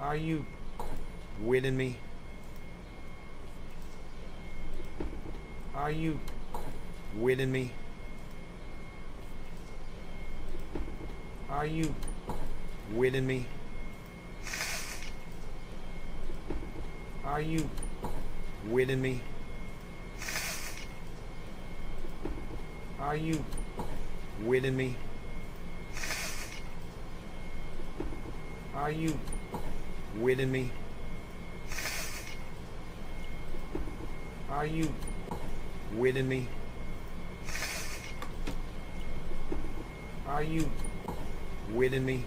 Are you kidding me? Are you kidding me? Are you kidding me? Are you kidding me? Are you kidding me? Are you kidding me? Are you kidding me? Are you kidding me?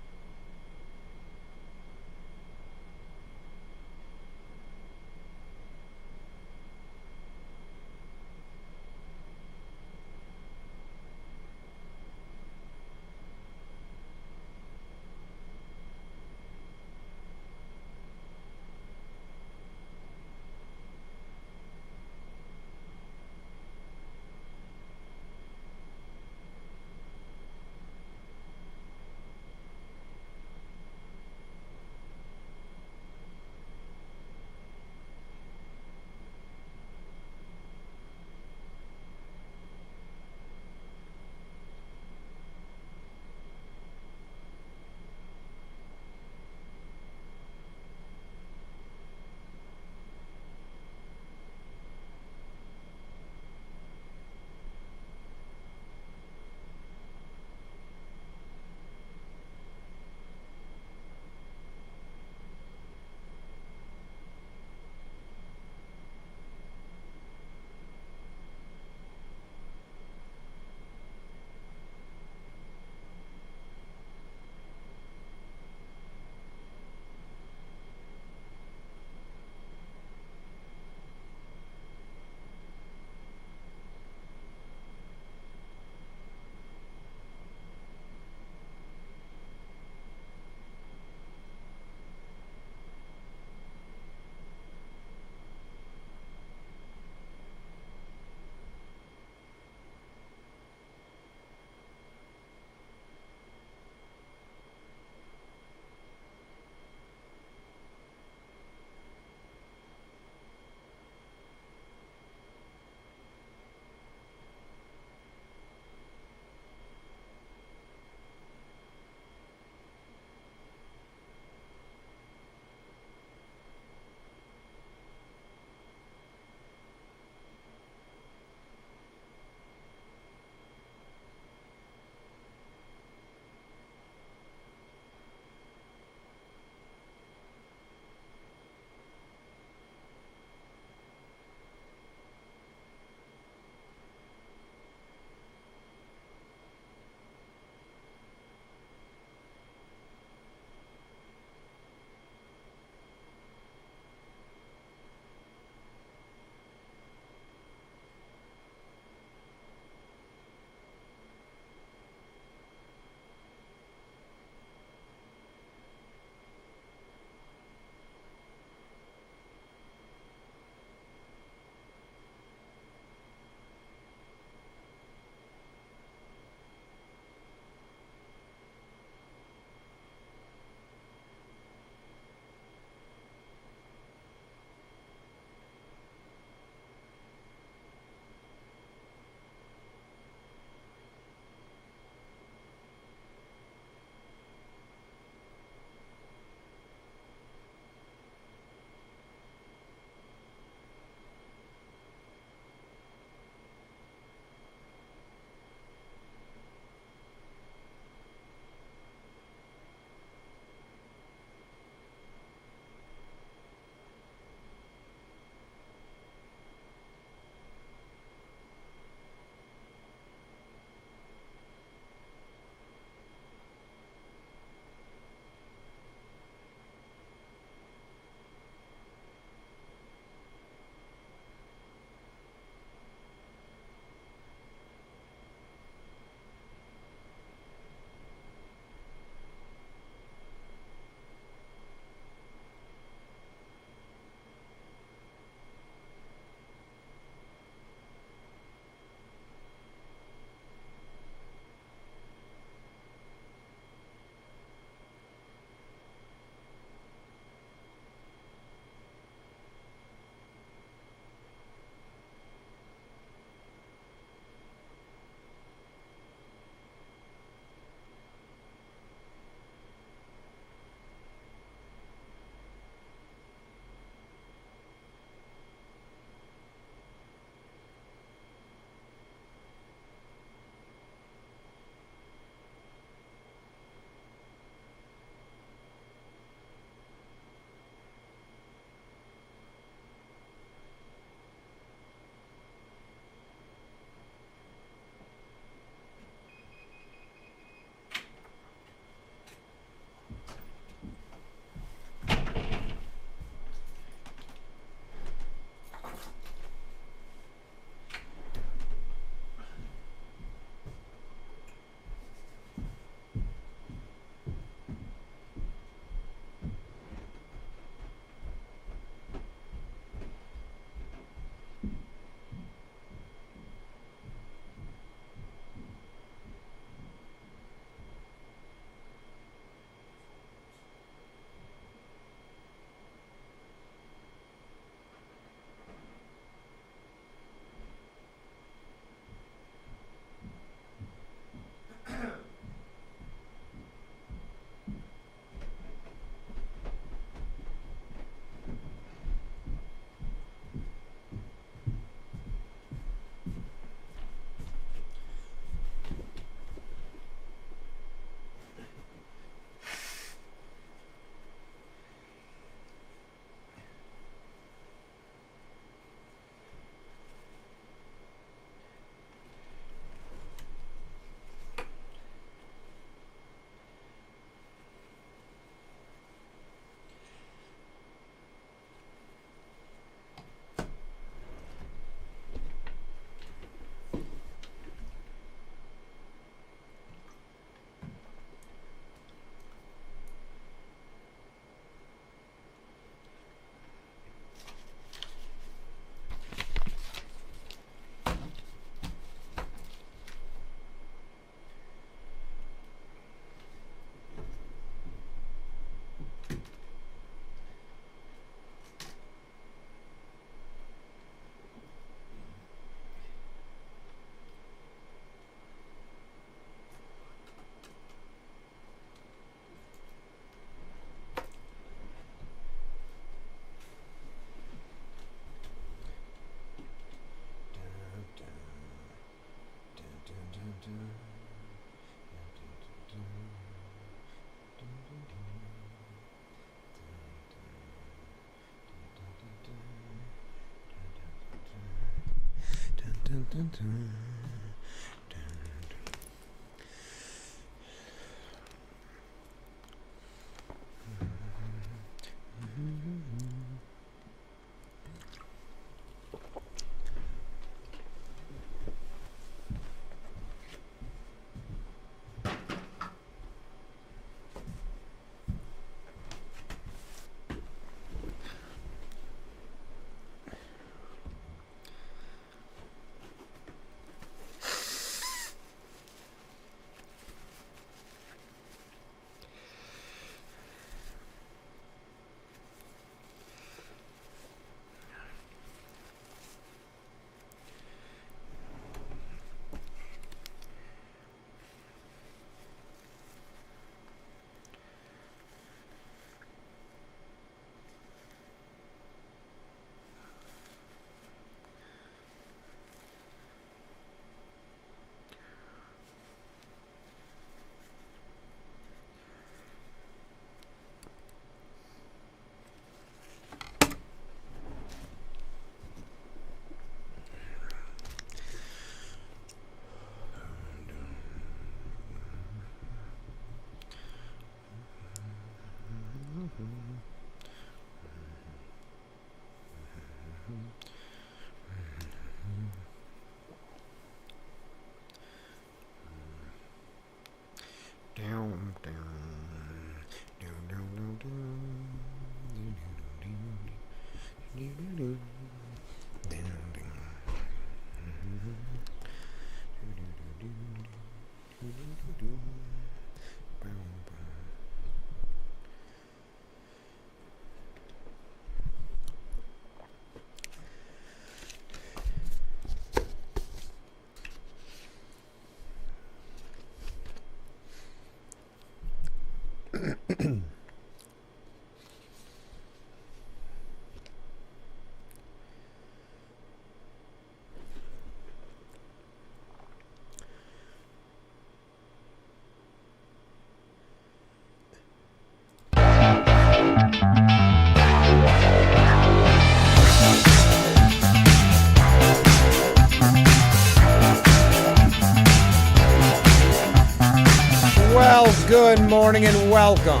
Well, good morning and welcome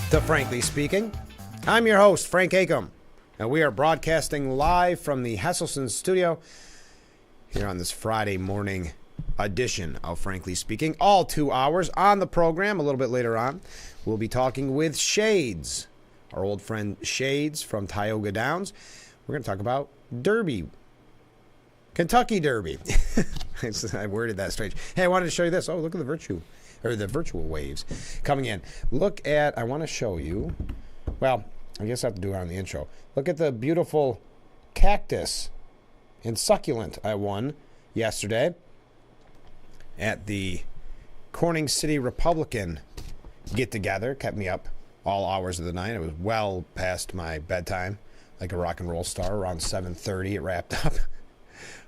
to Frankly Speaking. I'm your host, Frank Acom, and we are broadcasting live from the Hesselson studio here on this Friday morning edition of Frankly Speaking. All 2 hours on the program. A little bit later on, we'll be talking with Shades, our old friend Shades from Tioga Downs. We're going to talk about Derby. Kentucky Derby. I worded that strange. Hey, I wanted to show you this. Oh, look at the virtual waves coming in. Look at, I want to show you, well, I guess I have to do it on the intro. Look at the beautiful cactus and succulent I won yesterday at the Corning City Republican get-together. Kept me up all hours of the night. It was well past my bedtime, like a rock and roll star. Around 7:30 it wrapped up.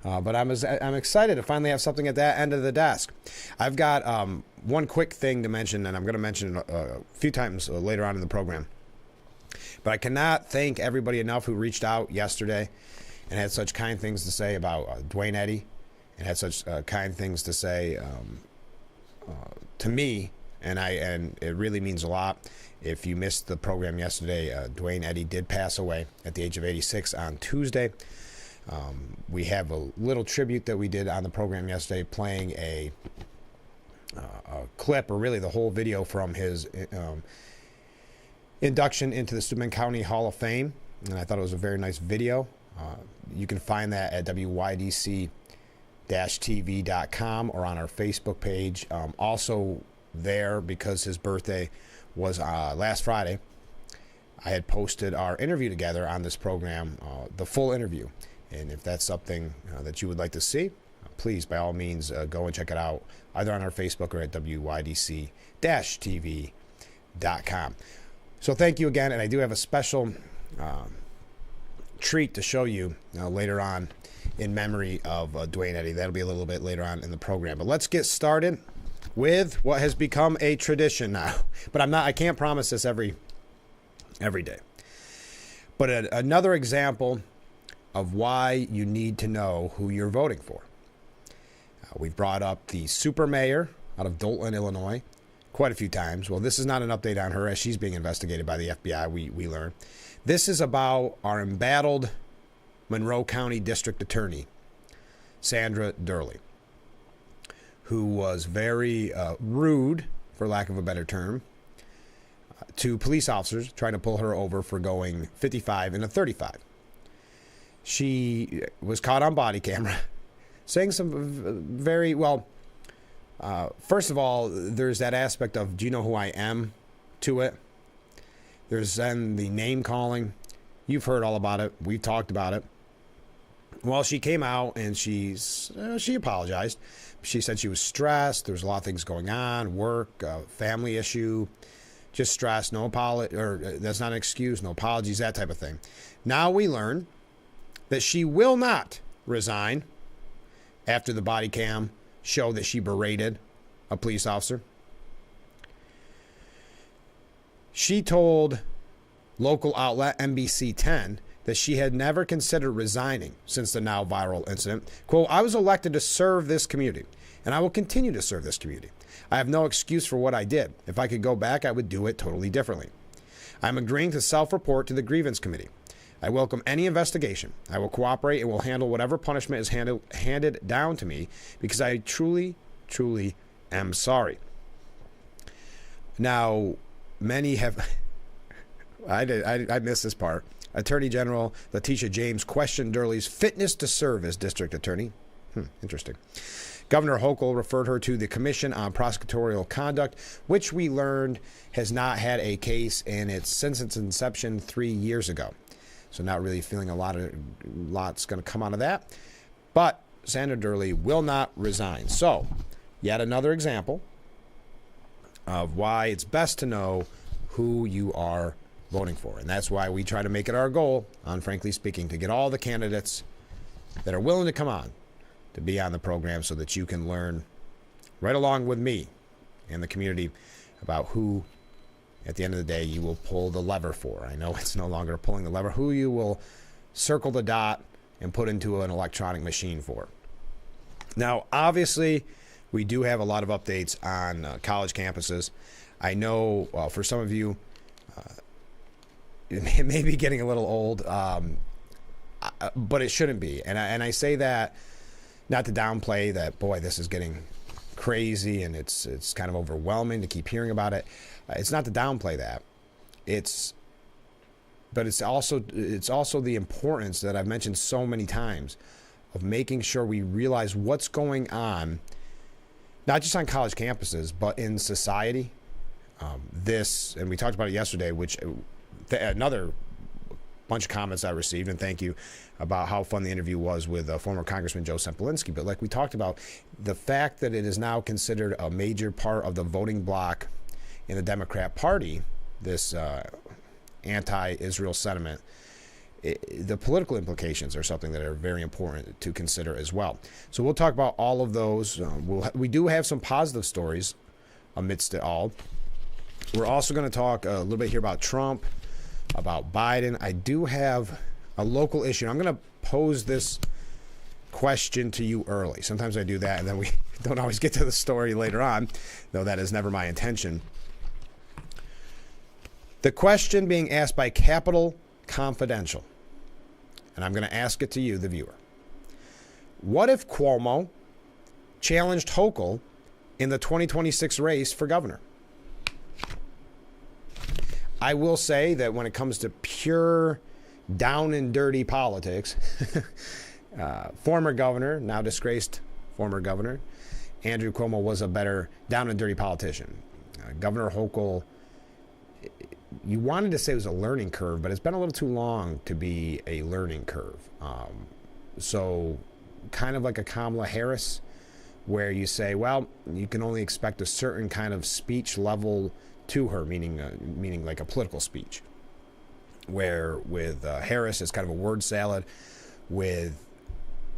But I'm excited to finally have something at that end of the desk. I've got one quick thing to mention, and I'm going to mention it a few times later on in the program. But I cannot thank everybody enough who reached out yesterday and had such kind things to say about Dwayne Eddy, and had such kind things to say to me, and it really means a lot. If you missed the program yesterday, Dwayne Eddy did pass away at the age of 86 on Tuesday. We have a little tribute that we did on the program yesterday, playing a clip, or really the whole video, from his induction into the Steuben County Hall of Fame, and I thought it was a very nice video. You can find that at WYDC-TV.com or on our Facebook page. Also there, because his birthday was last Friday, I had posted our interview together on this program, the full interview. And if that's something that you would like to see, please, by all means, go and check it out, either on our Facebook or at WYDC-TV.com. So thank you again, and I do have a special treat to show you later on in memory of Dwayne Eddy. That'll be a little bit later on in the program. But let's get started with what has become a tradition now. But I can't promise this every day. But another example of why you need to know who you're voting for. We've brought up the super mayor out of Dolton, Illinois, quite a few times. Well, this is not an update on her as she's being investigated by the FBI, we learn. This is about our embattled Monroe County District Attorney, Sandra Durley, who was very rude, for lack of a better term, to police officers trying to pull her over for going 55 in a 35. She was caught on body camera saying some very, well, first of all, there's that aspect of, do you know who I am to it? There's then the name calling. You've heard all about it. We've talked about it. Well, she came out and she apologized. She said she was stressed. There was a lot of things going on, work, family issue, just stress, no apology, or that's not an excuse, no apologies, that type of thing. Now we learn that she will not resign after the body cam showed that she berated a police officer. She told local outlet NBC 10 that she had never considered resigning since the now viral incident. Quote, I was elected to serve this community, and I will continue to serve this community. I have no excuse for what I did. If I could go back, I would do it totally differently. I'm agreeing to self-report to the grievance committee. I welcome any investigation. I will cooperate and will handle whatever punishment is handed down to me because I truly, truly am sorry. Now, many have... I missed this part. Attorney General Letitia James questioned Durley's fitness to serve as district attorney. Interesting. Governor Hochul referred her to the Commission on Prosecutorial Conduct, which we learned has not had a case since its inception 3 years ago. So not really feeling lot's going to come out of that. But Sandra Durley will not resign. So yet another example of why it's best to know who you are voting for. And that's why we try to make it our goal on Frankly Speaking to get all the candidates that are willing to come on to be on the program so that you can learn right along with me and the community about who at the end of the day you will pull the lever for. I know it's no longer pulling the lever, who you will circle the dot and put into an electronic machine for. Now, obviously, we do have a lot of updates on college campuses. I know for some of you, it may be getting a little old, but it shouldn't be. And I say that not to downplay that, boy, this is getting crazy and it's kind of overwhelming to keep hearing about it. It's not to downplay that. But it's also the importance that I've mentioned so many times of making sure we realize what's going on, not just on college campuses, but in society. And we talked about it yesterday, which another bunch of comments I received, and thank you, about how fun the interview was with former Congressman Joe Sempolinski. But like we talked about, the fact that it is now considered a major part of the voting bloc in the Democrat Party, this anti-Israel sentiment, the political implications are something that are very important to consider as well. So we'll talk about all of those. We do have some positive stories amidst it all. We're also going to talk a little bit here about Trump, about Biden. I do have a local issue. I'm going to pose this question to you early. Sometimes I do that, and then we don't always get to the story later on, though that is never my intention. The question being asked by Capital Confidential, and I'm going to ask it to you, the viewer. What if Cuomo challenged Hochul in the 2026 race for governor? I will say that when it comes to pure down and dirty politics, former governor, now disgraced former governor, Andrew Cuomo was a better down and dirty politician. Governor Hochul, you wanted to say it was a learning curve, but it's been a little too long to be a learning curve. So kind of like a Kamala Harris, where you say, well, you can only expect a certain kind of speech level to her, meaning like a political speech. Where with Harris, it's kind of a word salad. With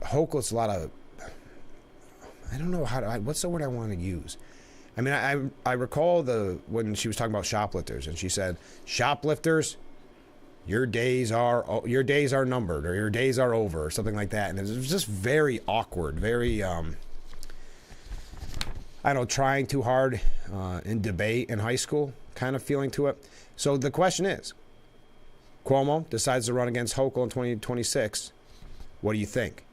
Hochul, it's a lot of, I don't know what's the word I want to use? I mean, I recall when she was talking about shoplifters, and she said, shoplifters your days are numbered, or your days are over, or something like that. And it was just very awkward, very trying too hard in debate in high school kind of feeling to it. So the question is, Cuomo decides to run against Hochul in 2026. What do you think?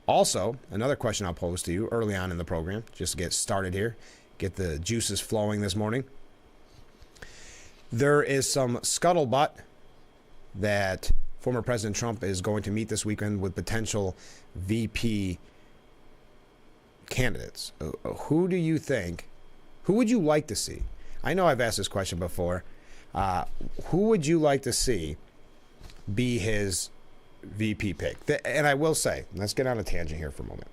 Also, another question I'll pose to you early on in the program, just to get started here, get the juices flowing this morning. There is some scuttlebutt that former President Trump is going to meet this weekend with potential VP candidates. Who do you think, who would you like to see? I know I've asked this question before. Who would you like to see be his VP pick? And I will say, let's get on a tangent here for a moment.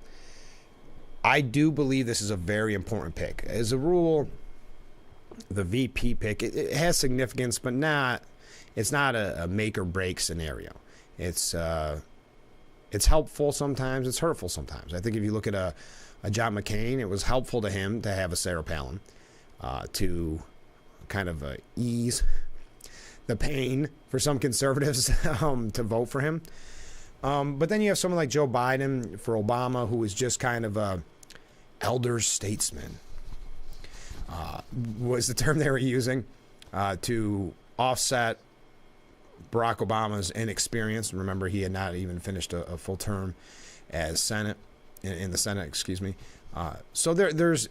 I do believe this is a very important pick. As a rule, the VP pick, it has significance, but it's not a make or break scenario. It's helpful sometimes, it's hurtful sometimes. I think if you look at a John McCain, it was helpful to him to have a Sarah Palin to kind of ease the pain for some conservatives to vote for him. But then you have someone like Joe Biden for Obama, who is just kind of a elder statesman, was the term they were using to offset Barack Obama's inexperience. Remember, he had not even finished a full term as Senate, in the Senate, excuse me. So there's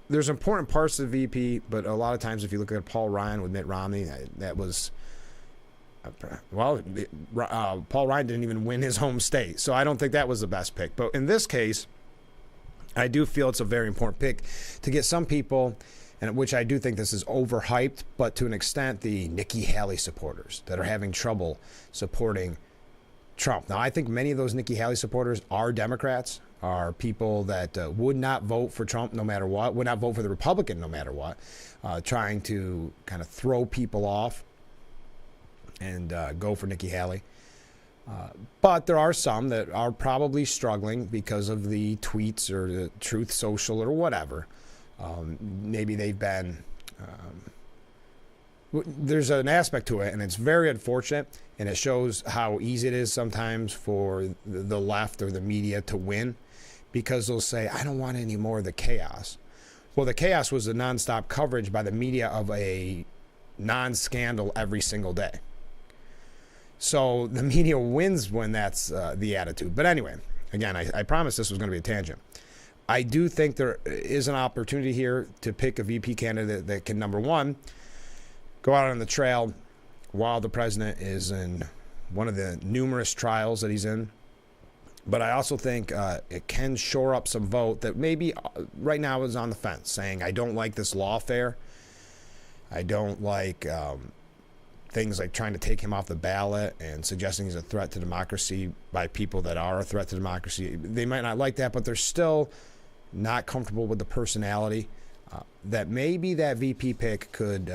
important parts of the VP, but a lot of times if you look at Paul Ryan with Mitt Romney, that was, Paul Ryan didn't even win his home state. So I don't think that was the best pick. But in this case, I do feel it's a very important pick to get some people, and which I do think this is overhyped, but to an extent, the Nikki Haley supporters that are having trouble supporting Trump. Now, I think many of those Nikki Haley supporters are Democrats, are people that would not vote for Trump no matter what, would not vote for the Republican no matter what, trying to kind of throw people off and go for Nikki Haley. But there are some that are probably struggling because of the tweets or the Truth Social or whatever. Maybe they've been... there's an aspect to it, and it's very unfortunate, and it shows how easy it is sometimes for the left or the media to win, because they'll say, I don't want any more of the chaos. Well, the chaos was the nonstop coverage by the media of a non-scandal every single day. So the media wins when that's the attitude. But anyway, again, I promised this was going to be a tangent. I do think there is an opportunity here to pick a VP candidate that can, number one, go out on the trail while the president is in one of the numerous trials that he's in. But I also think it can shore up some vote that maybe right now is on the fence, saying, I don't like this lawfare. I don't like things like trying to take him off the ballot and suggesting he's a threat to democracy by people that are a threat to democracy. They might not like that, but they're still not comfortable with the personality. That maybe that VP pick could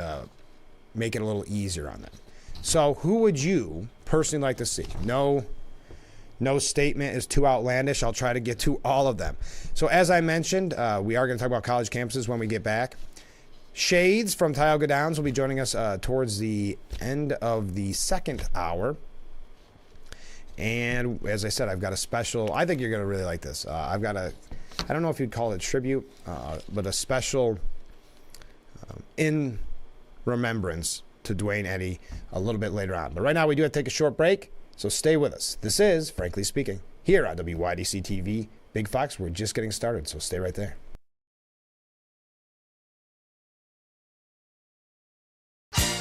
make it a little easier on them. So who would you personally like to see? No statement is too outlandish. I'll try to get to all of them. So as I mentioned, we are going to talk about college campuses when we get back. Shades from Tioga Downs will be joining us towards the end of the second hour. And as I said, I've got a special, I think you're going to really like this. I've got I don't know if you'd call it tribute, but a special in remembrance to Dwayne Eddy a little bit later on. But right now we do have to take a short break, so stay with us. This is Frankly Speaking here on WYDC TV. Big Fox, we're just getting started, so stay right there.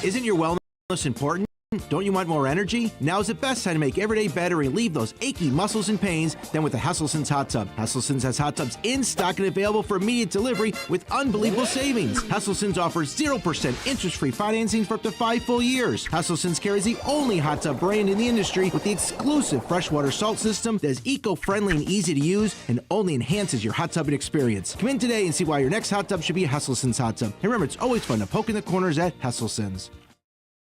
Isn't your wellness important? Don't you want more energy? Now's the best time to make every day better and relieve those achy muscles and pains than with the Hesselson's Hot Tub. Hesselson's has hot tubs in stock and available for immediate delivery with unbelievable savings. Hesselson's offers 0% interest-free financing for up to 5 full years. Hesselson's carries the only hot tub brand in the industry with the exclusive freshwater salt system that is eco-friendly and easy to use and only enhances your hot tubbing experience. Come in today and see why your next hot tub should be a Hesselson's hot tub. And remember, it's always fun to poke in the corners at Hesselson's.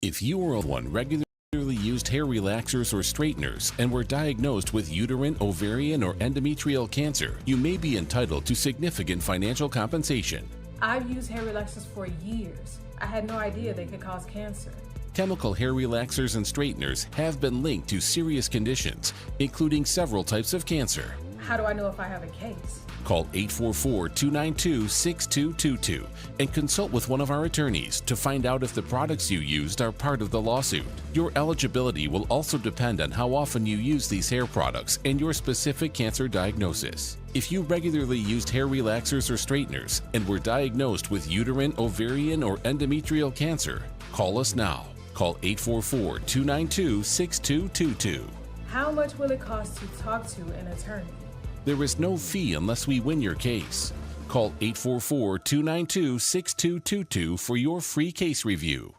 If you or one regularly used hair relaxers or straighteners and were diagnosed with uterine, ovarian, or endometrial cancer, you may be entitled to significant financial compensation. I've used hair relaxers for years. I had no idea they could cause cancer. Chemical hair relaxers and straighteners have been linked to serious conditions, including several types of cancer. How do I know if I have a case? Call 844-292-6222 and consult with one of our attorneys to find out if the products you used are part of the lawsuit. Your eligibility will also depend on how often you use these hair products and your specific cancer diagnosis. If you regularly used hair relaxers or straighteners and were diagnosed with uterine, ovarian, or endometrial cancer, call us now. Call 844-292-6222. How much will it cost to talk to an attorney? There is no fee unless we win your case. Call 844-292-6222 for your free case review.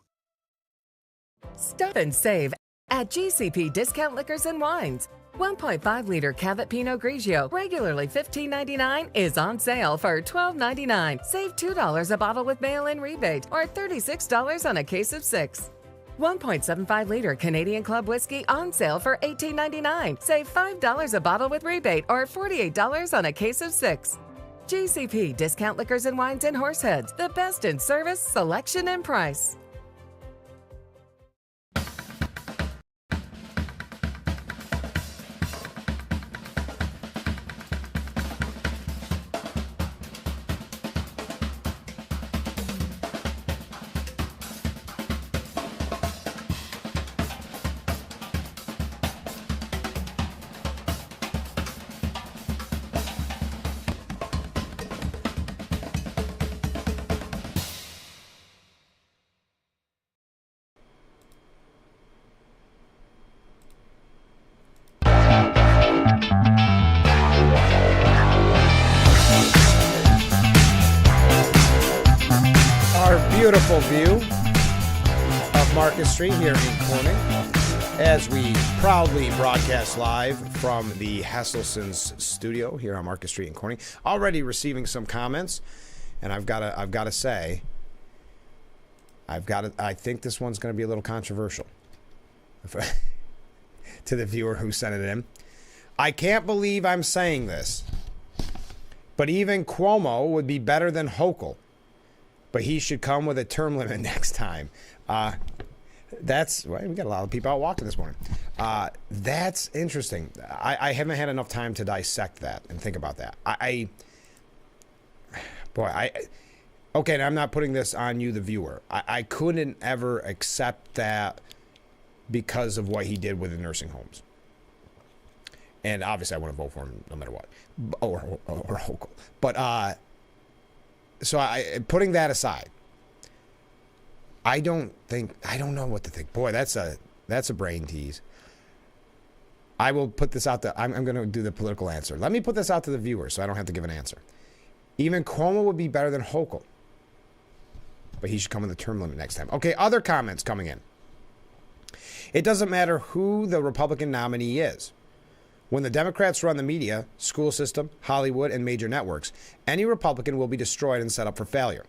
Stop and save at GCP Discount Liquors and Wines. 1.5-liter Cavit Pinot Grigio, regularly $15.99, is on sale for $12.99. Save $2 a bottle with mail-in rebate, or $36 on a case of 6. 1.75-liter Canadian Club Whiskey on sale for $18.99. Save $5 a bottle with rebate, or $48 on a case of 6. GCP Discount Liquors and Wines in Horseheads, the best in service, selection, and price. Beautiful view of Market Street here in Corning as we proudly broadcast live from the Hesselson's studio here on Market Street in Corning. Already receiving some comments, and I've got to say, I think this one's going to be a little controversial to the viewer who sent it in. I can't believe I'm saying this, but even Cuomo would be better than Hochul. But he should come with a term limit next time. That's right. We got a lot of people out walking this morning. That's interesting. I haven't had enough time to dissect that and think about that. Okay, I'm not putting this on you, the viewer. I couldn't ever accept that because of what he did with the nursing homes. And obviously, I want to vote for him no matter what, or Hochul. But so putting that aside, I don't know what to think. Boy, that's a brain tease. I will put this out I'm going to do the political answer. Let me put this out to the viewers so I don't have to give an answer. Even Cuomo would be better than Hochul, but he should come with a term limit next time. Okay, other comments coming in. It doesn't matter who the Republican nominee is. When the Democrats run the media, school system, Hollywood, and major networks, any Republican will be destroyed and set up for failure.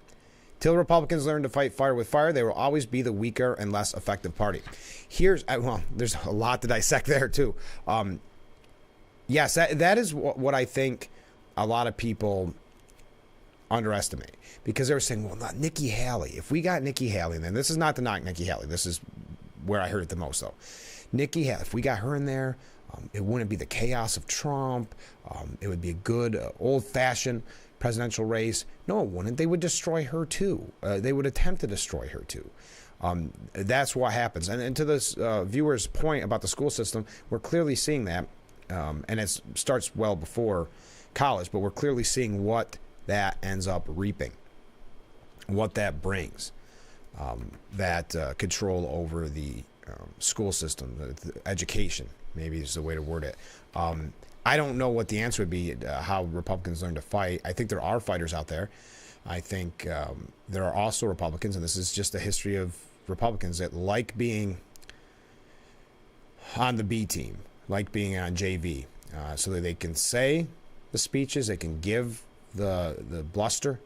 Till Republicans learn to fight fire with fire, they will always be the weaker and less effective party. There's a lot to dissect there, too. Yes, that is what I think a lot of people underestimate. Because they were saying, well, not Nikki Haley. If we got Nikki Haley, then this is not to knock Nikki Haley. This is where I heard it the most, though. Nikki Haley, if we got her in there, it wouldn't be the chaos of Trump. It would be a good, old-fashioned presidential race. No, it wouldn't. They would destroy her, too. They would attempt to destroy her, too. That's what happens. And to this viewer's point about the school system, we're clearly seeing that. And it starts well before college, but we're clearly seeing what that ends up reaping, what that brings, that control over the school system, the education. Maybe is the way to word it. I don't know what the answer would be, how Republicans learn to fight. I think there are fighters out there. I think there are also Republicans, and this is just the history of Republicans, that like being on the B team, like being on JV, so that they can say the speeches, they can give the bluster,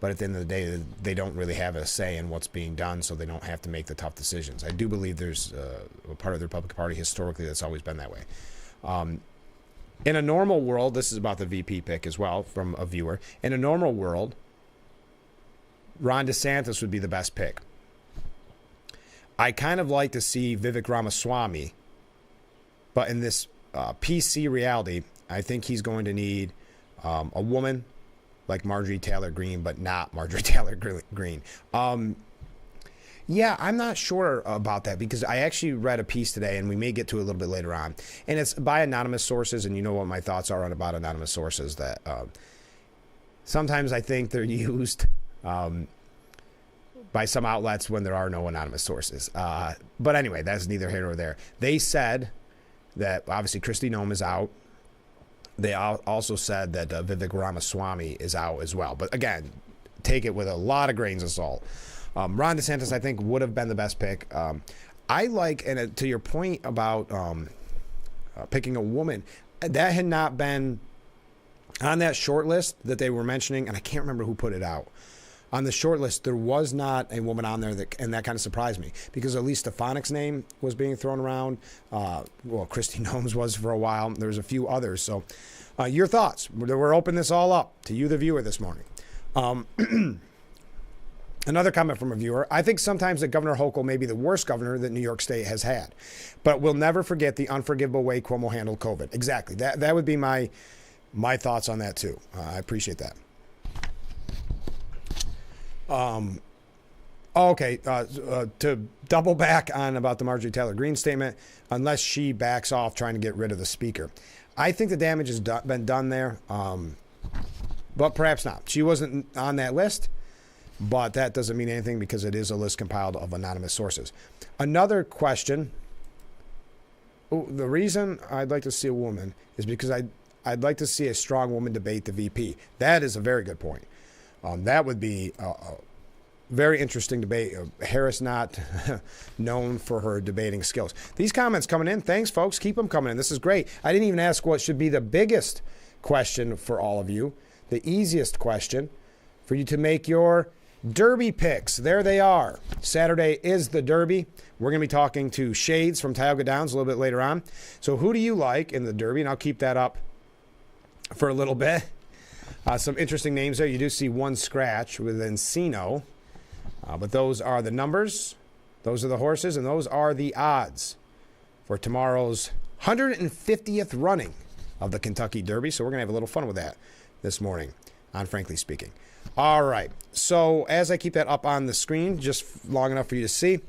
but at the end of the day, they don't really have a say in what's being done, so they don't have to make the tough decisions. I do believe there's a part of the Republican Party historically that's always been that way. In a normal world, this is about the VP pick as well from a viewer. In a normal world, Ron DeSantis would be the best pick. I kind of like to see Vivek Ramaswamy, but in this PC reality, I think he's going to need a woman like Marjorie Taylor Greene, but not Marjorie Taylor Greene. Yeah, I'm not sure about that because I actually read a piece today, and we may get to it a little bit later on, and it's by anonymous sources, and you know what my thoughts are about anonymous sources, that sometimes I think they're used by some outlets when there are no anonymous sources. But anyway, that's neither here nor there. They said that obviously Kristi Noem is out. They also said that Vivek Ramaswamy is out as well. But again, take it with a lot of grains of salt. Ron DeSantis, I think, would have been the best pick. I like, and to your point about picking a woman, that had not been on that short list that they were mentioning, and I can't remember who put it out. On the short list, there was not a woman on there, and that kind of surprised me because Elise Stefanik's name was being thrown around. Well, Kristi Noem's was for a while. There's a few others. So your thoughts. We're opening this all up to you, the viewer, this morning. Another comment from a viewer. I think sometimes that Governor Hochul may be the worst governor that New York State has had, but we'll never forget the unforgivable way Cuomo handled COVID. Exactly. That would be my thoughts on that too. I appreciate that. Okay. To double back on about the Marjorie Taylor Greene statement, unless she backs off trying to get rid of the speaker, I think the damage has been done there. But perhaps not. She wasn't on that list. But that doesn't mean anything because it is a list compiled of anonymous sources. Another question. The reason I'd like to see a woman is because I'd like to see a strong woman debate the VP. That is a very good point. That would be a very interesting debate. Harris not known for her debating skills. These comments coming in. Thanks, folks. Keep them coming in. This is great. I didn't even ask what should be the biggest question for all of you. The easiest question for you to make your Derby picks. There they are. Saturday is the Derby. We're going to be talking to Shades from Tioga Downs a little bit later on. So who do you like in the Derby? And I'll keep that up for a little bit. Some interesting names there. You do see one scratch with Encino. But those are the numbers. Those are the horses. And those are the odds for tomorrow's 150th running of the Kentucky Derby. So we're going to have a little fun with that this morning on Frankly Speaking. All right, so as I keep that up on the screen, just long enough for you to see,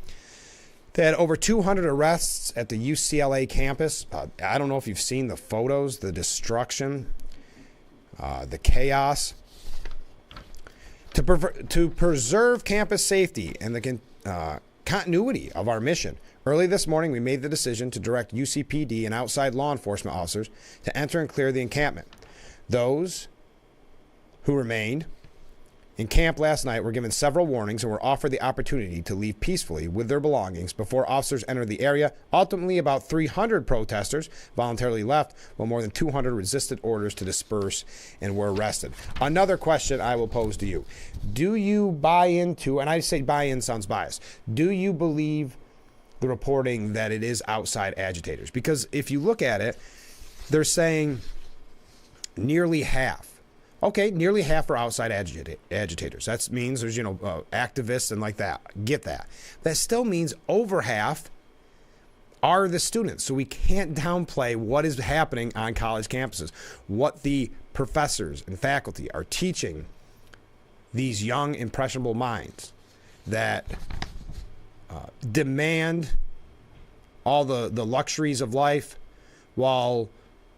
they had over 200 arrests at the UCLA campus. I don't know if you've seen the photos, the destruction, the chaos. To preserve campus safety and the continuity of our mission, early this morning we made the decision to direct UCPD and outside law enforcement officers to enter and clear the encampment. Those who remained in camp last night were given several warnings and were offered the opportunity to leave peacefully with their belongings before officers entered the area. Ultimately, about 300 protesters voluntarily left, while more than 200 resisted orders to disperse and were arrested. Another question I will pose to you. Do you buy into, and I say buy in sounds biased, do you believe the reporting that it is outside agitators? Because if you look at it, they're saying nearly half. Okay, nearly half are outside agitators. That means there's, activists and like that. Get that. That still means over half are the students. So we can't downplay what is happening on college campuses, what the professors and faculty are teaching these young, impressionable minds that demand all the luxuries of life while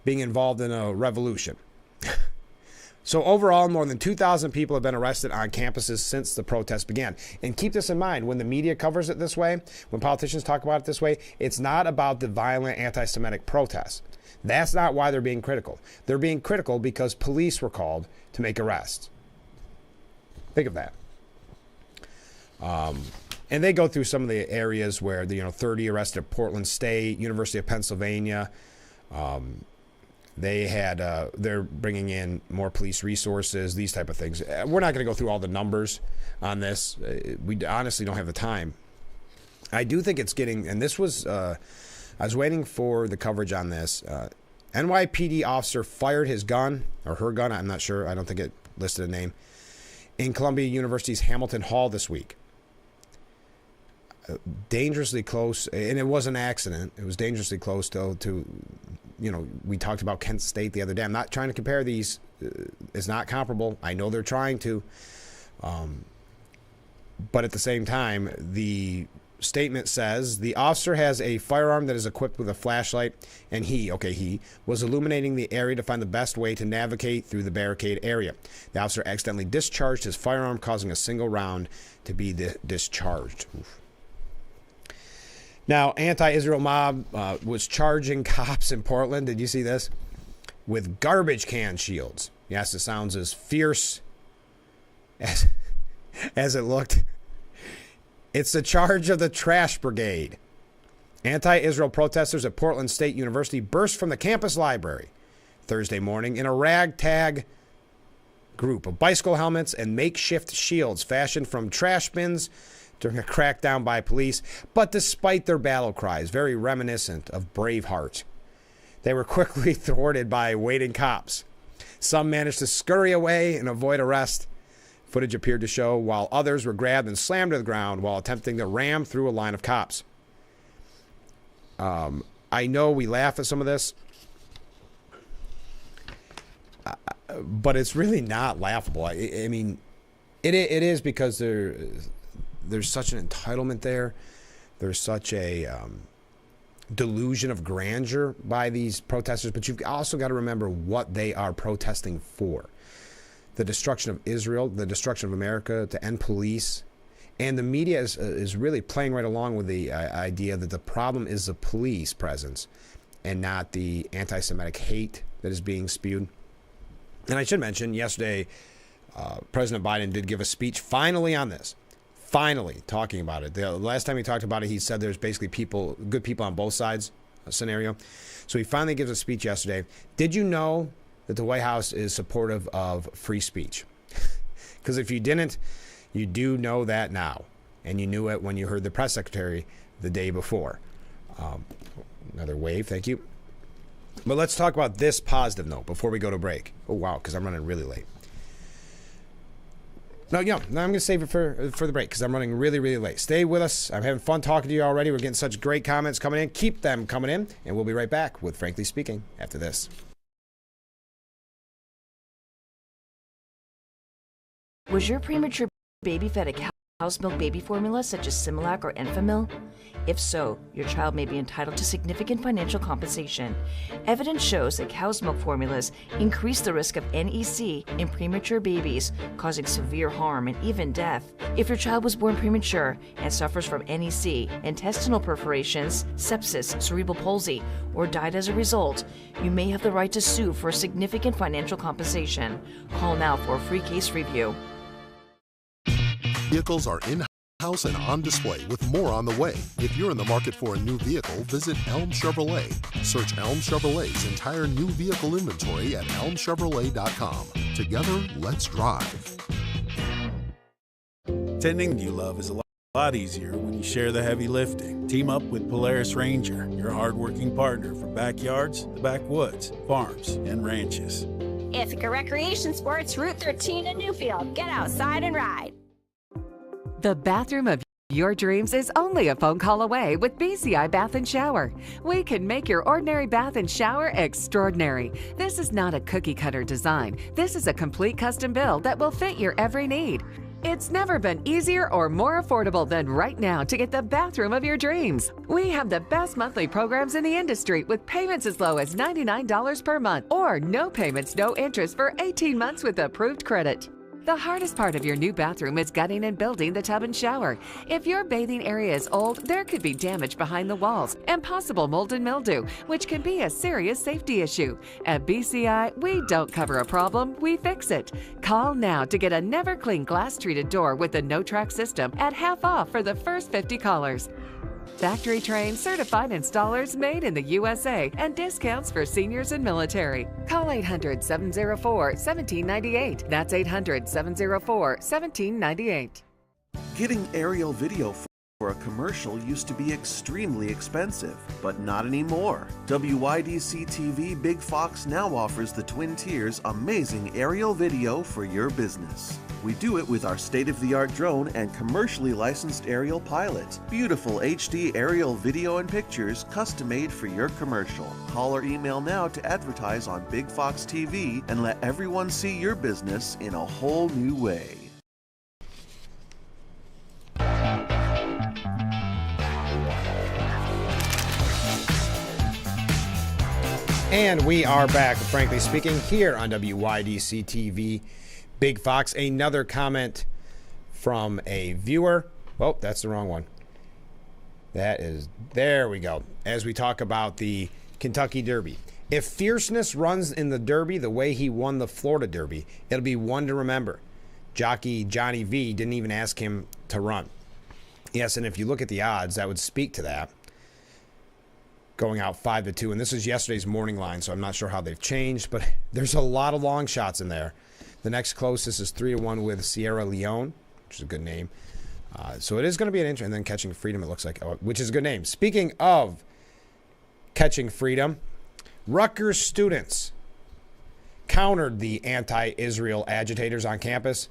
being involved in a revolution. So overall, more than 2,000 people have been arrested on campuses since the protests began. And keep this in mind, when the media covers it this way, when politicians talk about it this way, it's not about the violent anti-Semitic protests. That's not why they're being critical. They're being critical because police were called to make arrests. Think of that. And they go through some of the areas where, 30 arrested at Portland State, University of Pennsylvania. They had, they're bringing in more police resources, these type of things. We're not going to go through all the numbers on this. We honestly don't have the time. I do think it's getting, and this was, I was waiting for the coverage on this. NYPD officer fired his gun, or her gun, I'm not sure. I don't think it listed a name, in Columbia University's Hamilton Hall this week. dangerously close, and it was an accident. It was dangerously close to we talked about Kent State the other day. I'm not trying to compare these. It's not comparable. I know they're trying to. But at the same time, the statement says the officer has a firearm that is equipped with a flashlight, and he was illuminating the area to find the best way to navigate through the barricade area. The officer accidentally discharged his firearm, causing a single round to be discharged. Oof. Now, anti-Israel mob was charging cops in Portland. Did you see this? With garbage can shields. Yes, it sounds as fierce as it looked. It's the charge of the trash brigade. Anti-Israel protesters at Portland State University burst from the campus library Thursday morning in a ragtag group of bicycle helmets and makeshift shields fashioned from trash bins during a crackdown by police. But despite their battle cries, very reminiscent of Braveheart, they were quickly thwarted by waiting cops. Some managed to scurry away and avoid arrest. Footage appeared to show while others were grabbed and slammed to the ground while attempting to ram through a line of cops. I know we laugh at some of this, but it's really not laughable. I mean, it is because there's such an entitlement there. There's such a delusion of grandeur by these protesters, but you've also got to remember what they are protesting for. The destruction of Israel, the destruction of America, to end police. And the media is really playing right along with the idea that the problem is the police presence and not the anti-Semitic hate that is being spewed. And I should mention, yesterday, President Biden did give a speech finally on this. Finally talking about it. The last time he talked about it, he said there's basically good people on both sides scenario. So he finally gives a speech yesterday. Did you know that the White House is supportive of free speech? Because if you didn't, you do know that now. And you knew it when you heard the press secretary the day before. Another wave, thank you. But let's talk about this positive note before we go to break. Oh, wow, because I'm running really late. No, I'm going to save it for the break because I'm running really, really late. Stay with us. I'm having fun talking to you already. We're getting such great comments coming in. Keep them coming in. And we'll be right back with Frankly Speaking after this. Was your premature baby fed a cow's milk baby formula such as Similac or Enfamil? If so, your child may be entitled to significant financial compensation. Evidence shows that cow's milk formulas increase the risk of NEC in premature babies, causing severe harm and even death. If your child was born premature and suffers from NEC, intestinal perforations, sepsis, cerebral palsy, or died as a result, you may have the right to sue for significant financial compensation. Call now for a free case review. Vehicles are in-house and on display with more on the way. If you're in the market for a new vehicle, visit Elm Chevrolet. Search Elm Chevrolet's entire new vehicle inventory at elmchevrolet.com. Together, let's drive. Tending you love is a lot easier when you share the heavy lifting. Team up with Polaris Ranger, your hard-working partner for backyards, the backwoods, farms, and ranches. Ithaca Recreation Sports, Route 13 in Newfield. Get outside and ride. The bathroom of your dreams is only a phone call away with BCI Bath and Shower. We can make your ordinary bath and shower extraordinary. This is not a cookie-cutter design. This is a complete custom build that will fit your every need. It's never been easier or more affordable than right now to get the bathroom of your dreams. We have the best monthly programs in the industry with payments as low as $99 per month or no payments, no interest for 18 months with approved credit. The hardest part of your new bathroom is gutting and building the tub and shower. If your bathing area is old, there could be damage behind the walls and possible mold and mildew, which can be a serious safety issue. At BCI, we don't cover a problem, we fix it. Call now to get a never clean glass treated door with a no-track system at half off for the first 50 callers. Factory trained, certified installers made in the USA and discounts for seniors and military. Call 800-704-1798. That's 800-704-1798. Getting aerial video for a commercial used to be extremely expensive, but not anymore. WYDC TV Big Fox now offers the Twin Tiers amazing aerial video for your business. We do it with our state-of-the-art drone and commercially licensed aerial pilot. Beautiful HD aerial video and pictures custom-made for your commercial. Call or email now to advertise on Big Fox TV and let everyone see your business in a whole new way. And we are back, frankly speaking, here on WYDC TV. Big Fox, another comment from a viewer. Oh, that's the wrong one. There we go. As we talk about the Kentucky Derby. If fierceness runs in the Derby the way he won the Florida Derby, it'll be one to remember. Jockey Johnny V didn't even ask him to run. Yes, and if you look at the odds, that would speak to that. Going out 5-2, and this is yesterday's morning line, so I'm not sure how they've changed, but there's a lot of long shots in there. The next closest is 3-1 with Sierra Leone, which is a good name. So it is going to be an interesting. And then Catching Freedom, it looks like, which is a good name. Speaking of Catching Freedom, Rutgers students countered the anti-Israel agitators on campus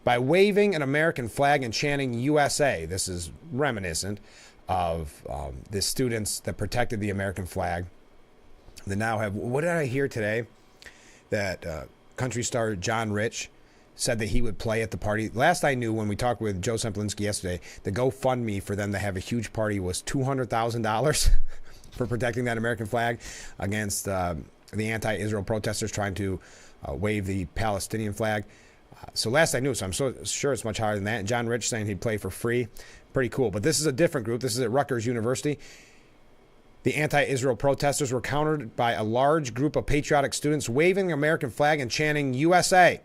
by waving an American flag and chanting USA. This is reminiscent of the students that protected the American flag. They now have, what did I hear today? That country star John Rich said that he would play at the party. Last I knew, when we talked with Joe Semplinsky yesterday, the GoFundMe for them to have a huge party was $200,000 for protecting that American flag against the anti-Israel protesters trying to wave the Palestinian flag. So last I knew, so I'm so sure it's much higher than that. And John Rich saying he'd play for free. Pretty cool. But this is a different group. This is at Rutgers University. The anti-Israel protesters were countered by a large group of patriotic students waving the American flag and chanting USA.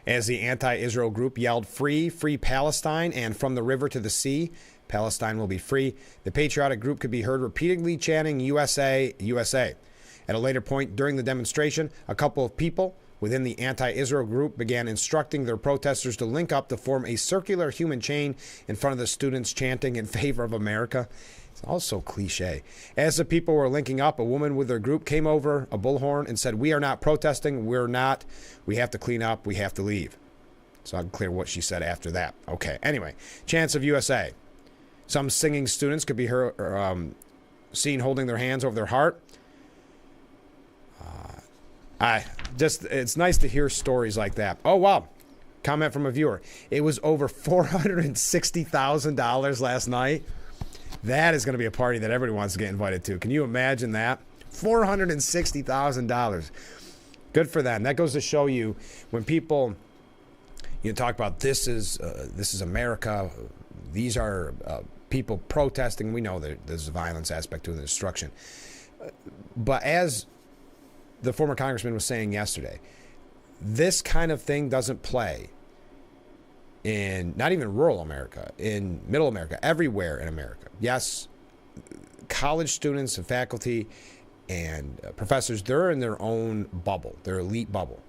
As the anti-Israel group yelled, "Free, free Palestine," and "From the river to the sea, Palestine will be free," the patriotic group could be heard repeatedly chanting USA, USA. At a later point during the demonstration, a couple of people within the anti-Israel group began instructing their protesters to link up to form a circular human chain in front of the students chanting in favor of America. It's all so cliche. As the people were linking up, a woman with their group came over a bullhorn and said, "We are not protesting. We have to clean up. We have to leave." So I'm clear what she said after that. Okay, anyway, chants of USA. Some singing students could be seen holding their hands over their heart. It's nice to hear stories like that. Oh, wow. Comment from a viewer. It was over $460,000 last night. That is going to be a party that everybody wants to get invited to. Can you imagine that? $460,000. Good for them. That goes to show you when people talk about this is America. These are people protesting. We know that there's a violence aspect to the destruction. But as the former congressman was saying yesterday, this kind of thing doesn't play in not even rural America, in middle America, everywhere in America. Yes, college students and faculty and professors, they're in their own bubble, their elite bubble.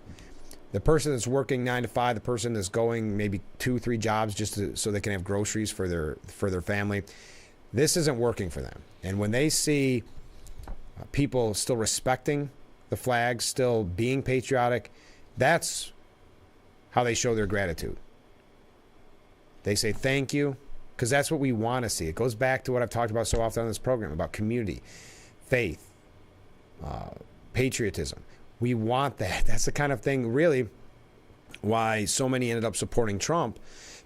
The person that's working 9 to 5, the person that's going maybe 2-3 jobs just so they can have groceries for their family, this isn't working for them. And when they see people still respecting the flag, still being patriotic, that's how they show their gratitude. They say thank you, because that's what we want to see. It goes back to what I've talked about so often on this program about community, faith, patriotism. We want that. That's the kind of thing, really, why so many ended up supporting Trump,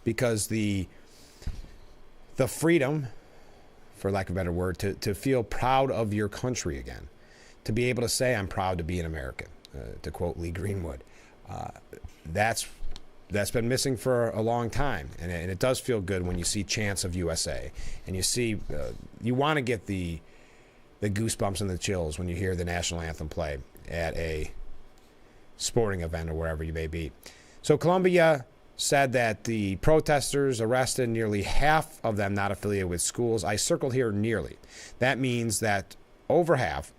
because the freedom, for lack of a better word, to feel proud of your country again, to be able to say, "I'm proud to be an American," to quote Lee Greenwood. That's been missing for a long time, and it does feel good when you see chants of USA, and you see you want to get the goosebumps and the chills when you hear the national anthem play at a sporting event or wherever you may be. So Columbia said that the protesters arrested, nearly half of them not affiliated with schools. I circled here nearly. That means that over half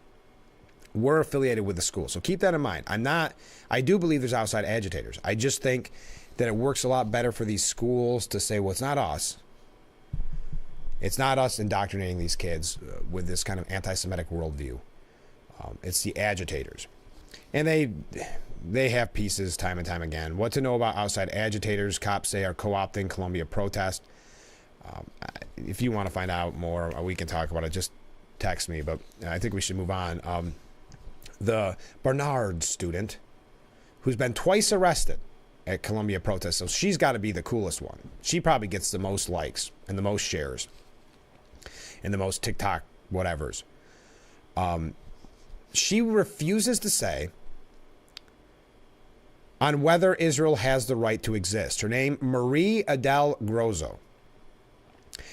were affiliated with the school. So keep that in mind. I do believe there's outside agitators. I just think that it works a lot better for these schools to say, well, it's not us. It's not us indoctrinating these kids with this kind of anti-Semitic worldview. It's the agitators. And they have pieces time and time again. What to know about outside agitators, cops say, are co-opting Columbia protest. If you want to find out more, we can talk about it. Just text me, but I think we should move on. The Bernard student, who's been twice arrested at Columbia protest, so she's got to be the coolest one. She probably gets the most likes and the most shares and the most TikTok whatevers. She refuses to say on whether Israel has the right to exist. Her name, Marie Adele Grozo.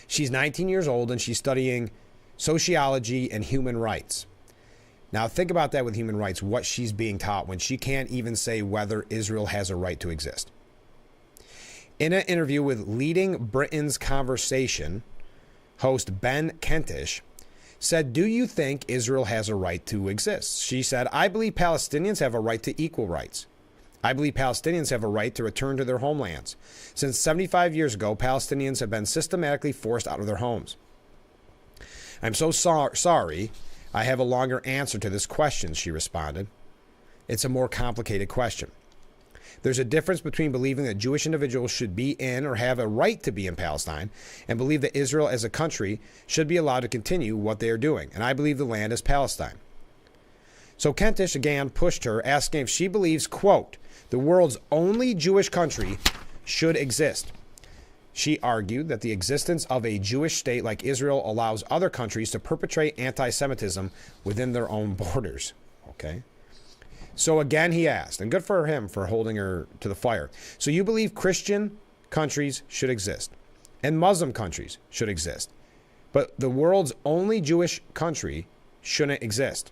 She's 19 years old and she's studying sociology and human rights. Now think about that with human rights, what she's being taught when she can't even say whether Israel has a right to exist. In an interview with leading Britain's Conversation host Ben Kentish, said, "Do you think Israel has a right to exist?" She said, "I believe Palestinians have a right to equal rights. I believe Palestinians have a right to return to their homelands. Since 75 years ago, Palestinians have been systematically forced out of their homes. I'm so sorry. I have a longer answer to this question," she responded. "It's a more complicated question. There's a difference between believing that Jewish individuals should be in or have a right to be in Palestine and believe that Israel as a country should be allowed to continue what they are doing. And I believe the land is Palestine." So Kentish again pushed her, asking if she believes, quote, "the world's only Jewish country should exist." She argued that the existence of a Jewish state like Israel allows other countries to perpetrate anti-Semitism within their own borders. Okay. So again, he asked, and good for him for holding her to the fire. So you believe Christian countries should exist and Muslim countries should exist, but the world's only Jewish country shouldn't exist?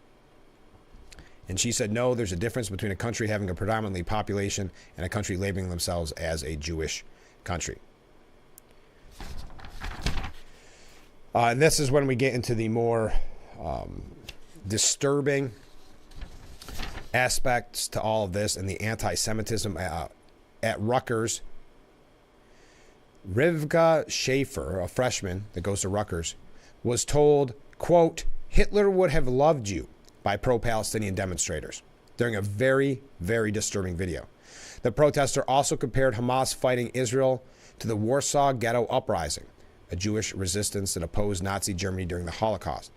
And she said, no, there's a difference between a country having a predominantly population and a country labeling themselves as a Jewish country. And this is when we get into the more disturbing aspects to all of this and the anti-Semitism at Rutgers. Rivka Schaefer, a freshman that goes to Rutgers, was told, quote, "Hitler would have loved you," by pro-Palestinian demonstrators during a very, very disturbing video. The protester also compared Hamas fighting Israel to the Warsaw Ghetto Uprising, a Jewish resistance that opposed Nazi Germany during the Holocaust.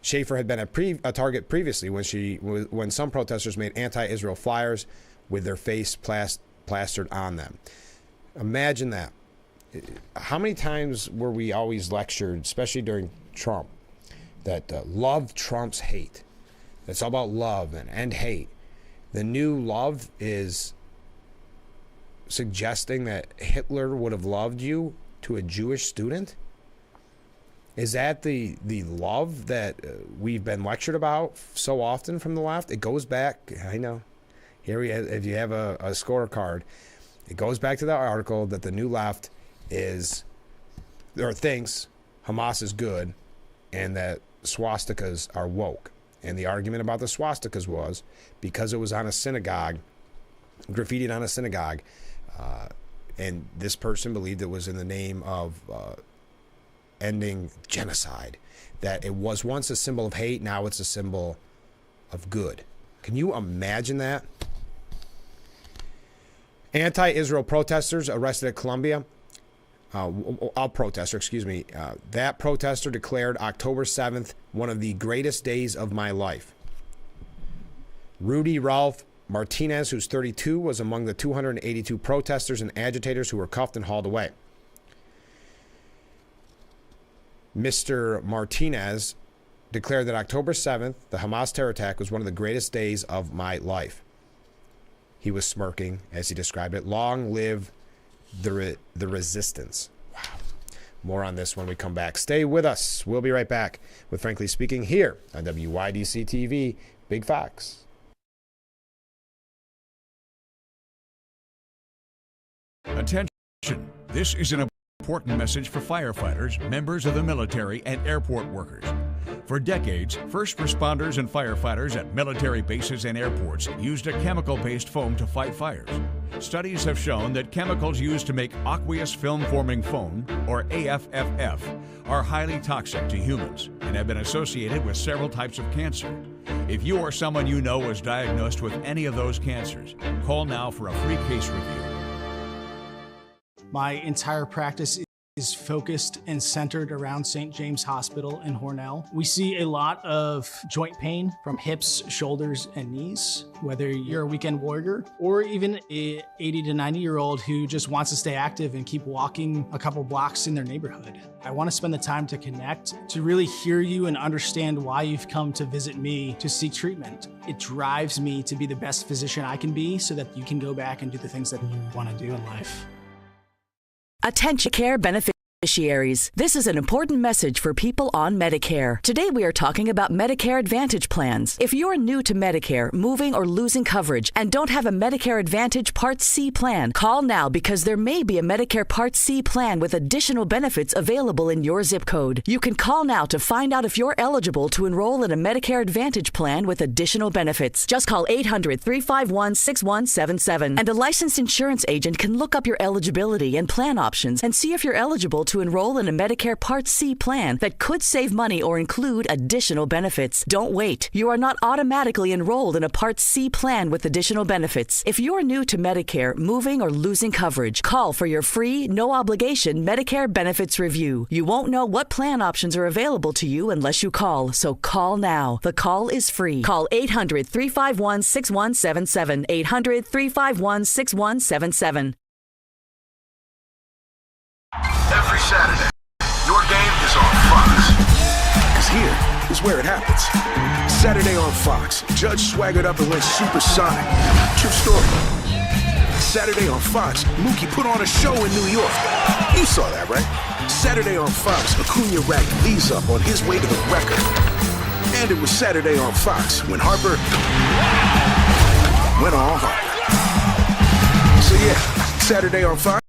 Schaefer had been a target previously when some protesters made anti-Israel flyers with their face plastered on them. Imagine that. How many times were we always lectured, especially during Trump, that love trumps hate? It's all about love and end hate. The new love is suggesting that Hitler would have loved you to a Jewish student? Is that the love that we've been lectured about so often from the left? It goes back, I know, here we have, if you have a scorecard, it goes back to that article that the new left is, or thinks Hamas is good and that swastikas are woke. And the argument about the swastikas was because it was on a synagogue, graffitied on a synagogue, and this person believed it was in the name of ending genocide, that it was once a symbol of hate, now it's a symbol of good. Can you imagine that? Anti-Israel protesters arrested at Columbia. That protester declared October 7th one of the greatest days of my life. Rudy Ralph Martinez, who's 32, was among the 282 protesters and agitators who were cuffed and hauled away. Mr. Martinez declared that October 7th, the Hamas terror attack, was one of the greatest days of my life. He was smirking as he described it. Long live the resistance. Wow. More on this when we come back. Stay with us. We'll be right back with Frankly Speaking here on WYDC TV. Big Fox. Attention. This is an important message for firefighters, members of the military, and airport workers. For decades, first responders and firefighters at military bases and airports used a chemical-based foam to fight fires. Studies have shown that chemicals used to make aqueous film-forming foam, or AFFF, are highly toxic to humans and have been associated with several types of cancer. If you or someone you know was diagnosed with any of those cancers, call now for a free case review. My entire practice is focused and centered around St. James Hospital in Hornell. We see a lot of joint pain from hips, shoulders, and knees, whether you're a weekend warrior or even a 80 to 90-year-old who just wants to stay active and keep walking a couple blocks in their neighborhood. I want to spend the time to connect, to really hear you and understand why you've come to visit me to seek treatment. It drives me to be the best physician I can be so that you can go back and do the things that you want to do in life. Attention care beneficiaries. This is an important message for people on Medicare. Today we are talking about Medicare Advantage plans. If you're new to Medicare, moving or losing coverage, and don't have a Medicare Advantage Part C plan, call now because there may be a Medicare Part C plan with additional benefits available in your zip code. You can call now to find out if you're eligible to enroll in a Medicare Advantage plan with additional benefits. Just call 800-351-6177 and a licensed insurance agent can look up your eligibility and plan options and see if you're eligible to enroll in a Medicare Part C plan that could save money or include additional benefits. Don't wait. You are not automatically enrolled in a Part C plan with additional benefits. If you're new to Medicare, moving or losing coverage, call for your free, no-obligation Medicare benefits review. You won't know what plan options are available to you unless you call, so call now. The call is free. Call 800-351-6177. 800-351-6177. Every Saturday, your game is on Fox. Because here is where it happens. Saturday on Fox, Judge swaggered up and went supersonic. True story. Saturday on Fox, Mookie put on a show in New York. You saw that, right? Saturday on Fox, Acuna racked these up on his way to the record. And it was Saturday on Fox when Harper went on Harper. So yeah, Saturday on Fox.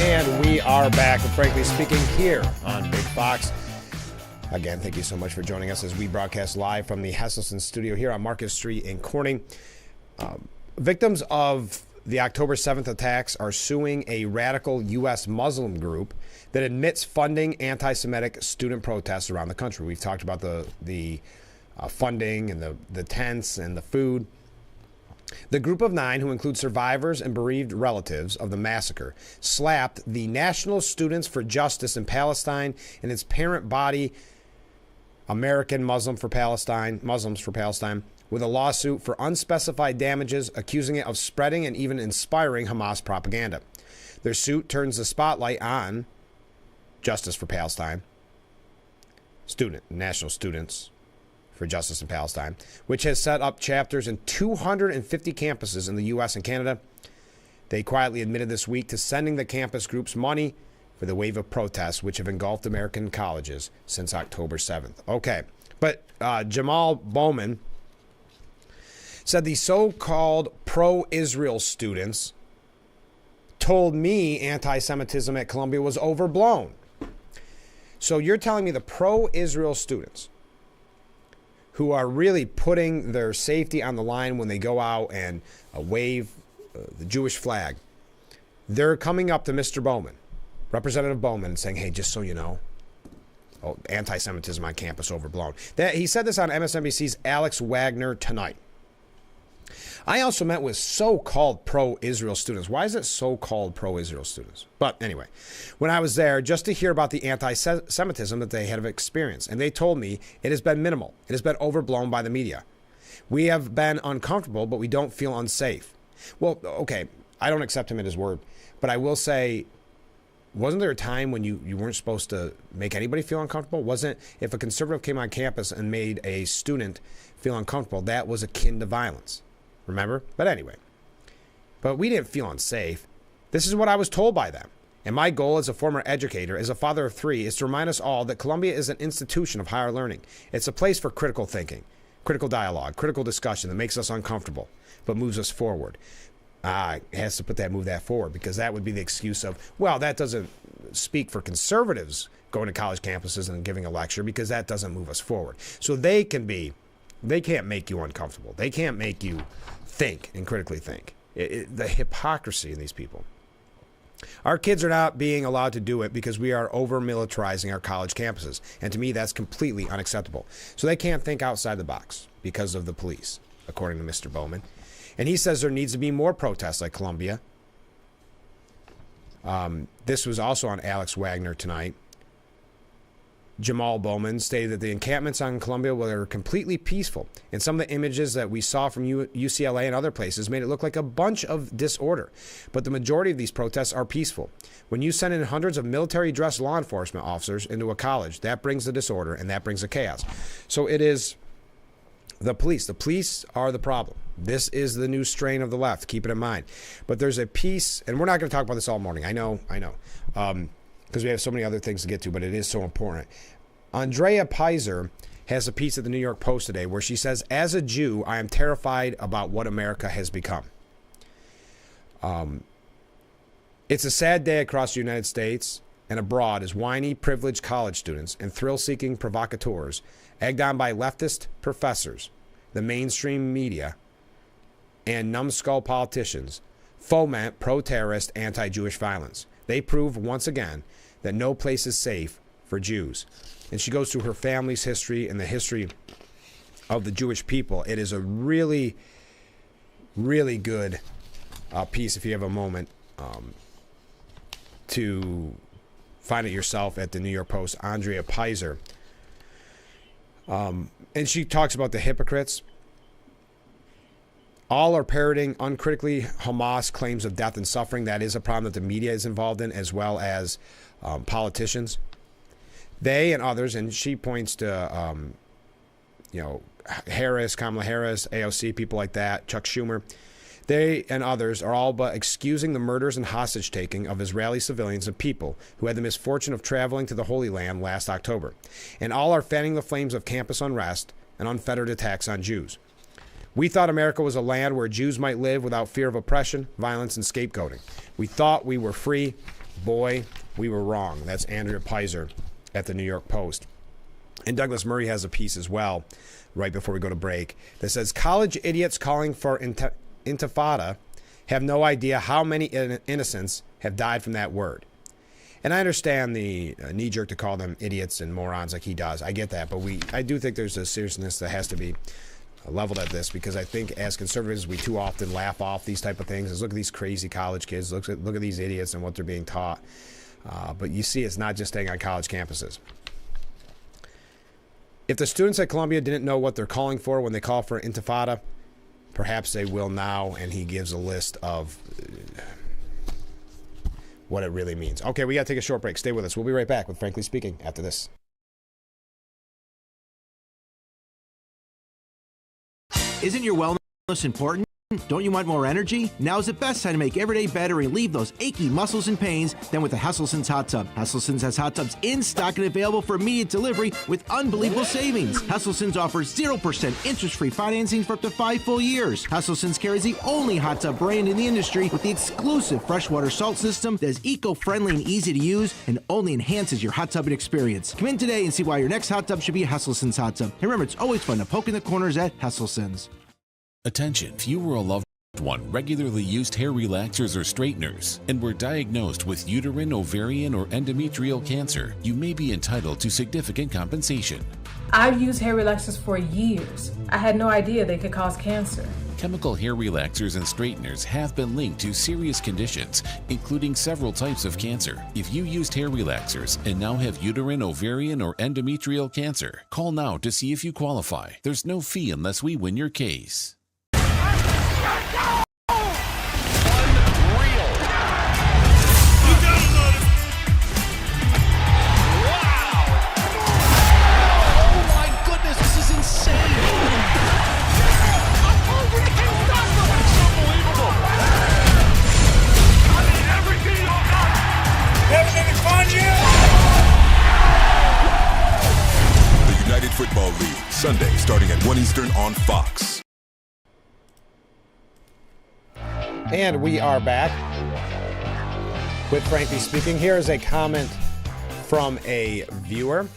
And we are back, frankly speaking, here on Big Fox. Again, thank you so much for joining us as we broadcast live from the Hesselson studio here on Market Street in Corning. Victims of the October 7th attacks are suing a radical U.S. Muslim group that admits funding anti-Semitic student protests around the country. We've talked about the funding and the tents and the food. The group of 9, who include survivors and bereaved relatives of the massacre, slapped the National Students for Justice in Palestine and its parent body, American Muslims for Palestine, with a lawsuit for unspecified damages, accusing it of spreading and even inspiring Hamas propaganda. Their suit turns the spotlight on Justice for Palestine, National Students for Justice in Palestine, which has set up chapters in 250 campuses in the U.S. and Canada. They quietly admitted this week to sending the campus groups money for the wave of protests which have engulfed American colleges since October 7th. Okay, but Jamal Bowman said the so-called pro-Israel students told me anti-Semitism at Columbia was overblown. So you're telling me the pro-Israel students who are really putting their safety on the line when they go out and wave the Jewish flag, they're coming up to Mr. Bowman, Representative Bowman, saying, hey, just so you know, anti-Semitism on campus overblown. He said this on MSNBC's Alex Wagner tonight. I also met with so-called pro-Israel students. Why is it so-called pro-Israel students? But anyway, when I was there, just to hear about the anti-Semitism that they had experienced, and they told me it has been minimal. It has been overblown by the media. We have been uncomfortable, but we don't feel unsafe. Well, okay, I don't accept him at his word, but I will say, wasn't there a time when you weren't supposed to make anybody feel uncomfortable? Wasn't, if a conservative came on campus and made a student feel uncomfortable, that was akin to violence. Remember? But anyway, but we didn't feel unsafe. This is what I was told by them. And my goal as a former educator, as a father of 3, is to remind us all that Columbia is an institution of higher learning. It's a place for critical thinking, critical dialogue, critical discussion that makes us uncomfortable, but moves us forward. It has to move that forward, because that would be the excuse of, well, that doesn't speak for conservatives going to college campuses and giving a lecture, because that doesn't move us forward. So they can be They can't make you uncomfortable. They can't make you think and critically think. The hypocrisy in these people. Our kids are not being allowed to do it because we are over-militarizing our college campuses. And to me, that's completely unacceptable. So they can't think outside the box because of the police, according to Mr. Bowman. And he says there needs to be more protests like Columbia. This was also on Alex Wagner tonight. Jamal Bowman stated that the encampments on Columbia were completely peaceful, and some of the images that we saw from UCLA and other places made it look like a bunch of disorder. But the majority of these protests are peaceful. When you send in hundreds of military-dressed law enforcement officers into a college, that brings the disorder and that brings the chaos. So it is the police. The police are the problem. This is the new strain of the left. Keep it in mind. But there's a piece, and we're not going to talk about this all morning. I know. Because we have so many other things to get to, but it is so important. Andrea Pizer has a piece at the New York Post today where she says, as a Jew, I am terrified about what America has become. It's a sad day across the United States and abroad as whiny, privileged college students and thrill-seeking provocateurs, egged on by leftist professors, the mainstream media, and numbskull politicians, foment pro-terrorist, anti-Jewish violence. They prove once again that no place is safe for Jews. And she goes through her family's history and the history of the Jewish people. It is a really, really good piece if you have a moment to find it yourself at the New York Post. Andrea Pizer. And she talks about the hypocrites. All are parroting uncritically Hamas claims of death and suffering. That is a problem that the media is involved in, as well as politicians. They and others, and she points to, Harris, Kamala Harris, AOC, people like that, Chuck Schumer. They and others are all but excusing the murders and hostage-taking of Israeli civilians and people who had the misfortune of traveling to the Holy Land last October. And all are fanning the flames of campus unrest and unfettered attacks on Jews. We thought America was a land where Jews might live without fear of oppression, violence, and scapegoating. We thought we were free. Boy, we were wrong. That's Andrea Pizer at the New York Post. And Douglas Murray has a piece as well, right before we go to break, that says college idiots calling for intifada have no idea how many innocents have died from that word. And I understand the knee-jerk to call them idiots and morons like he does. I get that. But I do think there's a seriousness that has to be leveled at this, because I think as conservatives we too often laugh off these type of things. Is look at these crazy college kids, look at these idiots and what they're being taught. But you see, it's not just staying on college campuses. If the students at Columbia didn't know what they're calling for when they call for intifada, perhaps they will now. And he gives a list of what it really means. Okay, we got to take a short break. Stay with us. We'll be right back with Frankly Speaking after this. Isn't your wellness important? Don't you want more energy? Now's the best time to make every day better and relieve those achy muscles and pains than with the Hesselsen's Hot Tub. Hesselsen's has hot tubs in stock and available for immediate delivery with unbelievable savings. Hesselsen's offers 0% interest-free financing for up to 5 full years. Hesselsen's carries the only hot tub brand in the industry with the exclusive freshwater salt system that is eco-friendly and easy to use and only enhances your hot tubbing experience. Come in today and see why your next hot tub should be a Hesselsen's hot tub. And remember, it's always fun to poke in the corners at Hesselsen's. Attention, if you or a loved one regularly used hair relaxers or straighteners and were diagnosed with uterine, ovarian, or endometrial cancer, you may be entitled to significant compensation. I've used hair relaxers for years. I had no idea they could cause cancer. Chemical hair relaxers and straighteners have been linked to serious conditions, including several types of cancer. If you used hair relaxers and now have uterine, ovarian, or endometrial cancer, call now to see if you qualify. There's no fee unless we win your case. Football League, Sunday starting at 1 Eastern on Fox. And we are back with Frankly Speaking. Here is a comment from a viewer.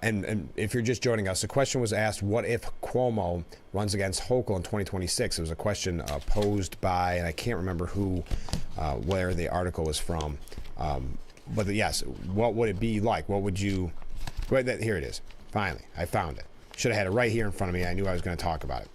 And if you're just joining us, the question was asked, what if Cuomo runs against Hochul in 2026? It was a question posed by, and I can't remember where the article was from. But yes, what would it be like? What would you... Here it is. Finally, I found it. Should have had it right here in front of me. I knew I was going to talk about it.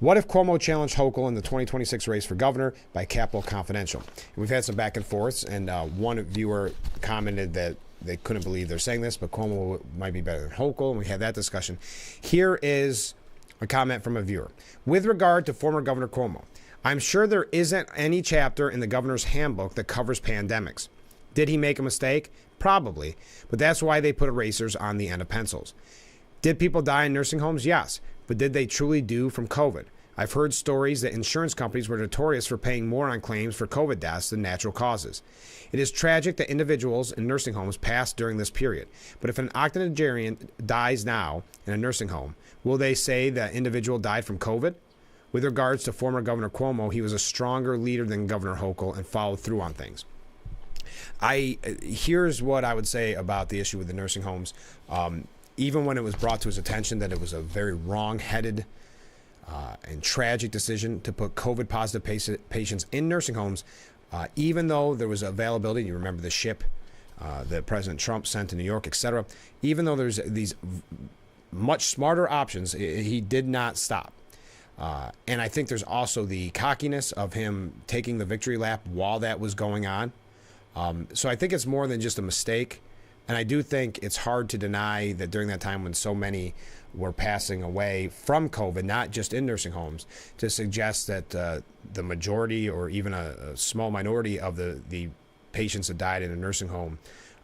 What if Cuomo challenged Hochul in the 2026 race for governor by Capitol Confidential? And we've had some back and forths, and one viewer commented that they couldn't believe they're saying this, but Cuomo might be better than Hochul, and we had that discussion. Here is a comment from a viewer. With regard to former Governor Cuomo, I'm sure there isn't any chapter in the governor's handbook that covers pandemics. Did he make a mistake? Probably, but that's why they put erasers on the end of pencils. Did people die in nursing homes? Yes, but did they truly do from COVID? I've heard stories that insurance companies were notorious for paying more on claims for COVID deaths than natural causes. It is tragic that individuals in nursing homes passed during this period, but if an octogenarian dies now in a nursing home, will they say that individual died from COVID? With regards to former Governor Cuomo, he was a stronger leader than Governor Hochul and followed through on things. Here's what I would say about the issue with the nursing homes. Even when it was brought to his attention that it was a very wrong-headed and tragic decision to put COVID-positive patients in nursing homes, even though there was availability, you remember the ship that President Trump sent to New York, etc., even though there's these much smarter options, he did not stop. And I think there's also the cockiness of him taking the victory lap while that was going on. So I think it's more than just a mistake. And I do think it's hard to deny that during that time when so many were passing away from COVID, not just in nursing homes, to suggest that the majority or even a small minority of the patients that died in a nursing home,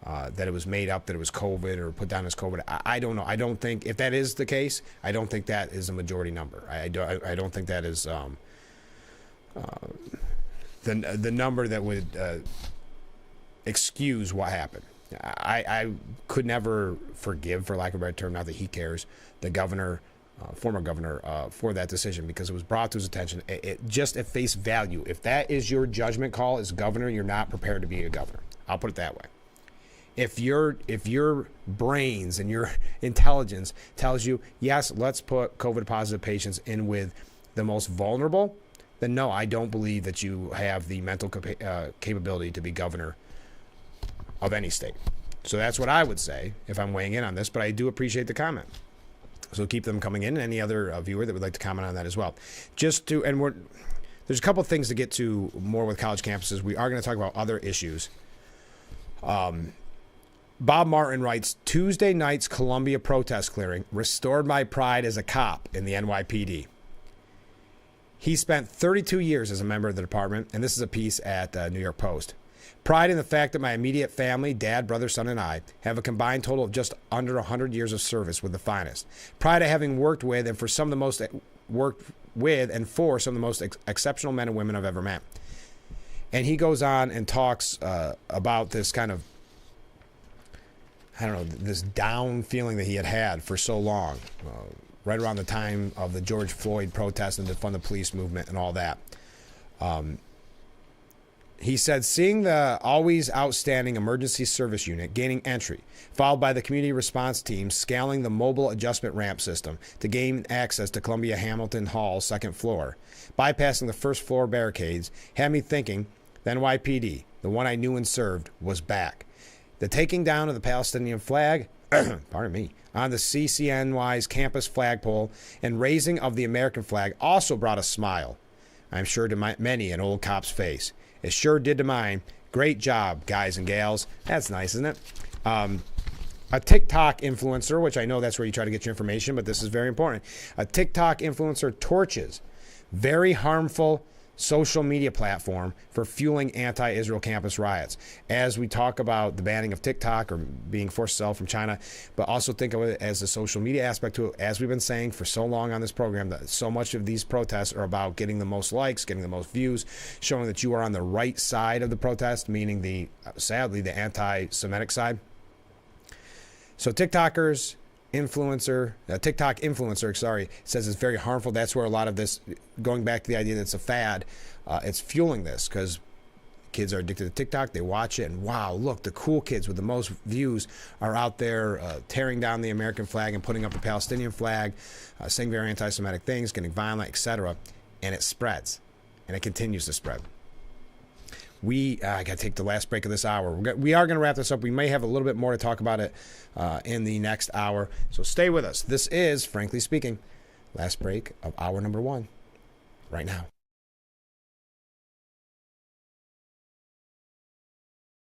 that it was made up, that it was COVID or put down as COVID. I don't know. I don't think, if that is the case, I don't think that is a majority number. I don't think that is the number that would excuse what happened. I could never forgive, for lack of a better term, not that he cares, the governor, former governor, for that decision, because it was brought to his attention. It just at face value, if that is your judgment call as governor, you're not prepared to be a governor. I'll put it that way. If your brains and your intelligence tells you, yes, let's put COVID positive patients in with the most vulnerable, then no, I don't believe that you have the mental capability to be governor of any state. So that's what I would say if I'm weighing in on this, but I do appreciate the comment. So keep them coming in. Any other viewer that would like to comment on that as well. There's a couple of things to get to more with college campuses. We are going to talk about other issues. Bob Martin writes, Tuesday night's Columbia protest clearing restored my pride as a cop in the NYPD. He spent 32 years as a member of the department, and this is a piece at New York Post. Pride in the fact that my immediate family, dad, brother, son, and I, have a combined total of just under 100 years of service with the finest. Pride of having worked with and for some of the most exceptional men and women I've ever met. And he goes on and talks about this kind of, this down feeling that he had for so long, right around the time of the George Floyd protest and defund the police movement and all that. He said, seeing the always outstanding emergency service unit gaining entry, followed by the community response team scaling the mobile adjustment ramp system to gain access to Columbia Hamilton Hall's second floor, bypassing the first floor barricades, had me thinking the NYPD, the one I knew and served, was back. The taking down of the Palestinian flag, pardon me, on the CCNY's campus flagpole and raising of the American flag also brought a smile, I'm sure, to many an old cop's face. It sure did to mine. Great job, guys and gals. That's nice, isn't it? A TikTok influencer, which I know that's where you try to get your information, but this is very important. A TikTok influencer torches very harmful social media platform for fueling anti-Israel campus riots. As we talk about the banning of TikTok or being forced to sell from China, but also think of it as a social media aspect to it. As we've been saying for so long on this program, that so much of these protests are about getting the most likes, getting the most views, showing that you are on the right side of the protest, meaning sadly, the anti-Semitic side. So TikTok influencer, says it's very harmful. That's where a lot of this, going back to the idea that it's a fad, it's fueling this, because Kids are addicted to TikTok. They watch it, and wow, look, the cool kids with the most views are out there tearing down the American flag and putting up the Palestinian flag, saying very anti-Semitic things, getting violent, etc. And it spreads, and it continues to spread. I got to take the last break of this hour. We are going to wrap this up. We may have a little bit more to talk about it in the next hour, so stay with us. This is, frankly speaking, last break of hour number 1 right now.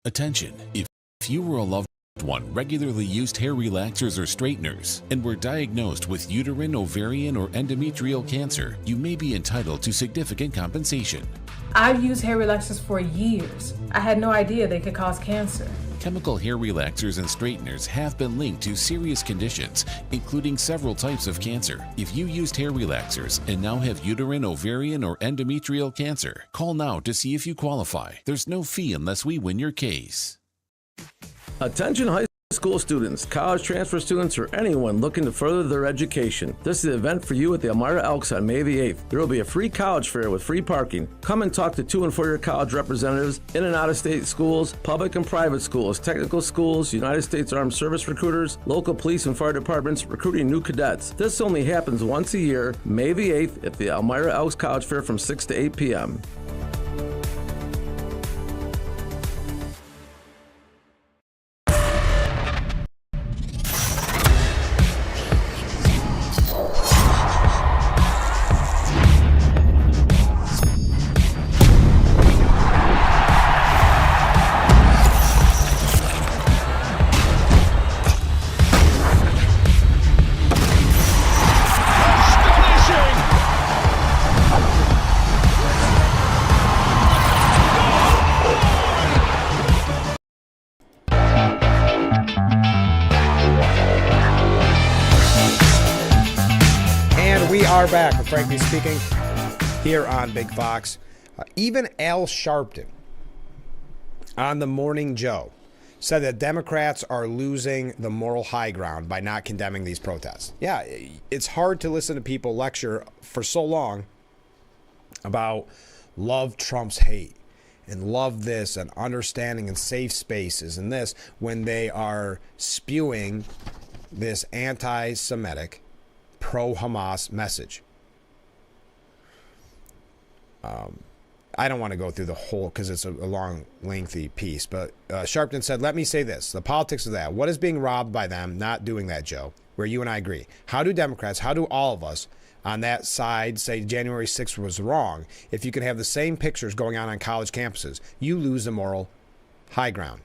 Attention, if you or a loved one regularly used hair relaxers or straighteners and were diagnosed with uterine, ovarian, or endometrial cancer, you may be entitled to significant compensation. I've used hair relaxers for years. I had no idea they could cause cancer. Chemical hair relaxers and straighteners have been linked to serious conditions, including several types of cancer. If you used hair relaxers and now have uterine, ovarian, or endometrial cancer, call now to see if you qualify. There's no fee unless we win your case. Attention high school students, college transfer students, or anyone looking to further their education. This is the event for you at the Elmira Elks on May the 8th. There will be a free college fair with free parking. Come and talk to 2- and 4-year college representatives, in and out-of-state schools, public and private schools, technical schools, United States Armed Service recruiters, local police and fire departments recruiting new cadets. This only happens once a year, May the 8th, at the Elmira Elks College Fair from 6 to 8 p.m. Back with Frankly Speaking here on Big Fox. Even Al Sharpton on the Morning Joe said that Democrats are losing the moral high ground by not condemning these protests. Yeah, it's hard to listen to people lecture for so long about love trumps hate and love this and understanding and safe spaces and this when they are spewing this anti-Semitic pro-Hamas message. I don't want to go through the whole because it's a long, lengthy piece, but Sharpton said, let me say this, the politics of that. What is being robbed by them not doing that, Joe, where you and I agree? How do Democrats, how do all of us on that side say January 6th was wrong? If you can have the same pictures going on college campuses, you lose the moral high ground.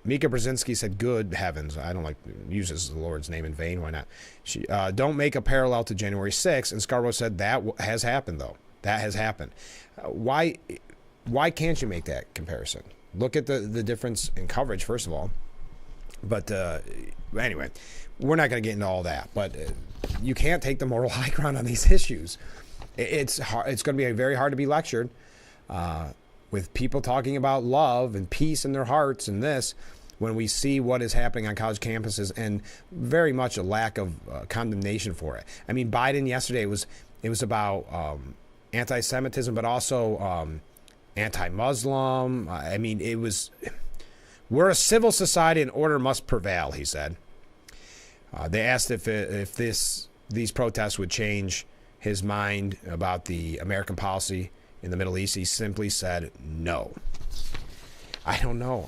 Mika Brzezinski said, good heavens. I don't like uses the Lord's name in vain. Why not? She don't make a parallel to January 6th. And Scarborough said that has happened, though. That has happened. Why can't you make that comparison? Look at the difference in coverage, first of all. But anyway, we're not going to get into all that. But you can't take the moral high ground on these issues. It's hard. It's going to be very hard to be lectured. With people talking about love and peace in their hearts and this, when we see what is happening on college campuses and very much a lack of condemnation for it. I mean, Biden yesterday it was about anti-Semitism, but also anti-Muslim. I mean, we're a civil society and order must prevail, he said. They asked if these protests would change his mind about the American policy in the Middle East. He simply said no. I don't know.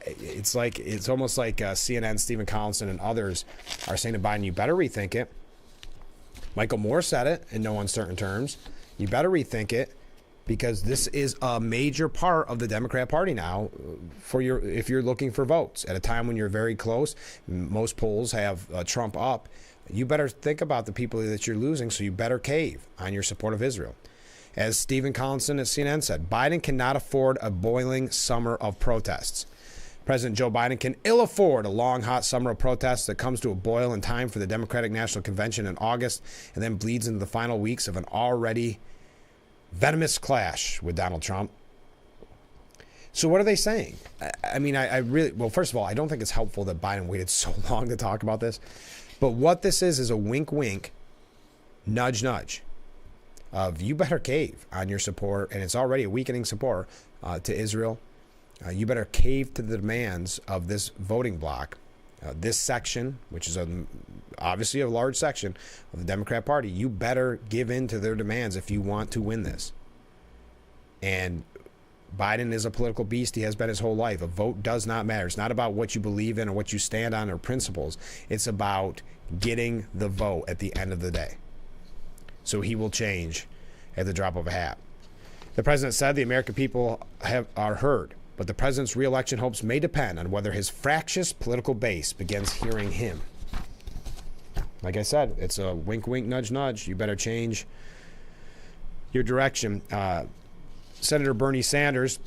It's almost like CNN, Stephen Collinson, and others are saying to Biden, you better rethink it. Michael Moore said it in no uncertain terms. You better rethink it because this is a major part of the Democrat Party now if you're looking for votes at a time when you're very close. Most polls have Trump up. You better think about the people that you're losing, so you better cave on your support of Israel. As Stephen Collinson at CNN said, Biden cannot afford a boiling summer of protests. President Joe Biden can ill afford a long, hot summer of protests that comes to a boil in time for the Democratic National Convention in August and then bleeds into the final weeks of an already venomous clash with Donald Trump. So what are they saying? I mean, I really, well, first of all, I don't think it's helpful that Biden waited so long to talk about this. But what this is a wink, wink, nudge, nudge. of you better cave on your support, and it's already a weakening support to Israel. You better cave to the demands of this voting bloc, this section, which is obviously a large section of the Democrat Party. You better give in to their demands if you want to win this. And Biden is a political beast. He has been his whole life. A vote does not matter. It's not about what you believe in or what you stand on or principles. It's about getting the vote at the end of the day. So he will change at the drop of a hat. The president said the American people are heard, but the president's re-election hopes may depend on whether his fractious political base begins hearing him. Like I said, it's a wink, wink, nudge, nudge. You better change your direction. Senator Bernie Sanders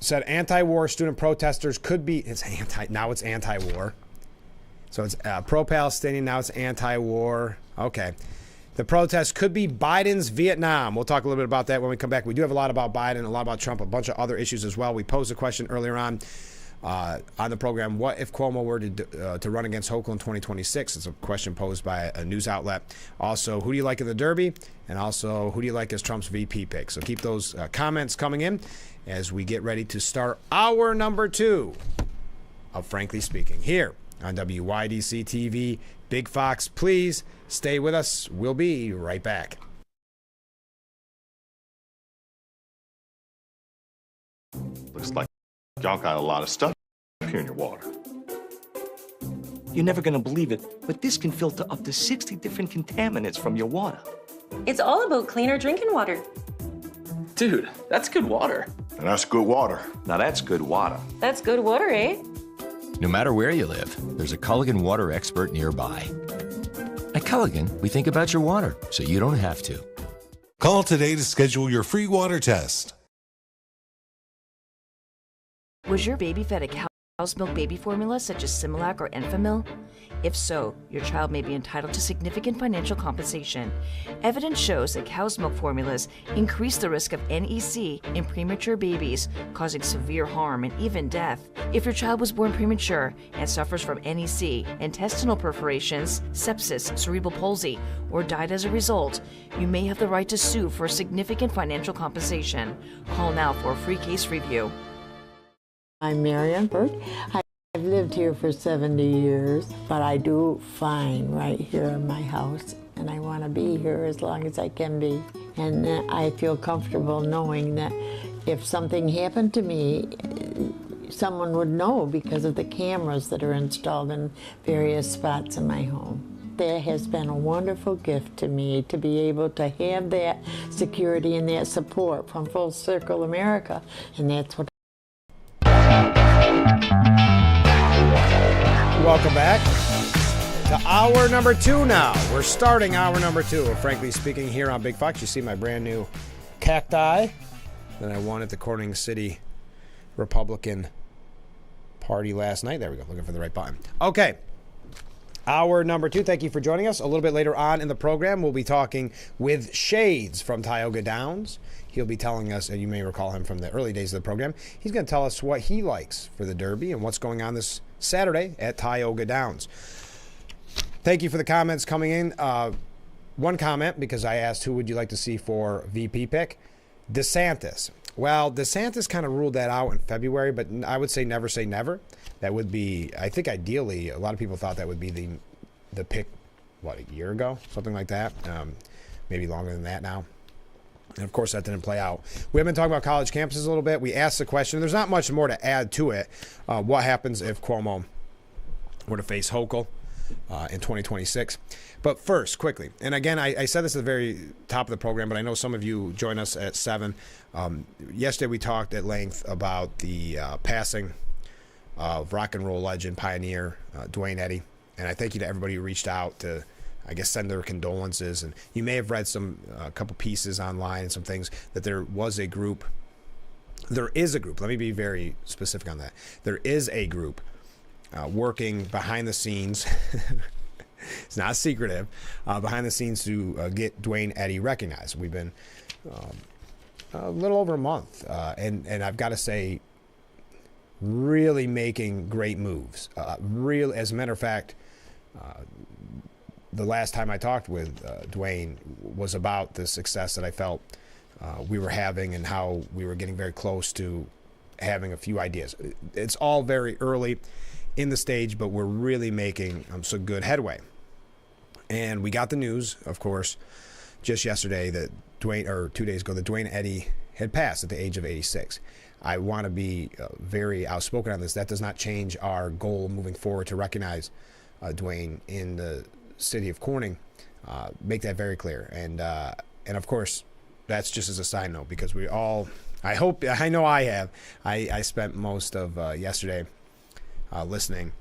said anti-war student protesters could be, now it's anti-war. So it's pro-Palestinian, now it's anti-war. Okay. The protest could be Biden's Vietnam. We'll talk a little bit about that when we come back. We do have a lot about Biden, a lot about Trump, a bunch of other issues as well. We posed a question earlier on the program. What if Cuomo were to run against Hochul in 2026? It's a question posed by a news outlet. Also, who do you like in the Derby? And also, who do you like as Trump's VP pick? So keep those comments coming in as we get ready to start hour number 2 of Frankly Speaking here on WYDC TV. Big Fox, please stay with us. We'll be right back. Looks like y'all got a lot of stuff here in your water. You're never gonna believe it, but this can filter up to 60 different contaminants from your water. It's all about cleaner drinking water. Dude, that's good water. And that's good water. Now that's good water. That's good water, eh? No matter where you live, there's a Culligan water expert nearby. At Culligan, we think about your water so you don't have to. Call today to schedule your free water test. Was your baby fed a cow's milk baby formula such as Similac or Enfamil? If so, your child may be entitled to significant financial compensation. Evidence shows that cow's milk formulas increase the risk of NEC in premature babies, causing severe harm and even death. If your child was born premature and suffers from NEC, intestinal perforations, sepsis, cerebral palsy, or died as a result, you may have the right to sue for significant financial compensation. Call now for a free case review. I'm Marianne Burt. I've lived here for 70 years, but I do fine right here in my house, and I want to be here as long as I can be. And I feel comfortable knowing that if something happened to me, someone would know because of the cameras that are installed in various spots in my home. That has been a wonderful gift to me to be able to have that security and that support from Full Circle America, and that's what. Welcome back to hour number 2 now. We're starting hour number 2 of Frankly Speaking here on Big Fox. You see my brand new cacti that I won at the Corning City Republican Party last night. There we go, looking for the right button. Okay, hour number 2. Thank you for joining us. A little bit later on in the program, we'll be talking with Shades from Tioga Downs. He'll be telling us, and you may recall him from the early days of the program, he's going to tell us what he likes for the Derby and what's going on this Saturday at Tioga Downs. Thank you for the comments coming in. One comment, because I asked who would you like to see for VP pick? DeSantis. Well, DeSantis kind of ruled that out in February, but I would say never. That would be, I think ideally, a lot of people thought that would be the pick, a year ago? Something like that. Maybe longer than that now. And, of course, that didn't play out. We have been talking about college campuses a little bit. We asked the question. There's not much more to add to it. What happens if Cuomo were to face Hochul in 2026? But first, quickly, and again, I said this at the very top of the program, but I know some of you join us at 7. Yesterday we talked at length about the passing of rock and roll legend, pioneer, Dwayne Eddy. And I thank you to everybody who reached out to, I guess, send their condolences. And you may have read a couple pieces online and some things that there is a group. Let me be very specific on that. There is a group working behind the scenes. It's not secretive. Behind the scenes to get Dwayne Eddy recognized. We've been a little over a month, and I've got to say, really making great moves. As a matter of fact, the last time I talked with Dwayne was about the success that I felt we were having and how we were getting very close to having a few ideas. It's all very early in the stage, but we're really making some good headway. And we got the news, of course, just yesterday that 2 days ago, that Dwayne Eddy had passed at the age of 86. I want to be very outspoken on this. That does not change our goal moving forward to recognize Dwayne in the city of Corning. Make that very clear. And of course, that's just as a side note, because we all, I spent most of yesterday listening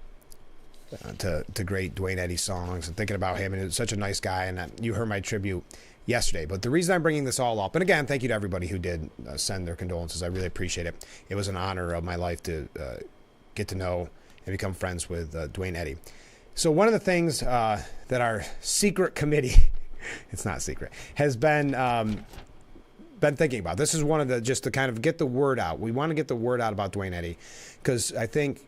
to great Dwayne Eddy songs and thinking about him, and it's such a nice guy, and you heard my tribute yesterday. But the reason I'm bringing this all up, and again, thank you to everybody who did send their condolences. I really appreciate it. It was an honor of my life to get to know and become friends with Dwayne Eddy. So one of the things that our secret committee, it's not secret, has been thinking about. This is one of the, just to kind of get the word out. We want to get the word out about Dwayne Eddy, because I think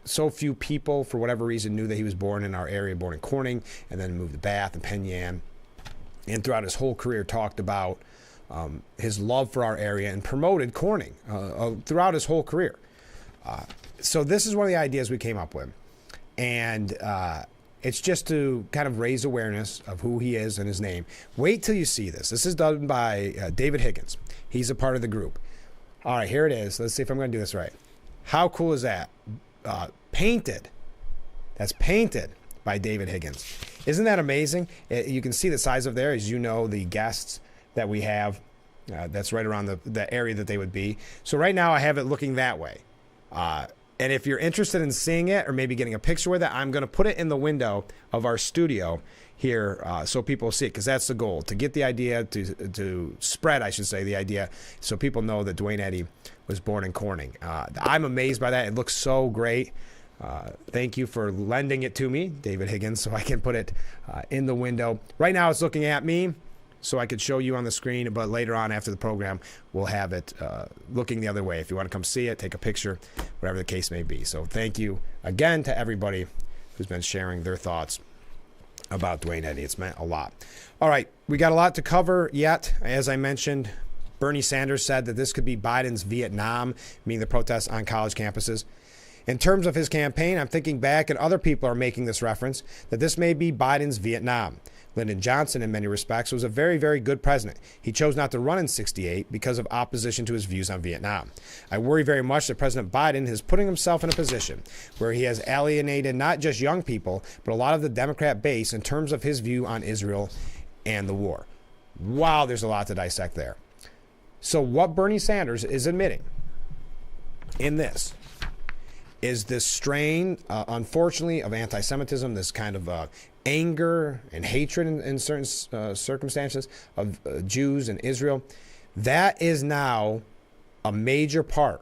so few people, for whatever reason, knew that he was born in our area, born in Corning, and then moved to Bath and Penn Yan, and throughout his whole career talked about his love for our area and promoted Corning throughout his whole career. So this is one of the ideas we came up with. And it's just to kind of raise awareness of who he is and his name. Wait till you see this. This is done by David Higgins. He's a part of the group. All right, here it is. Let's see if I'm going to do this right. How cool is that? Painted. That's painted by David Higgins. Isn't that amazing? You can see the size of there, as you know, the guests that we have. That's right around the area that they would be. So right now I have it looking that way. And if you're interested in seeing it or maybe getting a picture with it, I'm going to put it in the window of our studio here so people see it, because that's the goal, to get the idea, to spread, I should say, the idea, so people know that Dwayne Eddy was born in Corning. I'm amazed by that. It looks so great. Thank you for lending it to me, David Higgins, so I can put it in the window. Right now it's looking at me, so I could show you on the screen, but later on after the program, we'll have it looking the other way. If you want to come see it, take a picture, whatever the case may be. So thank you again to everybody who's been sharing their thoughts about Dwayne Eddy. It's meant a lot. All right, we got a lot to cover yet. As I mentioned, Bernie Sanders said that this could be Biden's Vietnam, meaning the protests on college campuses. In terms of his campaign, I'm thinking back, and other people are making this reference, that this may be Biden's Vietnam. Lyndon Johnson, in many respects, was a very, very good president. He chose not to run in '68 because of opposition to his views on Vietnam. I worry very much that President Biden is putting himself in a position where he has alienated not just young people, but a lot of the Democrat base in terms of his view on Israel and the war. Wow, there's a lot to dissect there. So what Bernie Sanders is admitting in this is this strain, unfortunately, of anti-Semitism, this kind of anger and hatred in certain circumstances of Jews and Israel. That is now a major part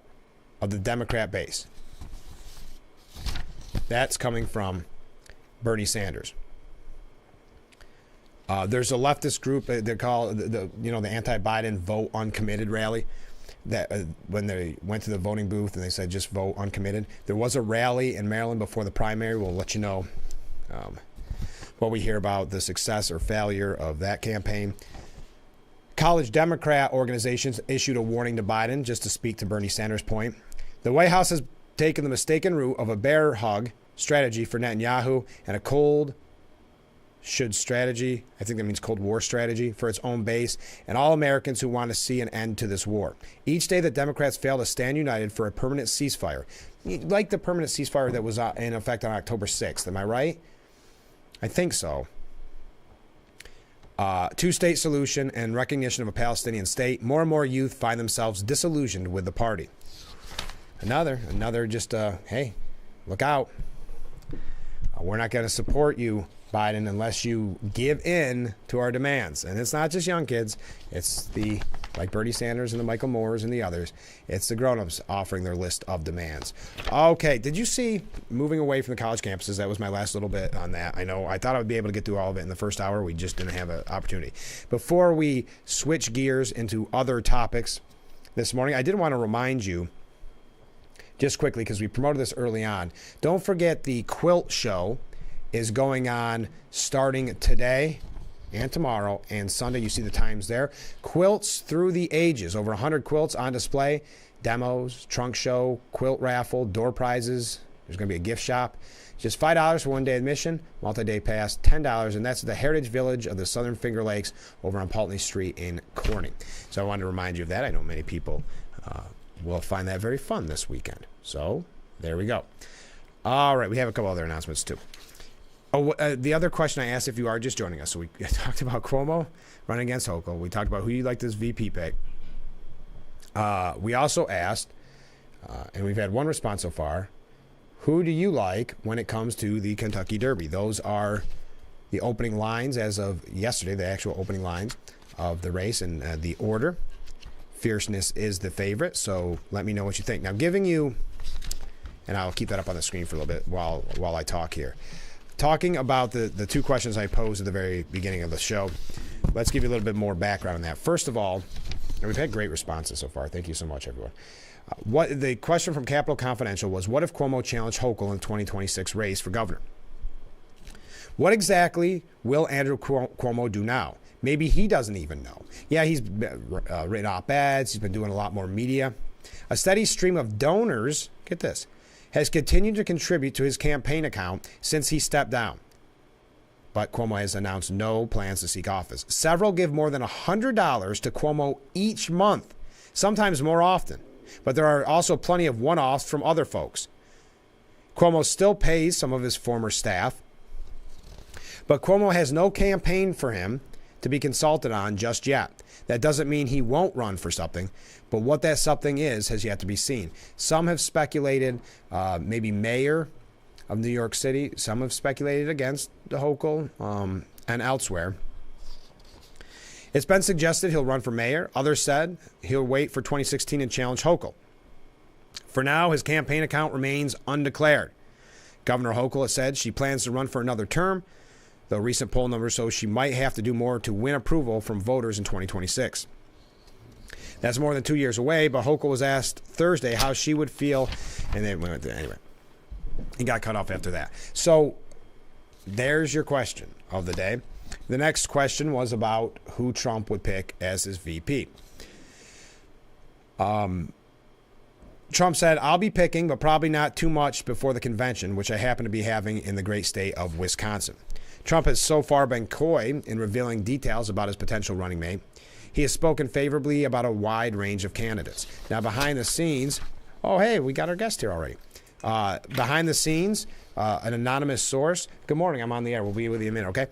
of the Democrat base. That's coming from Bernie Sanders. There's a leftist group they call the anti-Biden vote uncommitted rally. That when they went to the voting booth and they said just vote uncommitted. There was a rally in Maryland before the primary. We'll let you know what we hear about the success or failure of that campaign. College Democrat organizations issued a warning to Biden, just to speak to Bernie Sanders' point. The White House has taken the mistaken route of a bear hug strategy for Netanyahu and a cold strategy, I think that means Cold War strategy, for its own base and all Americans who want to see an end to this war. Each day that Democrats fail to stand united for a permanent ceasefire, like the permanent ceasefire that was in effect on October 6th, am I right? I think so. Two-state solution and recognition of a Palestinian state, more and more youth find themselves disillusioned with the party. Another just, hey, look out. We're not going to support you, Biden, unless you give in to our demands. And it's not just young kids. It's like Bernie Sanders and the Michael Moores and the others. It's the grown-ups offering their list of demands. Okay, did you see, moving away from the college campuses, that was my last little bit on that. I know I thought I would be able to get through all of it in the first hour. We just didn't have an opportunity. Before we switch gears into other topics this morning, I did want to remind you, just quickly, because we promoted this early on, don't forget the quilt show is going on starting today and tomorrow and Sunday. You see the times there. Quilts through the ages. Over 100 quilts on display. Demos, trunk show, quilt raffle, door prizes. There's going to be a gift shop. Just $5 for one-day admission, multi-day pass, $10, and that's the Heritage Village of the Southern Finger Lakes over on Pulteney Street in Corning. So I wanted to remind you of that. I know many people will find that very fun this weekend. So there we go. All right, we have a couple other announcements too. Oh, the other question I asked if you are just joining us. So we talked about Cuomo running against Hochul. We talked about who you like this VP pick. We also asked, and we've had one response so far, who do you like when it comes to the Kentucky Derby? Those are the opening lines as of yesterday, the actual opening lines of the race and the order. Fierceness is the favorite, so let me know what you think. Now, giving you, and I'll keep that up on the screen for a little bit while I talk here. Talking about the two questions I posed at the very beginning of the show, let's give you a little bit more background on that. First of all, and we've had great responses so far. Thank you so much, everyone. What the question from Capital Confidential was, what if Cuomo challenged Hochul in the 2026 race for governor? What exactly will Andrew Cuomo do now? Maybe he doesn't even know. Yeah, he's written op-eds. He's been doing a lot more media. A steady stream of donors, get this, has continued to contribute to his campaign account since he stepped down. But Cuomo has announced no plans to seek office. Several give more than $100 to Cuomo each month, sometimes more often. But there are also plenty of one-offs from other folks. Cuomo still pays some of his former staff, but Cuomo has no campaign for him to be consulted on just yet. That doesn't mean he won't run for something, but what that something is has yet to be seen. Some have speculated maybe mayor of New York City. Some have speculated against the Hochul and elsewhere. It's been suggested he'll run for mayor. Others said he'll wait for 2016 and challenge Hochul. For now, his campaign account remains undeclared. Governor Hochul has said she plans to run for another term, though recent poll numbers show she might have to do more to win approval from voters in 2026. That's more than 2 years away, but Hochul was asked Thursday how she would feel, and then anyway, he got cut off after that. So there's your question of the day. The next question was about who Trump would pick as his VP. Trump said, I'll be picking, but probably not too much before the convention, which I happen to be having in the great state of Wisconsin. Trump has so far been coy in revealing details about his potential running mate. He has spoken favorably about a wide range of candidates. Now, behind the scenes, oh, hey, we got our guest here already. Behind the scenes, an anonymous source. Good morning. I'm on the air. We'll be with you in a minute, okay?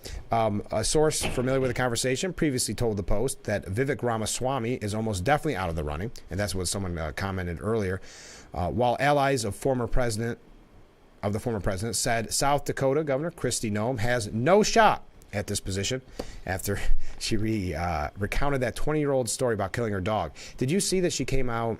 A source familiar with the conversation previously told the Post that Vivek Ramaswamy is almost definitely out of the running, and that's what someone commented earlier. While allies of the former president said South Dakota Governor Kristi Noem has no shot at this position after she recounted that 20-year-old story about killing her dog. Did you see that she came out,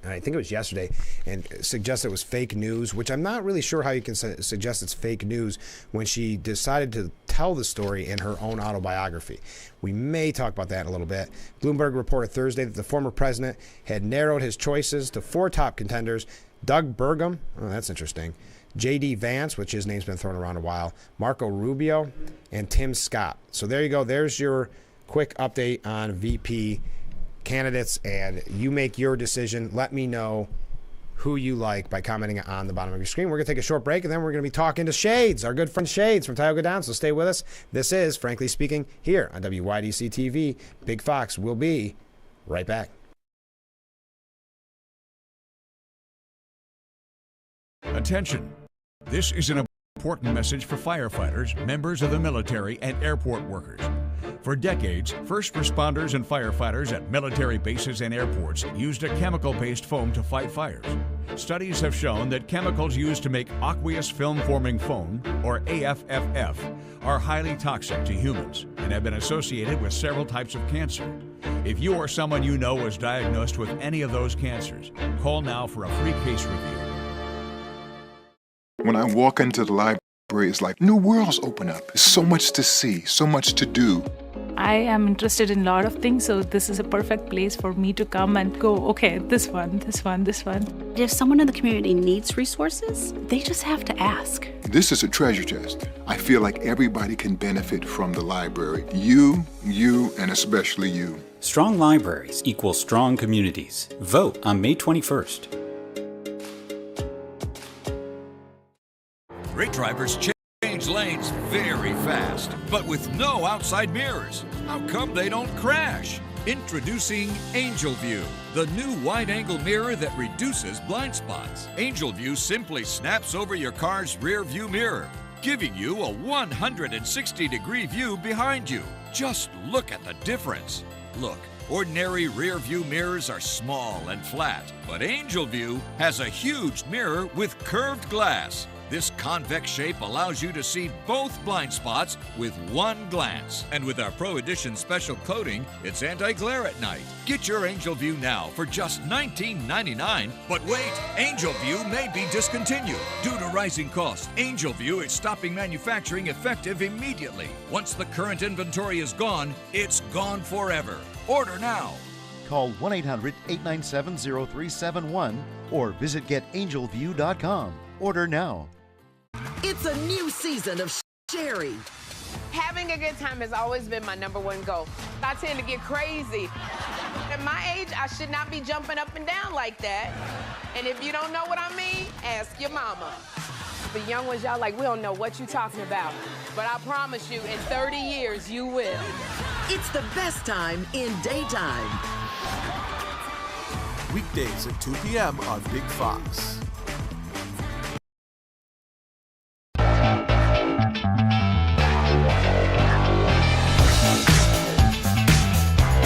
I think it was yesterday, and suggested it was fake news, which I'm not really sure how you can suggest it's fake news when she decided to tell the story in her own autobiography. We may talk about that in a little bit. Bloomberg reported Thursday that the former president had narrowed his choices to 4 top contenders: Doug Burgum, oh, that's interesting, J.D. Vance, which his name's been thrown around a while, Marco Rubio, and Tim Scott. So there you go. There's your quick update on VP candidates, and you make your decision. Let me know who you like by commenting on the bottom of your screen. We're going to take a short break, and then we're going to be talking to Shades, our good friend Shades from Tioga Downs. So stay with us. This is Frankly Speaking here on WYDC TV. Big Fox will be right back. Attention. This is an important message for firefighters, members of the military, and airport workers. For decades, first responders and firefighters at military bases and airports used a chemical-based foam to fight fires. Studies have shown that chemicals used to make aqueous film-forming foam, or AFFF, are highly toxic to humans and have been associated with several types of cancer. If you or someone you know was diagnosed with any of those cancers, call now for a free case review. When I walk into the library, it's like new worlds open up. There's so much to see, so much to do. I am interested in a lot of things, so this is a perfect place for me to come and go, okay, this one. If someone in the community needs resources, they just have to ask. This is a treasure chest. I feel like everybody can benefit from the library. You, and especially you. Strong libraries equal strong communities. Vote on May 21st. Great drivers change lanes very fast, but with no outside mirrors. How come they don't crash? Introducing Angel View, the new wide-angle mirror that reduces blind spots. Angel View simply snaps over your car's rear view mirror, giving you a 160-degree view behind you. Just look at the difference. Look, ordinary rear view mirrors are small and flat, but Angel View has a huge mirror with curved glass. This convex shape allows you to see both blind spots with one glance. And with our Pro Edition special coating, it's anti-glare at night. Get your Angel View now for just $19.99. But wait, Angel View may be discontinued. Due to rising costs, Angel View is stopping manufacturing effective immediately. Once the current inventory is gone, it's gone forever. Order now. Call 1-800-897-0371 or visit getangelview.com. Order now. It's a new season of Sherry. Having a good time has always been my #1 goal. I tend to get crazy. At my age, I should not be jumping up and down like that. And if you don't know what I mean, ask your mama. The young ones, y'all like, we don't know what you're talking about. But I promise you, in 30 years, you will. It's the best time in daytime. Weekdays at 2 p.m. on Big Fox.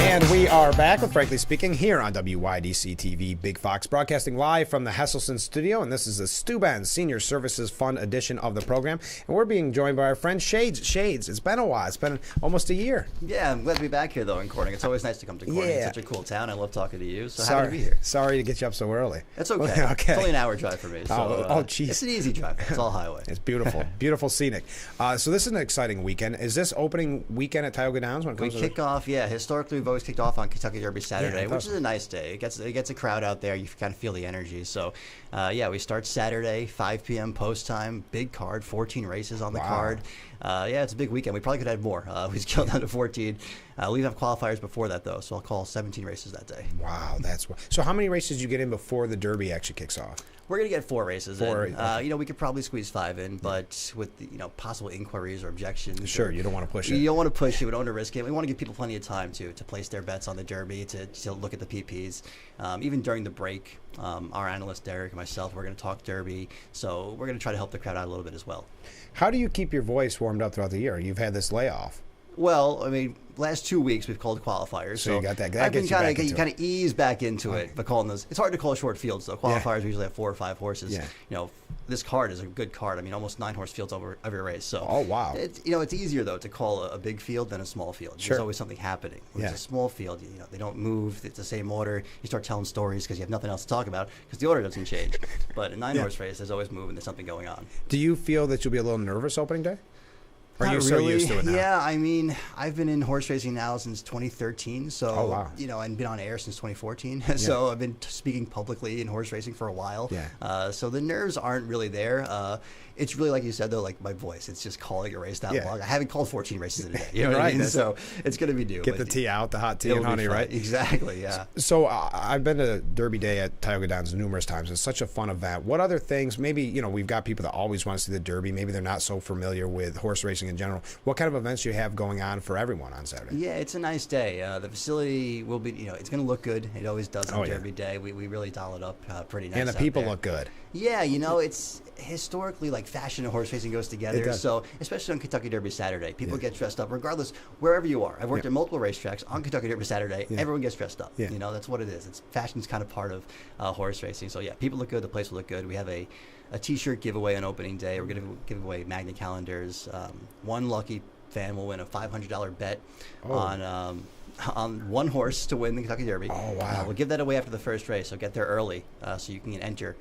And we are back with Frankly Speaking here on WYDC TV Big Fox, broadcasting live from the Hesselson studio. And this is the Steuben Senior Services Fund edition of the program. And we're being joined by our friend Shades. Shades, it's been a while. It's been almost a year. Yeah, I'm glad to be back here, though, in Corning. It's always nice to come to Corning. Yeah. It's such a cool town. I love talking to you, so Sorry, happy to be here. Sorry to get you up so early. It's okay. Okay. It's only an hour drive for me. So, geez. It's an easy drive. It's all highway. It's beautiful. Beautiful scenic. So this is an exciting weekend. Is this opening weekend at Tioga Downs? When it comes We kick off, historically, we've always kicked off on Kentucky Derby Saturday, Yeah, which is a nice day. It gets a crowd out there. You kind of feel the energy. So, we start Saturday, 5 p.m. post time. Big card, 14 races on the card. It's a big weekend. We probably could have more. We scaled down to 14. We have qualifiers before that, though, so I'll call 17 races that day. Wow, so how many races do you get in before the Derby actually kicks off? We're going to get 4 races in. Okay. We could probably squeeze 5 in, but with possible inquiries or objections. Sure, you don't want to push it. You don't want to push it. We don't want to risk it. We want to give people plenty of time to place their bets on the Derby, to look at the PPs. Even during the break, our analyst Derek and myself, we're going to talk Derby. So we're going to try to help the crowd out a little bit as well. How do you keep your voice warmed up throughout the year? You've had this layoff. Well, I mean, last 2 weeks we've called qualifiers. So you got that. I've been kind of ease back into it, but calling those. It's hard to call short fields though. Qualifiers usually have 4 or 5 horses. Yeah. This card is a good card. I mean, almost 9 horse fields over every race. So. Oh wow. It's easier though to call a big field than a small field. Sure. There's always something happening. When it's a small field, they don't move. It's the same order. You start telling stories because you have nothing else to talk about because the order doesn't change. But a 9 horse race, there's always moving. There's something going on. Do you feel that you'll be a little nervous opening day? Or are you Not so really. used to it now? Yeah, I mean, I've been in horse racing now since 2013. So, oh, wow. and been on air since 2014. So I've been speaking publicly in horse racing for a while. Yeah. So the nerves aren't really there. It's really, like you said, though, like my voice. It's just calling a race that long. I haven't called 14 races in a day. You know what I mean? So it's going to be due. Get the tea out, the hot tea and honey, right? Exactly, yeah. So I've been to Derby Day at Tioga Downs numerous times. It's such a fun event. What other things, maybe, we've got people that always want to see the Derby. Maybe they're not so familiar with horse racing in general. What kind of events do you have going on for everyone on Saturday? Yeah, it's a nice day. The facility will be, it's going to look good. It always does on Derby Day. We really dial it up pretty nice. And the people look good. Yeah, it's historically like fashion and horse racing goes together. So especially on Kentucky Derby Saturday, people get dressed up regardless wherever you are. I've worked at multiple racetracks on Kentucky Derby Saturday. Everyone gets dressed up. That's what it is. Fashion's kind of part of horse racing. So yeah, people look good. The place will look good. We have a T-shirt giveaway on opening day. We're going to give away magnet calendars. One lucky fan will win a $500 bet on on one horse to win the Kentucky Derby. Oh, wow. We'll give that away after the first race, so get there early so you can enter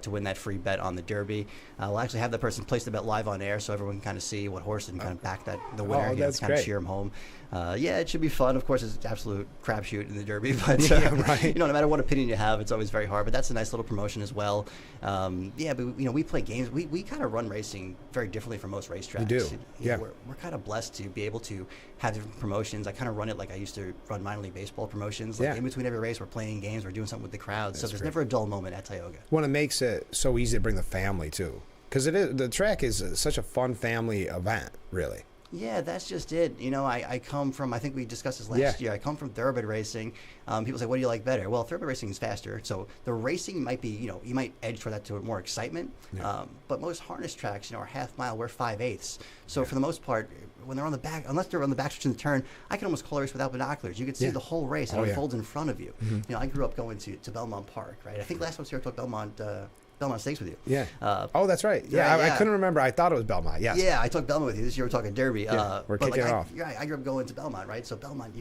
to win that free bet on the Derby. We'll actually have that person place the bet live on air so everyone can kind of see what horse and kind of back the winner. That's kind of great. cheer them home. Yeah, it should be fun. Of course, it's an absolute crapshoot in the Derby, but right. no matter what opinion you have, it's always very hard. But that's a nice little promotion as well. But we play games. We kind of run racing very differently from most racetracks. You do. Yeah. We're kind of blessed to be able to have different promotions. I kind of run it like I used to run minor league baseball promotions. Like in between every race, we're playing games, we're doing something with the crowd. So there's never a dull moment at Tioga. Well, it makes it so easy to bring the family too, because the track is such a fun family event, really. Yeah, that's just it. I come from, I think we discussed this last year, I come from thoroughbred racing. People say, what do you like better? Well, thoroughbred racing is faster, so the racing might be, you might edge toward that to more excitement. But most harness tracks, are half mile, we're 5/8. So for the most part, when they're on the back, unless they're on the back stretch in the turn, I can almost call a race without binoculars. You can see the whole race. It unfolds in front of you. I grew up going to Belmont Park, right? I think last time I was here I talked Belmont Stakes with you. Yeah. That's right. Yeah, I couldn't remember. I thought it was Belmont. Yes. Yeah, I talked Belmont with you. This year we're talking Derby. Yeah, we're kicking it off. I grew up going to Belmont, right? So Belmont,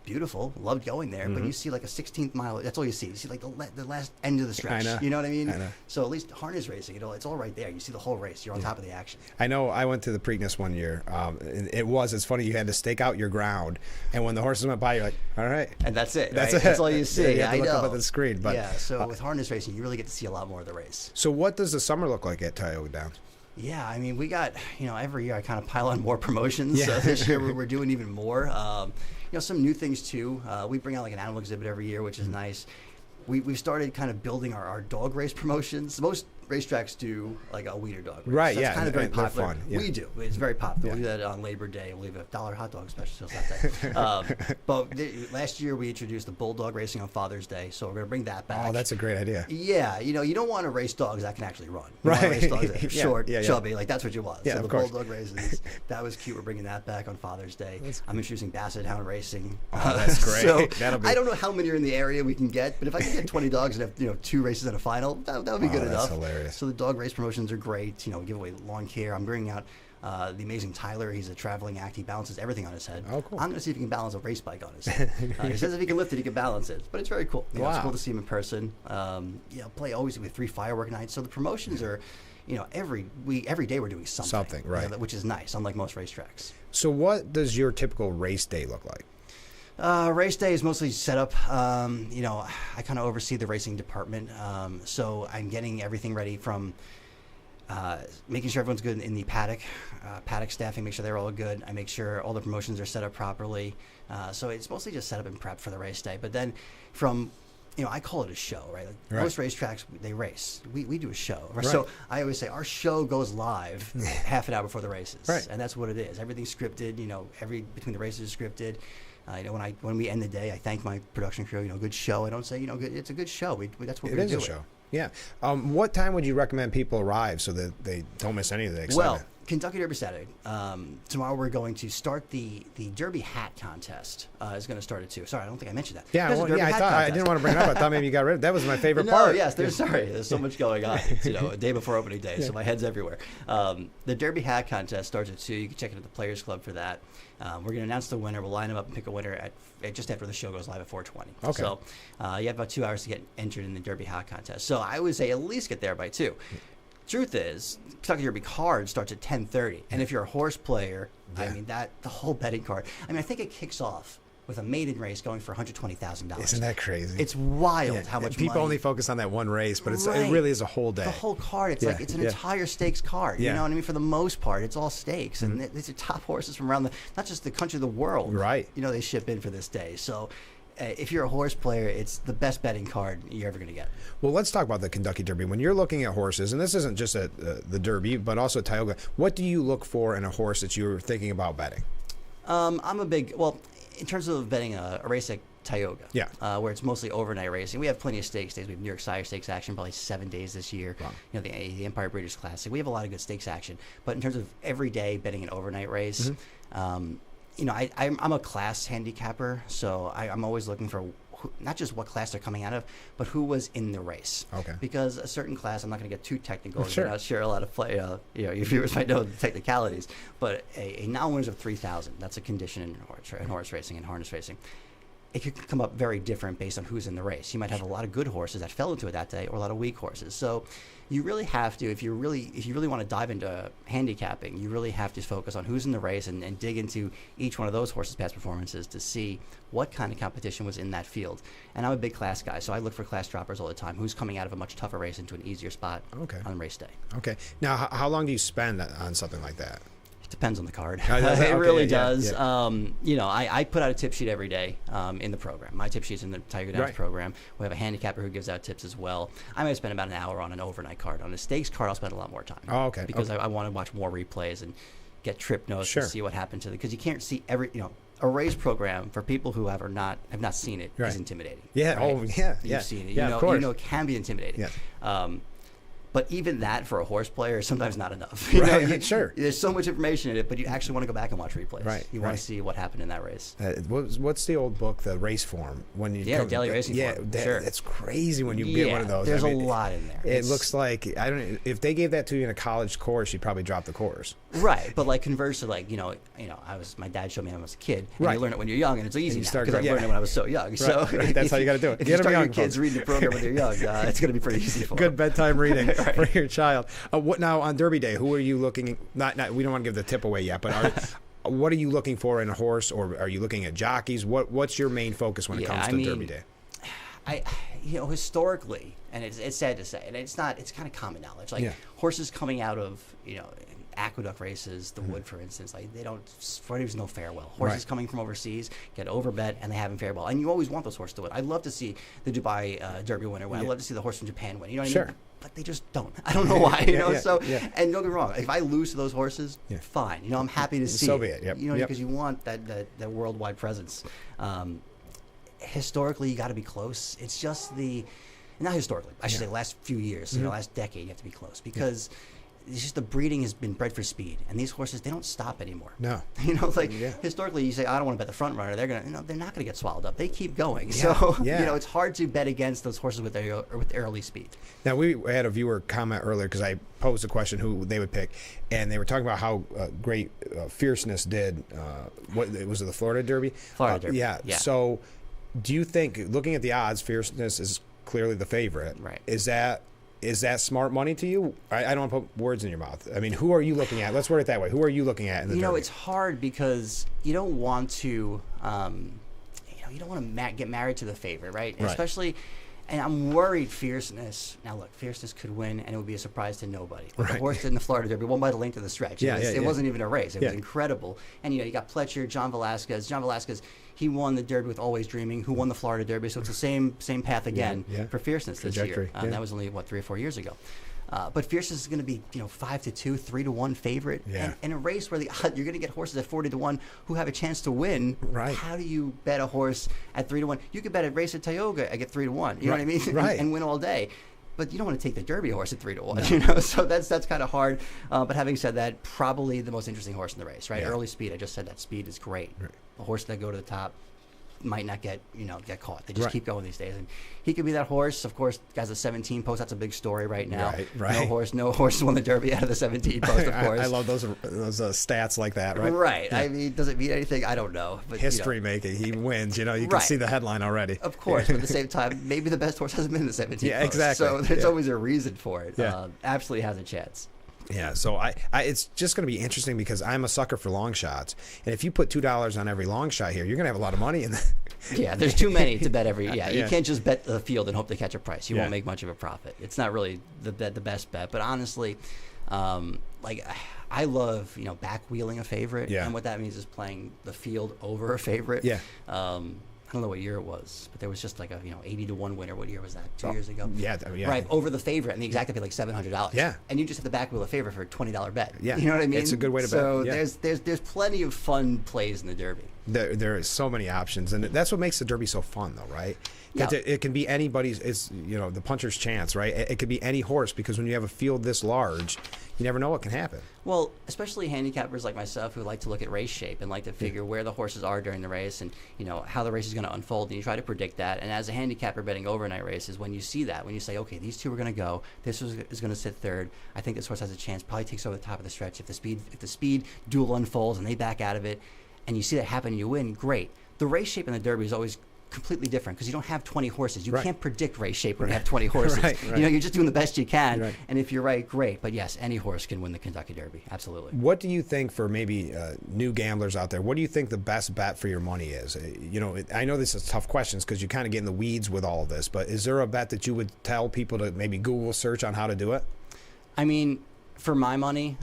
beautiful, loved going there, but you see like a 16th mile. That's all you see. You see like the last end of the stretch. I know. You know what I mean? I know. So at least harness racing, it's all right there. You see the whole race. You're on top of the action. I know. I went to the Preakness one year. And it's funny. You had to stake out your ground, and when the horses went by, you're like, all right, and that's it. That's right? it. That's all you see. You have to look know. up at the screen. But yeah. So with harness racing, you really get to see a lot more of the race. So what does the summer look like at Tioga Downs? Yeah, I mean, we got, every year I kind of pile on more promotions. Yeah. This year we're doing even more. Some new things too. We bring out like an animal exhibit every year, which is nice. We've started kind of building our dog race promotions. Most racetracks do like a wiener dog race. Right, That's kind of very popular. Fun. Yeah. We do. It's very popular. We'll do that on Labor Day. We'll leave a $1 hot dog special that day. But last year we introduced the bulldog racing on Father's Day, so we're going to bring that back. Oh, that's a great idea. Yeah, you don't want to race dogs that can actually run. You right. want to race dogs that are short, yeah. chubby, like that's what you want. Yeah, so the of course. bulldog races, that was cute. We're bringing that back on Father's Day. I'm introducing Basset Hound racing. Oh, that's great. So I don't know how many are in the area we can get, but if I can get 20 dogs and have 2 races and a final, that would be good enough. That's hilarious. So the dog race promotions are great. We give away lawn care. I'm bringing out the amazing Tyler. He's a traveling act. He balances everything on his head. Oh, cool. I'm going to see if he can balance a race bike on his head. He says if he can lift it, he can balance it. But it's very cool. It's cool to see him in person. Play always with 3 firework nights. So the promotions are, every day we're doing something. Something, right. Which is nice, unlike most racetracks. So what does your typical race day look like? Race day is mostly set up. I kind of oversee the racing department. So I'm getting everything ready from making sure everyone's good in the paddock staffing, make sure they're all good. I make sure all the promotions are set up properly. So it's mostly just set up and prep for the race day. But then from, I call it a show, right? Like most racetracks, they race. We do a show. Right? So I always say our show goes live half an hour before the races. Right. And that's what it is. Everything's scripted, between the races is scripted. When we end the day, I thank my production crew. Good show. I don't say it's a good show. That's what we do. It is a show. Yeah. What time would you recommend people arrive so that they don't miss any of the excitement? Well, Kentucky Derby Saturday. Tomorrow we're going to start the Derby hat contest. Is going to start at 2. Sorry, I don't think I mentioned that. Yeah, I didn't want to bring it up. I thought maybe you got rid of it. That was my favorite part. Yes, there's so much going on. It's, a day before opening day, so my head's everywhere. The Derby hat contest starts at 2. You can check it at the Players Club for that. We're going to announce the winner. We'll line them up and pick a winner at just after the show goes live at 4:20. Okay. So you have about 2 hours to get entered in the Derby hat contest. So I would say at least get there by 2. Truth is, Kentucky Derby card starts at 10:30, and if you're a horse player, I mean the whole betting card. I think it kicks off with a maiden race going for $120,000. Isn't that crazy? It's wild how much people money. only focus on that one race, but it really is a whole day. The whole card, it's like it's an entire stakes card. You know what I mean? For the most part, it's all stakes, and these are top horses from around not just the country, the world. Right. They ship in for this day. So if you're a horse player, it's the best betting card you're ever going to get. Well, let's talk about the Kentucky Derby. When you're looking at horses, and this isn't just at the Derby, but also at Tioga, what do you look for in a horse that you're thinking about betting? I'm a big, in terms of betting a race at Tioga, where it's mostly overnight racing. We have plenty of stakes days. We have New York Sire Stakes action, probably 7 days this year. Wow. The Empire Breeders' Classic. We have a lot of good stakes action. But in terms of every day betting an overnight race, I'm a class handicapper, so I'm always looking for not just what class they're coming out of, but who was in the race. Okay. Because a certain class, I'm not going to get too technical. Sure. I'm sure a lot of your viewers might know the technicalities, but a non-winners of 3,000, that's a condition in horse racing and harness racing. It could come up very different based on who's in the race. You might have a lot of good horses that fell into it that day, or a lot of weak horses. So you really have to, if you really want to dive into handicapping, you really have to focus on who's in the race and dig into each one of those horses' past performances to see what kind of competition was in that field. And I'm a big class guy, so I look for class droppers all the time. Who's coming out of a much tougher race into an easier spot on race day. Okay. Now, how long do you spend on something like that? Depends on the card. Okay, It really does. Yeah. I put out a tip sheet every day in the program. My tip sheet's in the Tiger Downs program. We have a handicapper who gives out tips as well. I might spend about an hour on an overnight card. On a stakes card, I'll spend a lot more time. Oh, okay. Because I want to watch more replays and get trip notes and see what happened to them. Because you can't see a race program for people who have not seen it is intimidating. Yeah. Right? Oh, yeah. You've seen it. Yeah, of course. You know it can be intimidating. Yeah. But even that for a horse player is sometimes not enough. Sure. There's so much information in it, but you actually want to go back and watch replays. Right. You want to see what happened in that race. What's the old book, the race form? When you Daily Racing Form. Sure. It's crazy when you get one of those. There's a lot in there. It looks like if they gave that to you in a college course, you'd probably drop the course. Right, but like conversely, my dad showed me when I was a kid, and you learn it when you're young, and it's easy because I learned it when I was so young. Right, So that's how you got to do it. If you start your kids reading the program when they're young, it's going to be pretty easy for them. Good bedtime reading for your child. What now on Derby Day? Who are you looking? Not we don't want to give the tip away yet, but what are you looking for in a horse, or are you looking at jockeys? What's your main focus when it comes to Derby Day? Historically, and it's sad to say, and it's kind of common knowledge. Like horses coming out of aqueduct races, the Wood, for instance, like there's no farewell. Horses coming from overseas get overbet and they haven't fare well, and you always want those horses to win. I'd love to see the Dubai Derby winner win. I'd love to see the horse from Japan win. You know what I mean? But they just don't. I don't know why. And don't get me wrong. If I lose to those horses, fine. I'm happy to see. So be it. Because you want that worldwide presence. Historically, you got to be close. It's just not historically. I should say, last few years, last decade, you have to be close because. It's just the breeding has been bred for speed, and these horses, they don't stop anymore. No, historically, you say I don't want to bet the front runner. They're not gonna get swallowed up. They keep going. So it's hard to bet against those horses with early speed. Now we had a viewer comment earlier because I posed a question who they would pick, and they were talking about how great Fierceness did. Was it the Florida Derby? Florida Derby. Yeah. So, do you think, looking at the odds, Fierceness is clearly the favorite? Right. Is that smart money to you? I don't want to put words in your mouth. I mean, who are you looking at? Let's word it that way. Who are you looking at in the Derby? It's hard because you don't want to, you don't want to get married to the favorite, right? Especially, and I'm worried Fierceness. Now, look, Fierceness could win, and it would be a surprise to nobody. The horse in the Florida Derby won by the length of the stretch. It wasn't even a race. It was incredible. And you got Pletcher, John Velasquez. John Velasquez, he won the Derby with Always Dreaming, who won the Florida Derby. So it's the same path again for Fierceness this year. That was only 3 or 4 years ago. But Fierceness is going to be 5-2, 3-1 favorite. And in a race where you're going to get horses at 40-1 who have a chance to win. Right. How do you bet a horse at 3-1? You could bet a race at Tioga and get 3-1. You know what I mean? Right. And win all day. But you don't want to take the Derby horse at 3-1, So that's kind of hard. But having said that, probably the most interesting horse in the race, right? Yeah. Early speed. I just said that speed is great. Right. A horse that go to the top might not get caught. They just keep going these days, and he could be that horse. Of course, guys, the 17 post. That's a big story right now. Right. No horse won the Derby out of the 17 post. Of course, I love those stats like that. Right. Right. Yeah. I mean, does it mean anything? I don't know. But history making. He wins. You can see the headline already. Of course, but at the same time, maybe the best horse hasn't been in the 17. Yeah, post. exactly. So there's always a reason for it. Yeah. Absolutely has a chance. Yeah, so it's just going to be interesting because I'm a sucker for long shots, and if you put $2 on every long shot here, you're going to have a lot of money in that. Yeah, there's too many to bet every. Yeah, you can't just bet the field and hope to catch a price. You won't make much of a profit. It's not really the best bet. But honestly, I love back wheeling a favorite, and what that means is playing the field over a favorite. Yeah. I don't know what year it was, but there was just like a 80-1 winner. What year was that? 2 years ago. Yeah. Right, over the favorite, and the exact paid like $700. Yeah. And you just have the back wheel a favorite for a $20 bet. Yeah. You know what I mean? It's a good way to bet. So yeah. there's plenty of fun plays in the Derby. There is so many options, and that's what makes the Derby so fun, though, right? Yeah. It can be anybody's. It's the puncher's chance, right? It could be any horse, because when you have a field this large, you never know what can happen. Well, especially handicappers like myself who like to look at race shape and like to figure where the horses are during the race and how the race is going to unfold, and you try to predict that. And as a handicapper betting overnight races, when you see that, when you say, okay, these two are going to go, this is going to sit third, I think this horse has a chance, probably takes over the top of the stretch. If the speed duel unfolds and they back out of it, and you see that happen and you win, great. The race shape in the Derby is always completely different because you don't have 20 horses. You can't predict race shape when you have 20 horses. You're just doing the best you can. And if you're right, great. But yes, any horse can win the Kentucky Derby. Absolutely. What do you think, for maybe new gamblers out there, what do you think the best bet for your money is? I know this is tough questions because you kind of get in the weeds with all of this, but is there a bet that you would tell people to maybe Google search on how to do it? I mean, for my money,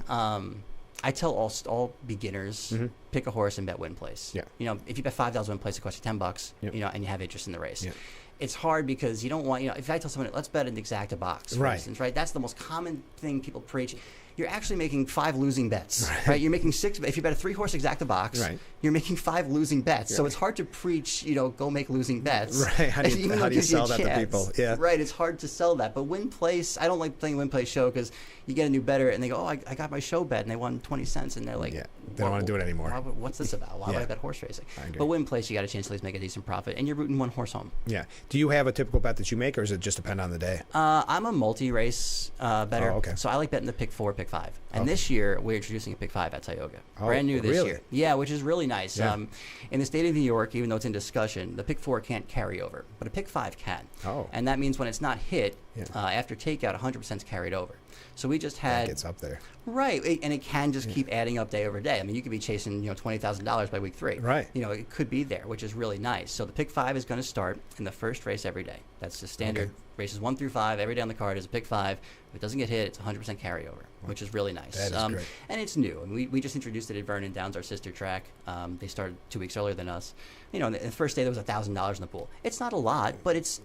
I tell all beginners, pick a horse and bet win place. Yeah. If you bet $5 win place, it costs you $10. Yep. And you have interest in the race. Yep. It's hard because you don't want. If I tell someone, let's bet an exacta box, for instance, right? That's the most common thing people preach. You're actually making 5 losing bets, right? You're making 6. If you bet a 3-horse exacta box, you're making 5 losing bets. So it's hard to preach, go make losing bets. Right. How do you sell that to people? Yeah. Right. It's hard to sell that. But win place, I don't like playing win place show because you get a new bettor and they go, oh, I got my show bet and they won 20 cents and they're like, they don't want to do it anymore. What's this about? Why would I bet horse racing? But win place, you got a chance to at least make a decent profit, and you're rooting one horse home. Yeah. Do you have a typical bet that you make, or does it just depend on the day? I'm a multi-race bettor. Oh, okay. So I like betting the pick 4, pick 5. And this year, we're introducing a pick 5 at Tioga. Brand new this year. Yeah, which is really nice. Yeah. In the state of New York, even though it's in discussion, the pick 4 can't carry over, but a pick 5 can. Oh. And that means when it's not hit, after takeout, 100% is carried over. So we just had... That gets up there. Right, and it can just keep adding up day over day. I mean, you could be chasing, $20,000 by week 3. Right. It could be there, which is really nice. So the pick 5 is going to start in the first race every day. That's the standard. Races 1 through 5 every day on the card is a pick 5. If it doesn't get hit, it's 100% carryover, which is really nice. That is great. And it's new. And we just introduced it at Vernon Downs, our sister track. They started 2 weeks earlier than us. And the first day there was $1,000 in the pool. It's not a lot, but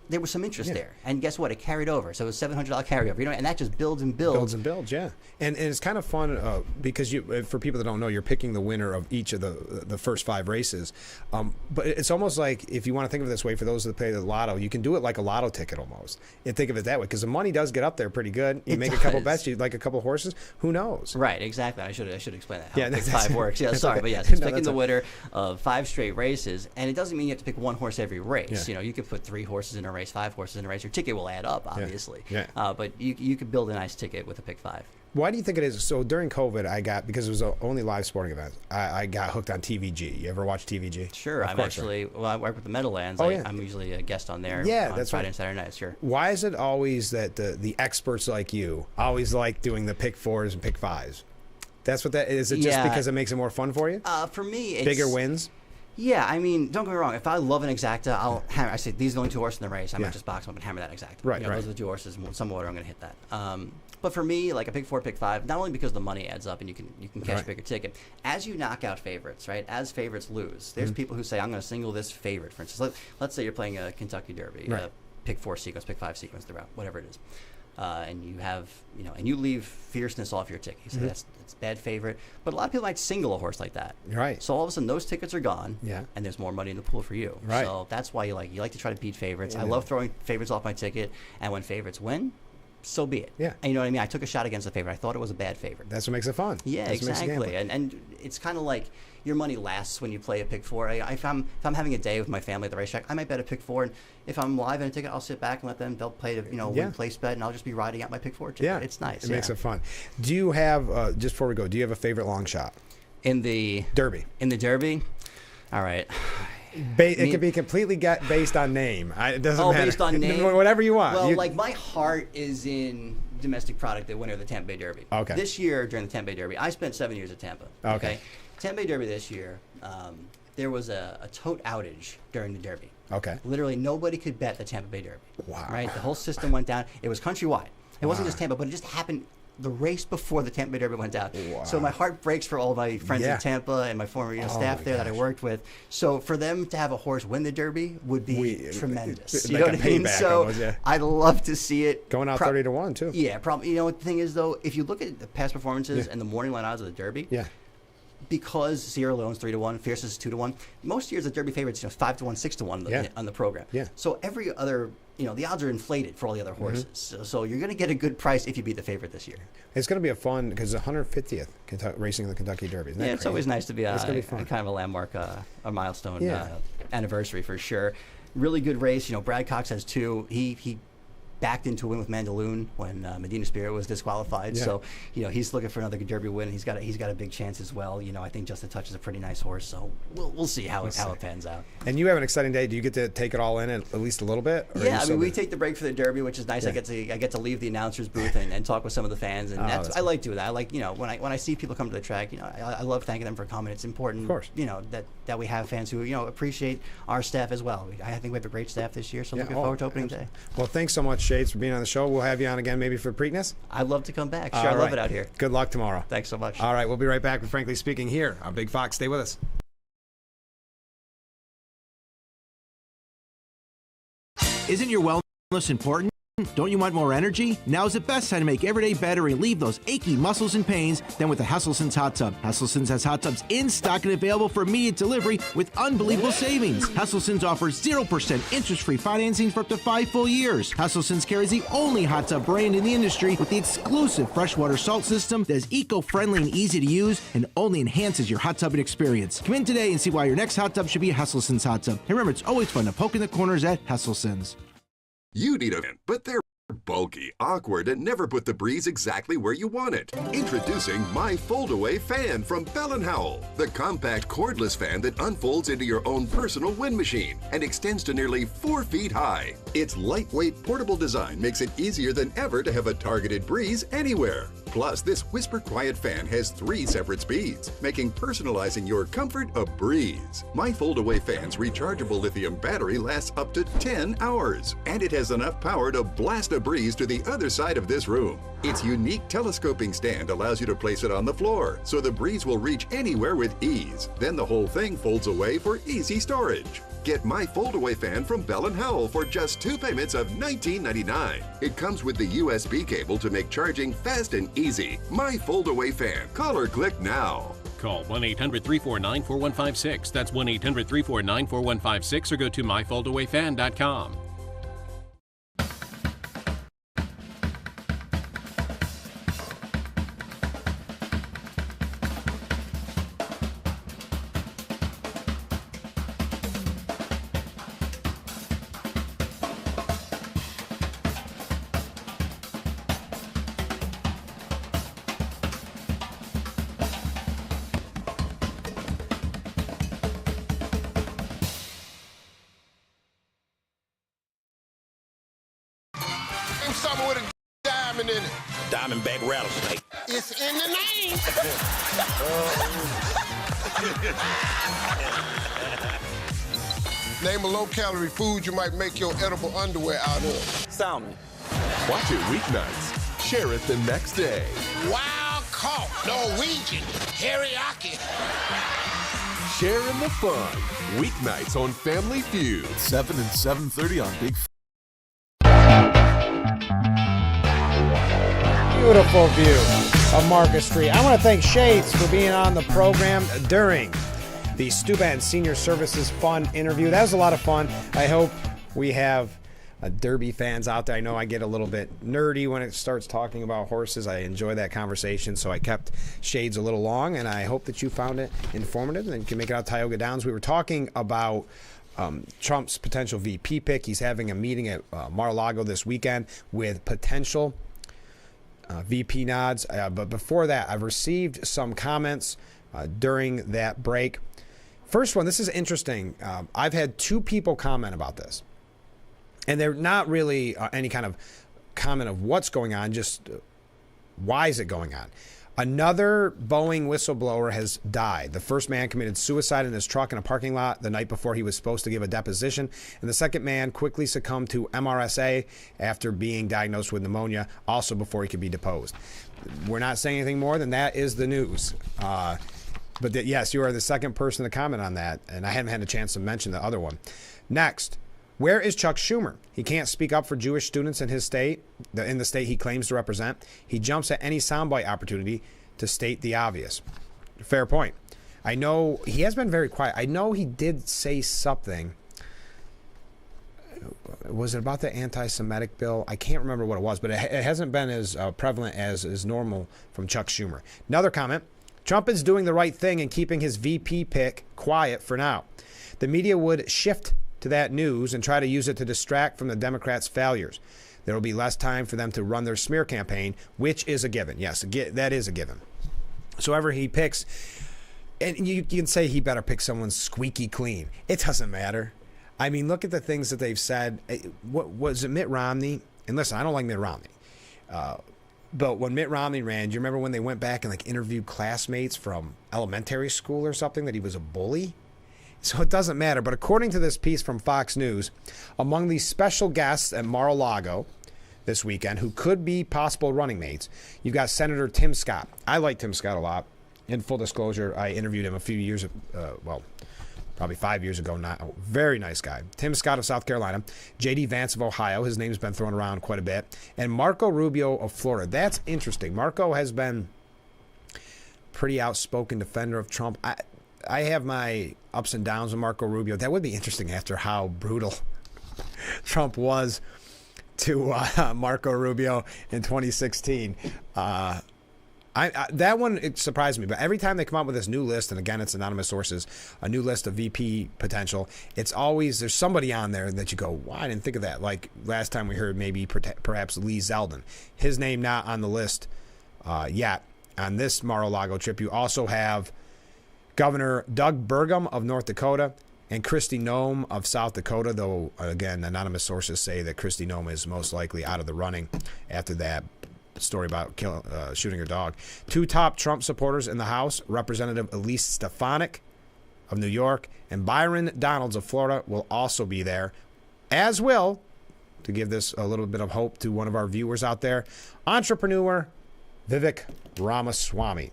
there was some interest there. And guess what? It carried over. So it was $700 carryover. And that just builds and builds. Builds and builds, yeah. And it's kind of fun because for people that don't know, you're picking the winner of each of the first 5 races. But it's almost like, if you want to think of it this way, for those that play the lotto, you can do it like a lotto ticket almost. And think of it that way, because the money does get up there pretty good. You make a couple bets, you like a couple horses. Who knows? Right, exactly. I should explain that. How pick 5 works. Yeah, sorry, but yes, it's picking the winner of 5 straight races, and it doesn't mean you have to pick one horse every race. Yeah. You could put 3 horses in a race, 5 horses in a race. Your ticket will add up, obviously. Yeah. But you could build a nice ticket with a pick 5. Why do you think it is? So during COVID, because it was only live sporting events, I got hooked on TVG. You ever watch TVG? Sure. I work with the Meadowlands. I'm usually a guest on there on Friday and Saturday nights. Sure. Why is it always that the experts like you always like doing the pick 4s and pick 5s? That's what that is. It just because it makes it more fun for you? For me, it's bigger wins. Yeah, I mean, don't get me wrong. If I love an exacta, I'll hammer. I say these are the only 2 horses in the race. I might just box them up and hammer that exacta. Right, Those are the 2 horses. In some order, I'm going to hit that. But for me, like a pick 4, pick 5, not only because the money adds up and you can catch a bigger ticket. As you knock out favorites, right? As favorites lose, there's people who say, I'm going to single this favorite. For instance, let's say you're playing a Kentucky Derby, pick 4 sequence, pick 5 sequence throughout, whatever it is. And you have, and you leave fierceness off your ticket. You say that's bad favorite. But a lot of people might single a horse like that. Right. So all of a sudden those tickets are gone. Yeah. And there's more money in the pool for you. Right. So that's why you like to try to beat favorites. Yeah. I love throwing favorites off my ticket. And when favorites win, so be it. Yeah. And you know what I mean? I took a shot against the favorite. I thought it was a bad favorite. That's what makes it fun. Yeah, exactly. And it's kind of like your money lasts when you play a pick 4. If I'm having a day with my family at the racetrack, I might bet a pick 4, and if I'm live in a ticket, I'll sit back and let them. They'll play the win place bet, and I'll just be riding out my pick 4 ticket. Yeah, it's nice. It makes it fun. Do you have just before we go? Do you have a favorite long shot in the Derby? In the Derby, all right. It could be completely based on name. It doesn't matter. Based on name, whatever you want. Well, like my heart is in domestic product, the winner of the Tampa Bay Derby. Okay. This year during the Tampa Bay Derby, I spent 7 years at Tampa. Okay. Tampa Bay Derby this year, there was a tote outage during the Derby. Okay. Literally nobody could bet the Tampa Bay Derby. Wow. Right. The whole system went down. It was countrywide. It wasn't just Tampa, but it just happened the race before the Tampa Bay Derby went down. Wow. So my heart breaks for all of my friends in Tampa and my former staff there that I worked with. So for them to have a horse win the Derby would be tremendous. You know what I mean? So almost, I'd love to see it. Going out 30-1 too. Yeah, probably. You know what the thing is though, if you look at the past performances and the morning line odds of the Derby, because Sierra Leone's 3-1, Fierce is 2-1. Most years the Derby favorites 5-1, 6-1 on the program. Yeah. So every other, the odds are inflated for all the other horses. So you're going to get a good price if you beat the favorite this year. It's going to be a fun because the 150th racing in the Kentucky Derby. Isn't that it's always nice to be it's gonna be fun. kind of a landmark, a milestone anniversary for sure. Really good race. Brad Cox has 2. He backed into a win with Mandaloun when Medina Spirit was disqualified. Yeah. So, he's looking for another Derby win. He's got a big chance as well. I think Just a Touch is a pretty nice horse. So we'll see how it pans out. And you have an exciting day. Do you get to take it all in at least a little bit? Or we take the break for the Derby, which is nice. Yeah. I get to leave the announcers booth and talk with some of the fans, and I like doing that. I like when I see people come to the track. I love thanking them for coming. It's important. Of course. That we have fans who appreciate our staff as well. I think we have a great staff this year. So looking forward to opening day. Well, thanks so much, Shades, for being on the show. We'll have you on again maybe for Preakness. I'd love to come back. Sure, I love it out here. Good luck tomorrow. Thanks so much. All right, we'll be right back with Frankly Speaking here on Big Fox. Stay with us. Isn't your wellness important? Don't you want more energy? Now's the best time to make every day better and relieve those achy muscles and pains than with the Hesselson's Hot Tub. Hesselson's has hot tubs in stock and available for immediate delivery with unbelievable savings. Hesselson's offers 0% interest-free financing for up to 5 full years. Hesselson's carries the only hot tub brand in the industry with the exclusive freshwater salt system that is eco-friendly and easy to use and only enhances your hot tubbing experience. Come in today and see why your next hot tub should be a Hesselson's hot tub. And remember, it's always fun to poke in the corners at Hesselson's. You need a van, but they're bulky, awkward, and never put the breeze exactly where you want it. Introducing my fold-away fan from Bell & Howell, the compact cordless fan that unfolds into your own personal wind machine and extends to nearly 4 feet high. Its lightweight, portable design makes it easier than ever to have a targeted breeze anywhere. Plus, this whisper-quiet fan has 3 separate speeds, making personalizing your comfort a breeze. My fold-away fan's rechargeable lithium battery lasts up to 10 hours, and it has enough power to blast a breeze to the other side of this room. Its unique telescoping stand allows you to place it on the floor, so the breeze will reach anywhere with ease. Then the whole thing folds away for easy storage. Get my fold-away fan from Bell & Howell for just 2 payments of $19.99. It comes with the USB cable to make charging fast and easy. My fold-away fan. Call or click now. Call 1-800-349-4156. That's 1-800-349-4156 or go to myfoldawayfan.com. Something with a diamond in it. Diamondback rattlesnake. It's in the name. Name a low-calorie food you might make your edible underwear out of. Salmon. Watch it weeknights. Share it the next day. Wild caught Norwegian teriyaki. Share in the fun. Weeknights on Family Feud. 7 and 7:30 on Big Fox. Beautiful view of Market Street. I want to thank Shades for being on the program during the Steuben Senior Services Fund interview. That was a lot of fun. I hope we have Derby fans out there. I know I get a little bit nerdy when it starts talking about horses. I enjoy that conversation, so I kept Shades a little long, and I hope that you found it informative and you can make it out to Tioga Downs. We were talking about Trump's potential VP pick. He's having a meeting at Mar-a-Lago this weekend with potential VP nods. But before that, I've received some comments during that break. First one, this is interesting. I've had 2 people comment about this. And they're not really any kind of comment of what's going on, just why is it going on? Another Boeing whistleblower has died. The first man committed suicide in his truck in a parking lot the night before he was supposed to give a deposition. And the second man quickly succumbed to MRSA after being diagnosed with pneumonia, also before he could be deposed. We're not saying anything more than that is the news. But yes, you are the second person to comment on that, and I haven't had a chance to mention the other one. Next. Where is Chuck Schumer? He can't speak up for Jewish students in his state, in the state he claims to represent. He jumps at any soundbite opportunity to state the obvious. Fair point. I know he has been very quiet. I know he did say something. Was it about the anti-Semitic bill? I can't remember what it was, but it hasn't been as prevalent as is normal from Chuck Schumer. Another comment. Trump is doing the right thing and keeping his VP pick quiet for now. The media would shift to that news and try to use it to distract from the Democrats' failures. There will be less time for them to run their smear campaign, which is a given. Yes, that is a given. So whoever he picks, and you can say he better pick someone squeaky clean. It doesn't matter. I mean, look at the things that they've said. What was it, Mitt Romney? And listen, I don't like Mitt Romney. But when Mitt Romney ran, do you remember when they went back and like interviewed classmates from elementary school or something that he was a bully? So it doesn't matter. But according to this piece from Fox News, among the special guests at Mar-a-Lago this weekend who could be possible running mates, you've got Senator Tim Scott. I like Tim Scott a lot. In full disclosure, I interviewed him a few years, probably 5 years ago now. Very nice guy. Tim Scott of South Carolina. J.D. Vance of Ohio. His name's been thrown around quite a bit. And Marco Rubio of Florida. That's interesting. Marco has been pretty outspoken defender of Trump. I have my ups and downs with Marco Rubio. That would be interesting after how brutal Trump was to Marco Rubio in 2016. That one, it surprised me. But every time they come up with this new list, and again, it's anonymous sources, a new list of VP potential, it's always, there's somebody on there that you go, wow, I didn't think of that. Like last time we heard maybe perhaps Lee Zeldin. His name not on the list yet. On this Mar-a-Lago trip, you also have Governor Doug Burgum of North Dakota and Kristi Noem of South Dakota, though, again, anonymous sources say that Kristi Noem is most likely out of the running after that story about shooting her dog. Two top Trump supporters in the House, Representative Elise Stefanik of New York and Byron Donalds of Florida, will also be there, as will, to give this a little bit of hope to one of our viewers out there, entrepreneur Vivek Ramaswamy.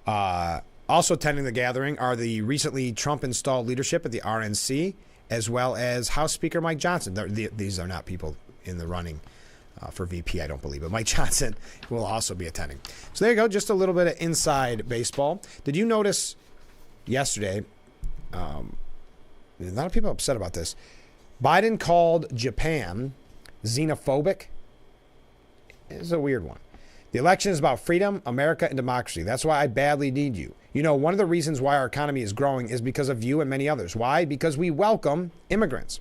Also attending the gathering are the recently Trump-installed leadership at the RNC, as well as House Speaker Mike Johnson. These are not people in the running for VP, I don't believe, but Mike Johnson will also be attending. So there you go, just a little bit of inside baseball. Did you notice yesterday, a lot of people are upset about this, Biden called Japan xenophobic? It's a weird one. The election is about freedom, America, and democracy. That's why I badly need you. You know, one of the reasons why our economy is growing is because of you and many others. Why? Because we welcome immigrants.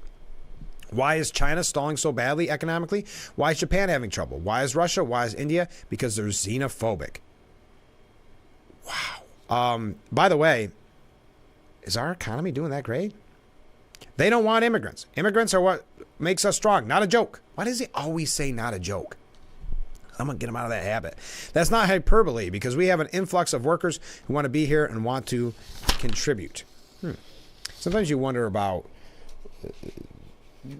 Why is China stalling so badly economically? Why is Japan having trouble? Why is Russia? Why is India? Because they're xenophobic. Wow. By the way, is our economy doing that great? They don't want immigrants. Immigrants are what makes us strong. Not a joke. Why does he always say not a joke? I'm going to get them out of that habit. That's not hyperbole, because we have an influx of workers who want to be here and want to contribute. Sometimes you wonder about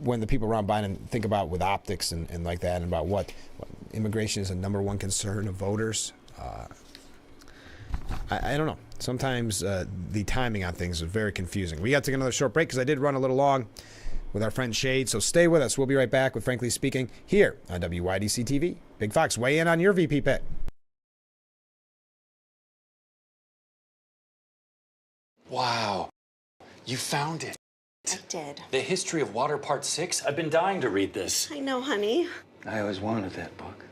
when the people around Biden think about with optics and like that, and about what immigration is a number one concern of voters. I don't know. Sometimes the timing on things is very confusing. We got to take another short break because I did run a little long with our friend Shade, so stay with us. We'll be right back with Frankly Speaking here on WYDC TV. Big Fox, weigh in on your VP pick. Wow, you found it. I did. The History of Water Part 6? I've been dying to read this. I know, honey. I always wanted that book.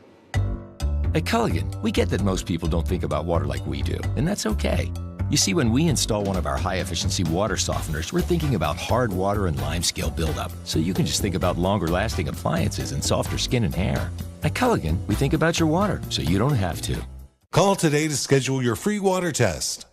At Culligan, we get that most people don't think about water like we do, and that's okay. You see, when we install one of our high-efficiency water softeners, we're thinking about hard water and limescale buildup, so you can just think about longer-lasting appliances and softer skin and hair. At Culligan, we think about your water, so you don't have to. Call today to schedule your free water test.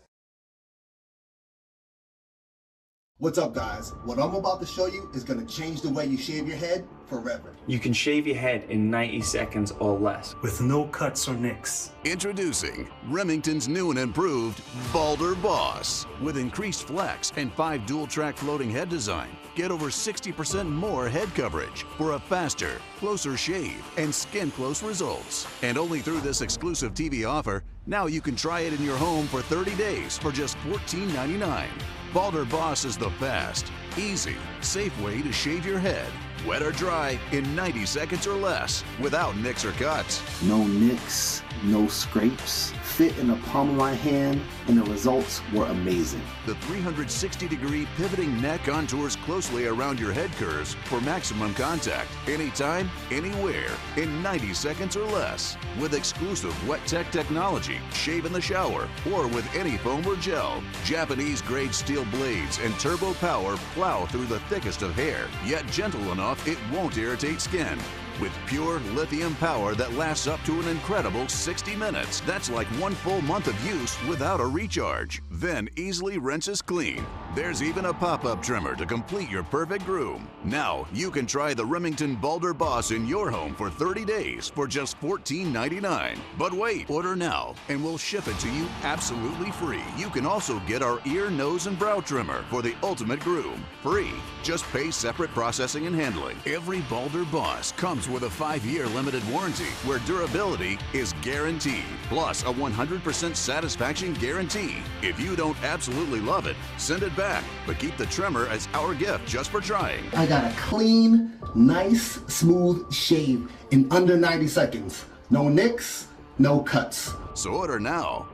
What's up, guys? What I'm about to show you is going to change the way you shave your head forever. You can shave your head in 90 seconds or less, with no cuts or nicks. Introducing Remington's new and improved Balder Boss. With increased flex and 5 dual-track floating head design, get over 60% more head coverage for a faster, closer shave and skin-close results. And only through this exclusive TV offer, now you can try it in your home for 30 days for just $14.99. Balder Boss is the fast, easy, safe way to shave your head wet or dry, in 90 seconds or less, without nicks or cuts. No nicks, no scrapes, fit in the palm of my hand, and the results were amazing. The 360-degree pivoting neck contours closely around your head curves for maximum contact, anytime, anywhere, in 90 seconds or less. With exclusive Wet Tech technology, shave in the shower, or with any foam or gel. Japanese-grade steel blades and turbo power plow through the thickest of hair, yet gentle enough it won't irritate skin. With pure lithium power that lasts up to an incredible 60 minutes. That's like 1 full month of use without a recharge. Then easily rinses clean. There's even a pop-up trimmer to complete your perfect groom. Now, you can try the Remington Boulder Boss in your home for 30 days for just $14.99. But wait, order now and we'll ship it to you absolutely free. You can also get our ear, nose, and brow trimmer for the ultimate groom. Free. Just pay separate processing and handling. Every Boulder Boss comes with a 5-year limited warranty where durability is guaranteed, plus a 100% satisfaction guarantee. If you don't absolutely love it, send it back, but keep the trimmer as our gift just for trying. I got a clean, nice, smooth shave in under 90 seconds. No nicks, no cuts. So order now.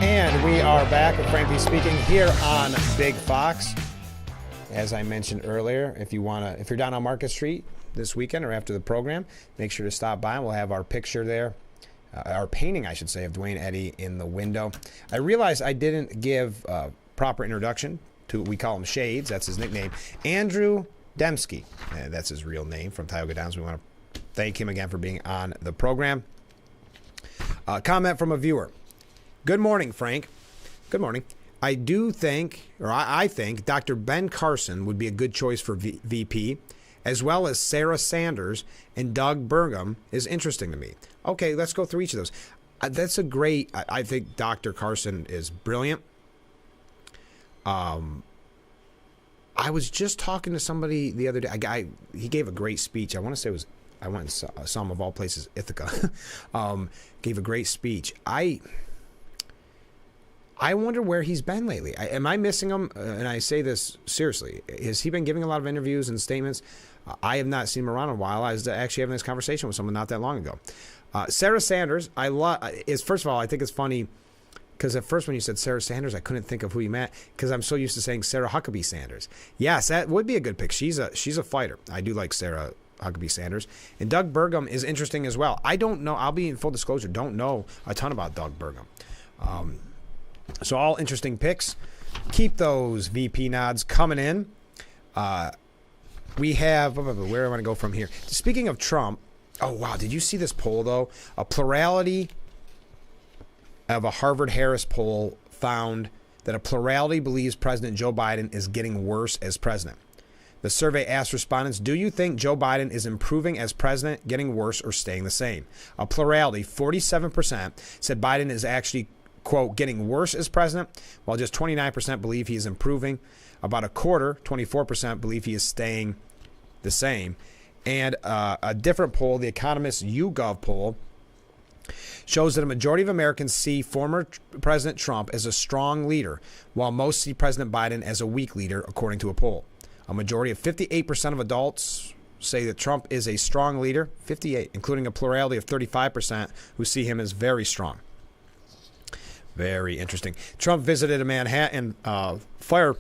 And we are back with Frankly Speaking here on Big Fox. As I mentioned earlier, if you're down on Market Street this weekend or after the program, make sure to stop by. We'll have our picture there, our painting, I should say, of Dwayne Eddy in the window. I realized I didn't give a proper introduction to, we call him Shades, that's his nickname, Andrew Dembski. That's his real name from Tioga Downs. We want to thank him again for being on the program. Comment from a viewer. Good morning, Frank. Good morning. I think Dr. Ben Carson would be a good choice for VP, as well as Sarah Sanders and Doug Burgum is interesting to me. Okay, let's go through each of those. That's a great, I think Dr. Carson is brilliant. I was just talking to somebody the other day. He gave a great speech. I want to say it was, I went and saw him of all places, Ithaca. Gave a great speech. I wonder where he's been lately. Am I missing him? And I say this seriously. Has he been giving a lot of interviews and statements? I have not seen him around in a while. I was actually having this conversation with someone not that long ago. Sarah Sanders, first of all, I think it's funny because at first when you said Sarah Sanders, I couldn't think of who you meant because I'm so used to saying Sarah Huckabee Sanders. Yes, that would be a good pick. She's a fighter. I do like Sarah Huckabee Sanders. And Doug Burgum is interesting as well. I don't know. I'll be in full disclosure. Don't know a ton about Doug Burgum. So all interesting picks. Keep those VP nods coming in. We have, where do I want to go from here? Speaking of Trump, oh wow, did you see this poll though? A plurality of a Harvard-Harris poll found that a plurality believes President Joe Biden is getting worse as president. The survey asked respondents, do you think Joe Biden is improving as president, getting worse, or staying the same? A plurality, 47%, said Biden is actually, quote, getting worse as president, while just 29% believe he is improving. About a quarter, 24%, believe he is staying the same. And a different poll, the Economist YouGov poll, shows that a majority of Americans see former President Trump as a strong leader, while most see President Biden as a weak leader, according to a poll. A majority of 58% of adults say that Trump is a strong leader, 58, including a plurality of 35% who see him as very strong. Very interesting. Trump visited a Manhattan fire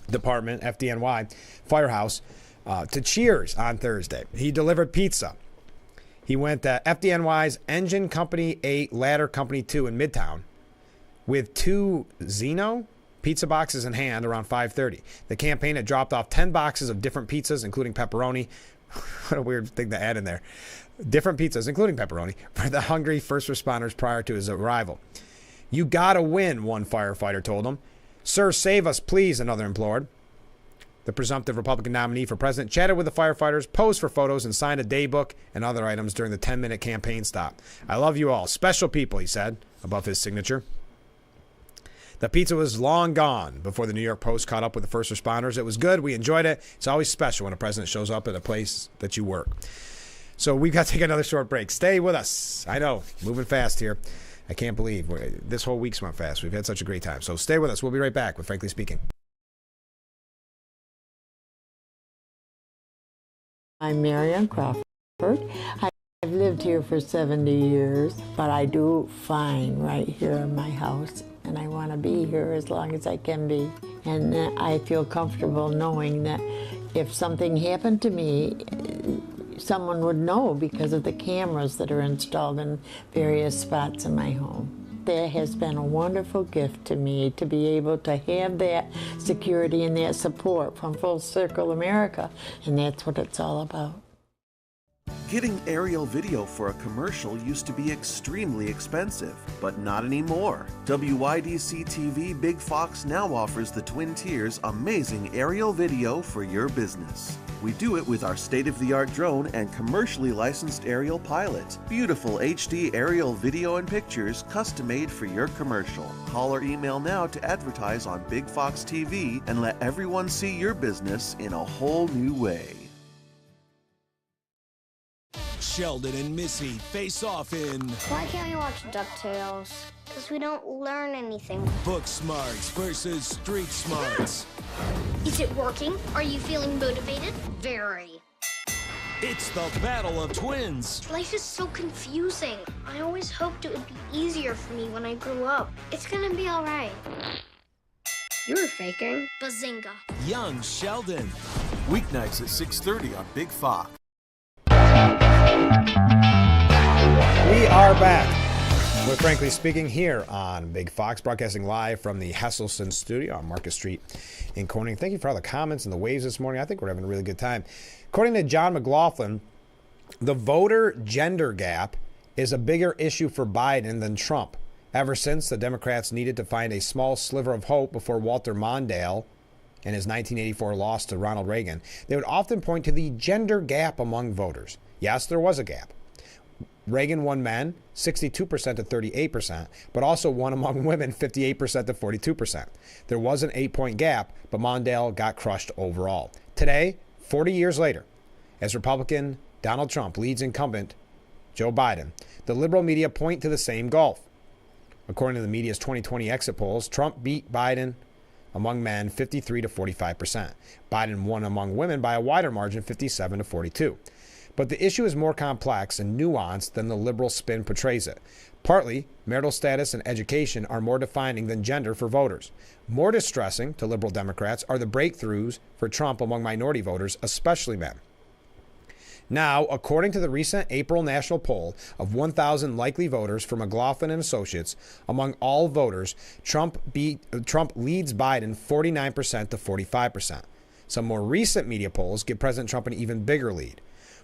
department, FDNY, firehouse, to Cheers on Thursday. He delivered pizza. He went to FDNY's Engine Company 8, Ladder Company 2 in Midtown with 2 Zeno pizza boxes in hand around 5:30. The campaign had dropped off 10 boxes of different pizzas, including pepperoni. What a weird thing to add in there. Different pizzas, including pepperoni, for the hungry first responders prior to his arrival. You gotta win, one firefighter told him. Sir, save us, please, another implored. The presumptive Republican nominee for president chatted with the firefighters, posed for photos, and signed a daybook and other items during the 10-minute campaign stop. I love you all. Special people, he said, above his signature. The pizza was long gone before the New York Post caught up with the first responders. It was good. We enjoyed it. It's always special when a president shows up at a place that you work. So we've got to take another short break. Stay with us. I know, moving fast here. I can't believe this whole week's went fast. We've had such a great time. So stay with us. We'll be right back with Frankly Speaking. I'm Marianne Crawford. I've lived here for 70 years, but I do fine right here in my house, and I want to be here as long as I can be. And I feel comfortable knowing that if something happened to me, someone would know because of the cameras that are installed in various spots in my home. That has been a wonderful gift to me to be able to have that security and that support from Full Circle America, and that's what it's all about. Getting aerial video for a commercial used to be extremely expensive, but not anymore. WYDC TV Big Fox now offers the Twin Tiers amazing aerial video for your business. We do it with our state-of-the-art drone and commercially licensed aerial pilot. Beautiful HD aerial video and pictures custom-made for your commercial. Call or email now to advertise on Big Fox TV and let everyone see your business in a whole new way. Sheldon and Missy face off in Why can't we watch DuckTales? Because we don't learn anything. Book Smarts versus Street Smarts. Is it working? Are you feeling motivated? Very. It's the battle of twins. Life is so confusing. I always hoped it would be easier for me when I grew up. It's gonna be all right. You were faking. Bazinga. Young Sheldon. Weeknights at 6:30 on Big Fox. We are back with Frankly Speaking here on Big Fox, broadcasting live from the Hesselson studio on Market Street in Corning. Thank you for all the comments and the waves this morning. I think we're having a really good time. According to John McLaughlin, the voter gender gap is a bigger issue for Biden than Trump. Ever since the Democrats needed to find a small sliver of hope before Walter Mondale and his 1984 loss to Ronald Reagan, they would often point to the gender gap among voters. Yes, there was a gap. Reagan won men 62% to 38%, but also won among women 58% to 42%. There was an 8-point gap, but Mondale got crushed overall. Today, 40 years later, as Republican Donald Trump leads incumbent Joe Biden, the liberal media point to the same gulf. According to the media's 2020 exit polls, Trump beat Biden among men 53 to 45%. Biden won among women by a wider margin, 57 to 42. But the issue is more complex and nuanced than the liberal spin portrays it. Partly, marital status and education are more defining than gender for voters. More distressing to liberal Democrats are the breakthroughs for Trump among minority voters, especially men. Now, according to the recent April national poll of 1,000 likely voters for McLaughlin and Associates, among all voters, Trump leads Biden 49% to 45%. Some more recent media polls give President Trump an even bigger lead.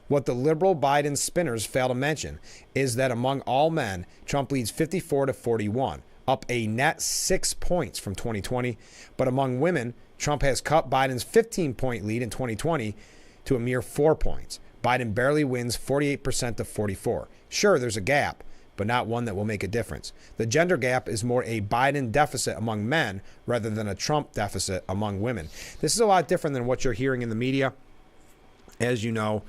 What the liberal Biden spinners fail to mention is that among all men, Trump leads 54 to 41, up a net 6 points from 2020. But among women, Trump has cut Biden's 15-point lead in 2020 to a mere 4 points. Biden barely wins 48% to 44. Sure, there's a gap, but not one that will make a difference. The gender gap is more a Biden deficit among men rather than a Trump deficit among women. This is a lot different than what you're hearing in the media. As you know,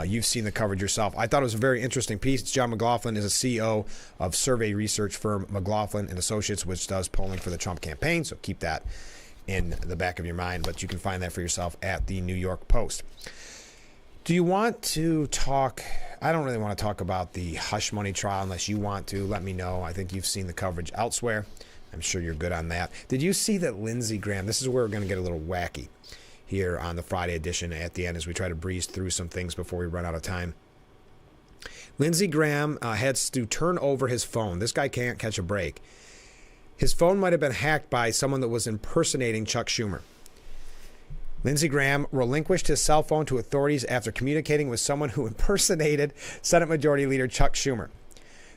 you've seen the coverage yourself. I thought it was a very interesting piece. John McLaughlin is a CEO of survey research firm McLaughlin and Associates, which does polling for the Trump campaign. So keep that in the back of your mind. But you can find that for yourself at the New York Post. Do you want to talk? I don't really want to talk about the hush money trial unless you want to. Let me know. I think you've seen the coverage elsewhere. I'm sure you're good on that. Did you see that Lindsey Graham? This is where we're going to get a little wacky here on the Friday edition at the end as we try to breeze through some things before we run out of time. Lindsey Graham has to turn over his phone. This guy can't catch a break. His phone might have been hacked by someone that was impersonating Chuck Schumer. Lindsey Graham relinquished his cell phone to authorities after communicating with someone who impersonated Senate Majority Leader Chuck Schumer.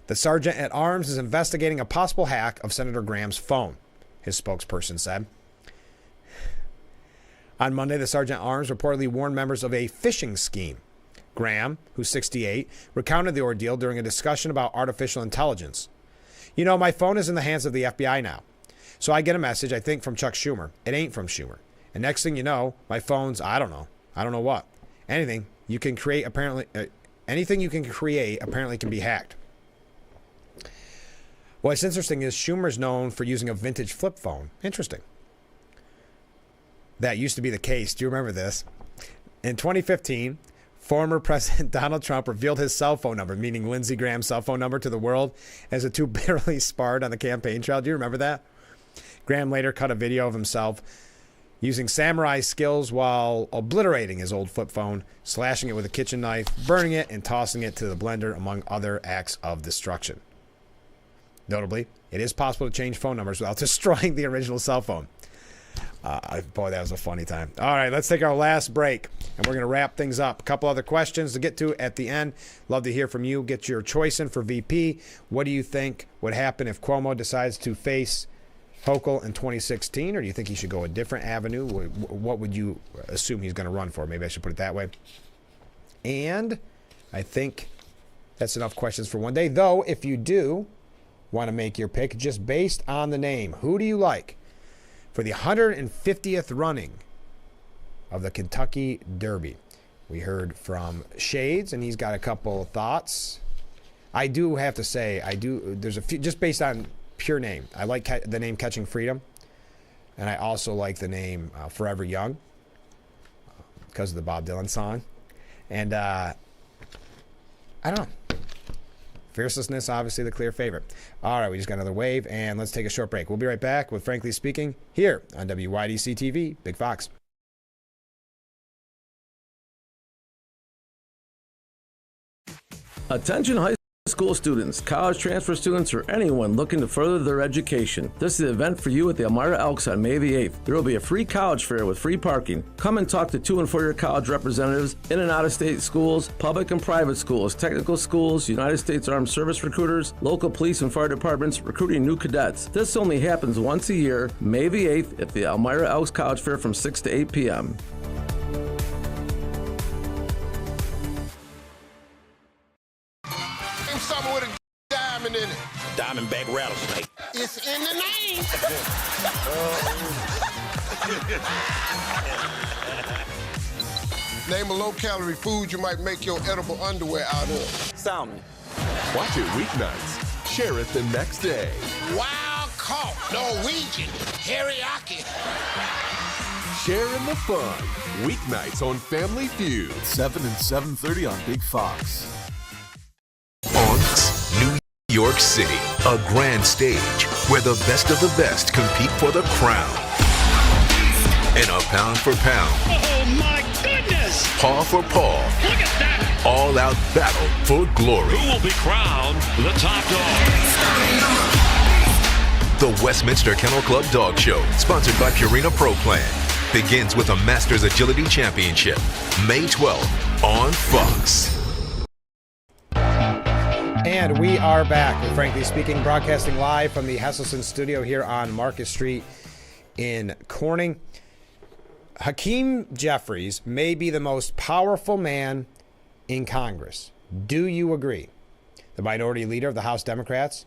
The sergeant at arms is investigating a possible hack of Senator Graham's phone, his spokesperson said. On Monday, the sergeant at arms reportedly warned members of a phishing scheme. Graham, who's 68, recounted the ordeal during a discussion about artificial intelligence. You know, my phone is in the hands of the FBI now. So I get a message, I think, from Chuck Schumer. It ain't from Schumer. And next thing you know, my phone's, I don't know what. Anything you can create apparently can be hacked. What's interesting is Schumer's known for using a vintage flip phone. Interesting. That used to be the case. Do you remember this? In 2015, former President Donald Trump revealed his cell phone number, meaning Lindsey Graham's cell phone number, to the world as the two barely sparred on the campaign trail. Do you remember that? Graham later cut a video of himself using samurai skills while obliterating his old flip phone, slashing it with a kitchen knife, burning it, and tossing it to the blender, among other acts of destruction. Notably, it is possible to change phone numbers without destroying the original cell phone. Boy, that was a funny time. All right, let's take our last break, and we're going to wrap things up. A couple other questions to get to at the end. Love to hear from you. Get your choice in for VP. What do you think would happen if Cuomo decides to face Hochul in 2016, or do you think he should go a different avenue? What would you assume he's going to run for? Maybe I should put it that way. And I think that's enough questions for one day. Though, if you do want to make your pick just based on the name, who do you like for the 150th running of the Kentucky Derby? We heard from Shades, and he's got a couple of thoughts. I do have to say, there's a few, just based on pure name. I like the name Catching Freedom, and I also like the name Forever Young because of the Bob Dylan song. And I don't know. Fiercelessness, obviously the clear favorite. All right, we just got another wave, and let's take a short break. We'll be right back with Frankly Speaking here on WYDC TV, Big Fox. Attention high school students, college transfer students, or anyone looking to further their education. This is the event for you at the Elmira Elks on May the 8th. There will be a free college fair with free parking. Come and talk to 2- and 4-year college representatives, in and out-of-state schools, public and private schools, technical schools, United States Armed Service recruiters, local police and fire departments recruiting new cadets. This only happens once a year, May the 8th, at the Elmira Elks College Fair from 6 to 8 p.m. Something with a diamond in it. Diamondback rattlesnake. It's in the name. Name a low-calorie food you might make your edible underwear out of. Salmon. Watch it weeknights. Share it the next day. Wild caught Norwegian teriyaki. Share in the fun. Weeknights on Family Feud. 7 and 7:30 on Big Fox. Onks, New York City, a grand stage where the best of the best compete for the crown. In a pound for pound, oh my goodness, paw for paw, look at that, all-out battle for glory. Who will be crowned the top dog? The Westminster Kennel Club Dog Show, sponsored by Purina Pro Plan, begins with a Masters Agility Championship, May 12th on Fox. And we are back with Frankly Speaking, broadcasting live from the Hesselson studio here on Market Street in Corning. Hakeem Jeffries may be the most powerful man in Congress. Do you agree? The minority leader of the House Democrats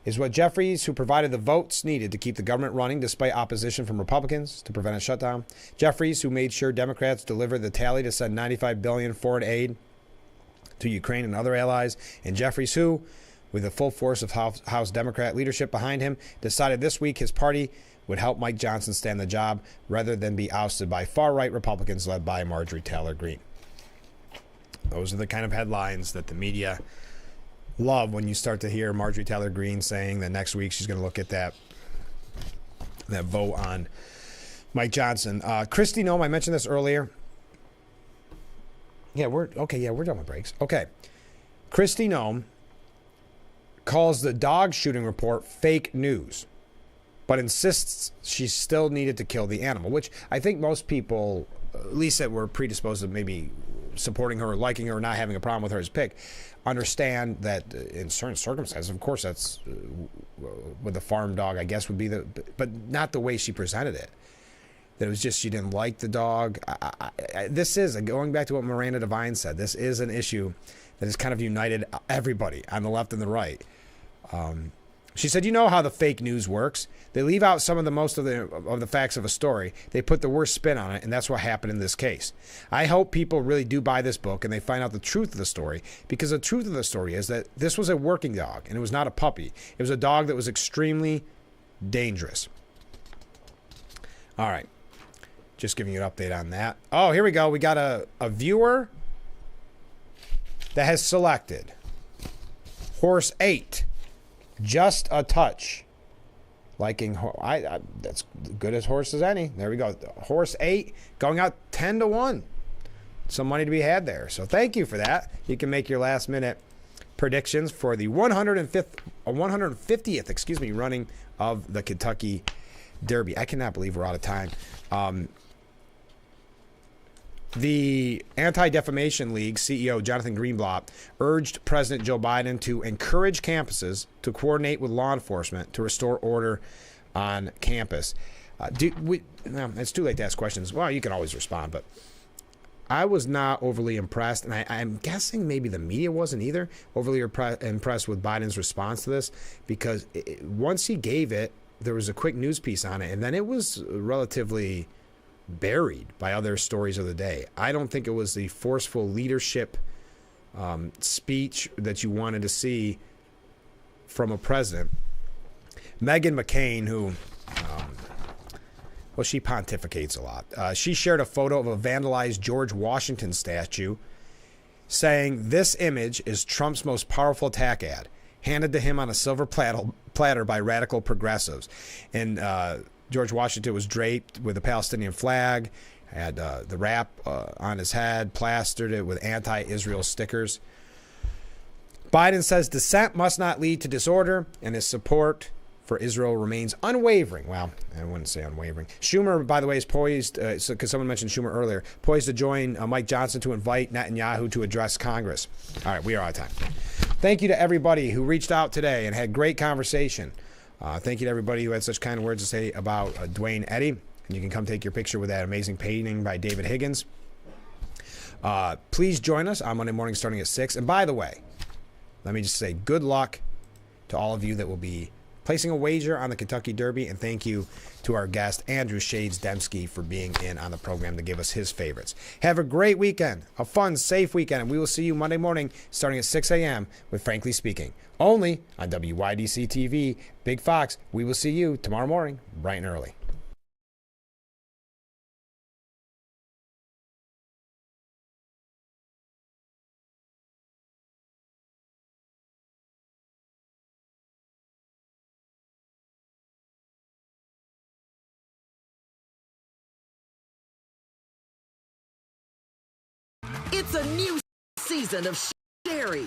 is what Jeffries, who provided the votes needed to keep the government running despite opposition from Republicans to prevent a shutdown. Jeffries, who made sure Democrats delivered the tally to send $95 billion foreign aid to Ukraine and other allies, and Jeffries, who, with the full force of House Democrat leadership behind him, decided this week his party would help Mike Johnson stand the job rather than be ousted by far-right Republicans led by Marjorie Taylor Greene. Those are the kind of headlines that the media love when you start to hear Marjorie Taylor Greene saying that next week she's going to look at that vote on Mike Johnson. Kristi Noem, I mentioned this earlier. Yeah, we're done with breaks. Okay. Kristi Noem calls the dog shooting report fake news, but insists she still needed to kill the animal, which I think most people, at least that were predisposed to maybe supporting her or liking her or not having a problem with her as pick, understand that in certain circumstances, of course, that's with a farm dog, I guess would be but not the way she presented it. That it was just she didn't like the dog. This is, going back to what Miranda Devine said, this is an issue that has kind of united everybody on the left and the right. She said, you know how the fake news works. They leave out some of the facts of a story. They put the worst spin on it, and that's what happened in this case. I hope people really do buy this book and they find out the truth of the story, because the truth of the story is that this was a working dog, and it was not a puppy. It was a dog that was extremely dangerous. All right. Just giving you an update on that. Oh, here we go. We got a viewer that has selected horse 8. Just a touch. Liking, that's good as horse as any. There we go. Horse 8 going out 10-1. Some money to be had there. So thank you for that. You can make your last minute predictions for the 150th running of the Kentucky Derby. I cannot believe we're out of time. The Anti-Defamation League CEO Jonathan Greenblatt urged President Joe Biden to encourage campuses to coordinate with law enforcement to restore order on campus. It's too late to ask questions. Well, you can always respond, but I was not overly impressed, and I'm guessing maybe the media wasn't either overly impressed with Biden's response to this, because once he gave it, there was a quick news piece on it, and then it was relatively buried by other stories of the day. I don't think it was the forceful leadership speech that you wanted to see from a president. Meghan McCain, who, she pontificates a lot. She shared a photo of a vandalized George Washington statue, saying this image is Trump's most powerful attack ad, handed to him on a silver platter by radical progressives. And George Washington was draped with a Palestinian flag, had the wrap on his head, plastered it with anti-Israel stickers. Biden says dissent must not lead to disorder, and his support for Israel remains unwavering. Well, I wouldn't say unwavering. Schumer, by the way, is poised, because someone mentioned Schumer earlier, poised to join Mike Johnson to invite Netanyahu to address Congress. All right, we are out of time. Thank you to everybody who reached out today and had great conversation. Thank you to everybody who had such kind words to say about Dwayne Eddy. And you can come take your picture with that amazing painting by David Higgins. Please join us on Monday morning starting at 6. And by the way, let me just say good luck to all of you that will be placing a wager on the Kentucky Derby. And thank you to our guest, Andrew Shades Dembski, for being in on the program to give us his favorites. Have a great weekend, a fun, safe weekend. And we will see you Monday morning starting at 6 a.m. with Frankly Speaking. Only on WYDC TV, Big Fox. We will see you tomorrow morning, bright and early. It's a new season of Sherry.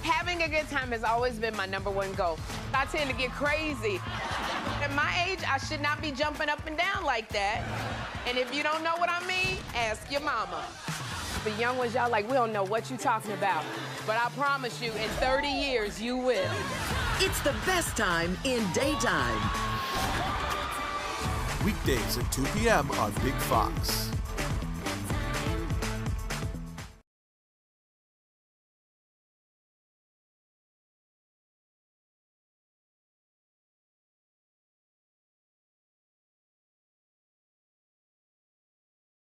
Having a good time has always been my #1 goal. I tend to get crazy. At my age, I should not be jumping up and down like that. And if you don't know what I mean, ask your mama. The young ones, y'all like, we don't know what you're talking about. But I promise you, in 30 years, you will. It's the best time in daytime. Weekdays at 2 p.m. on Big Fox.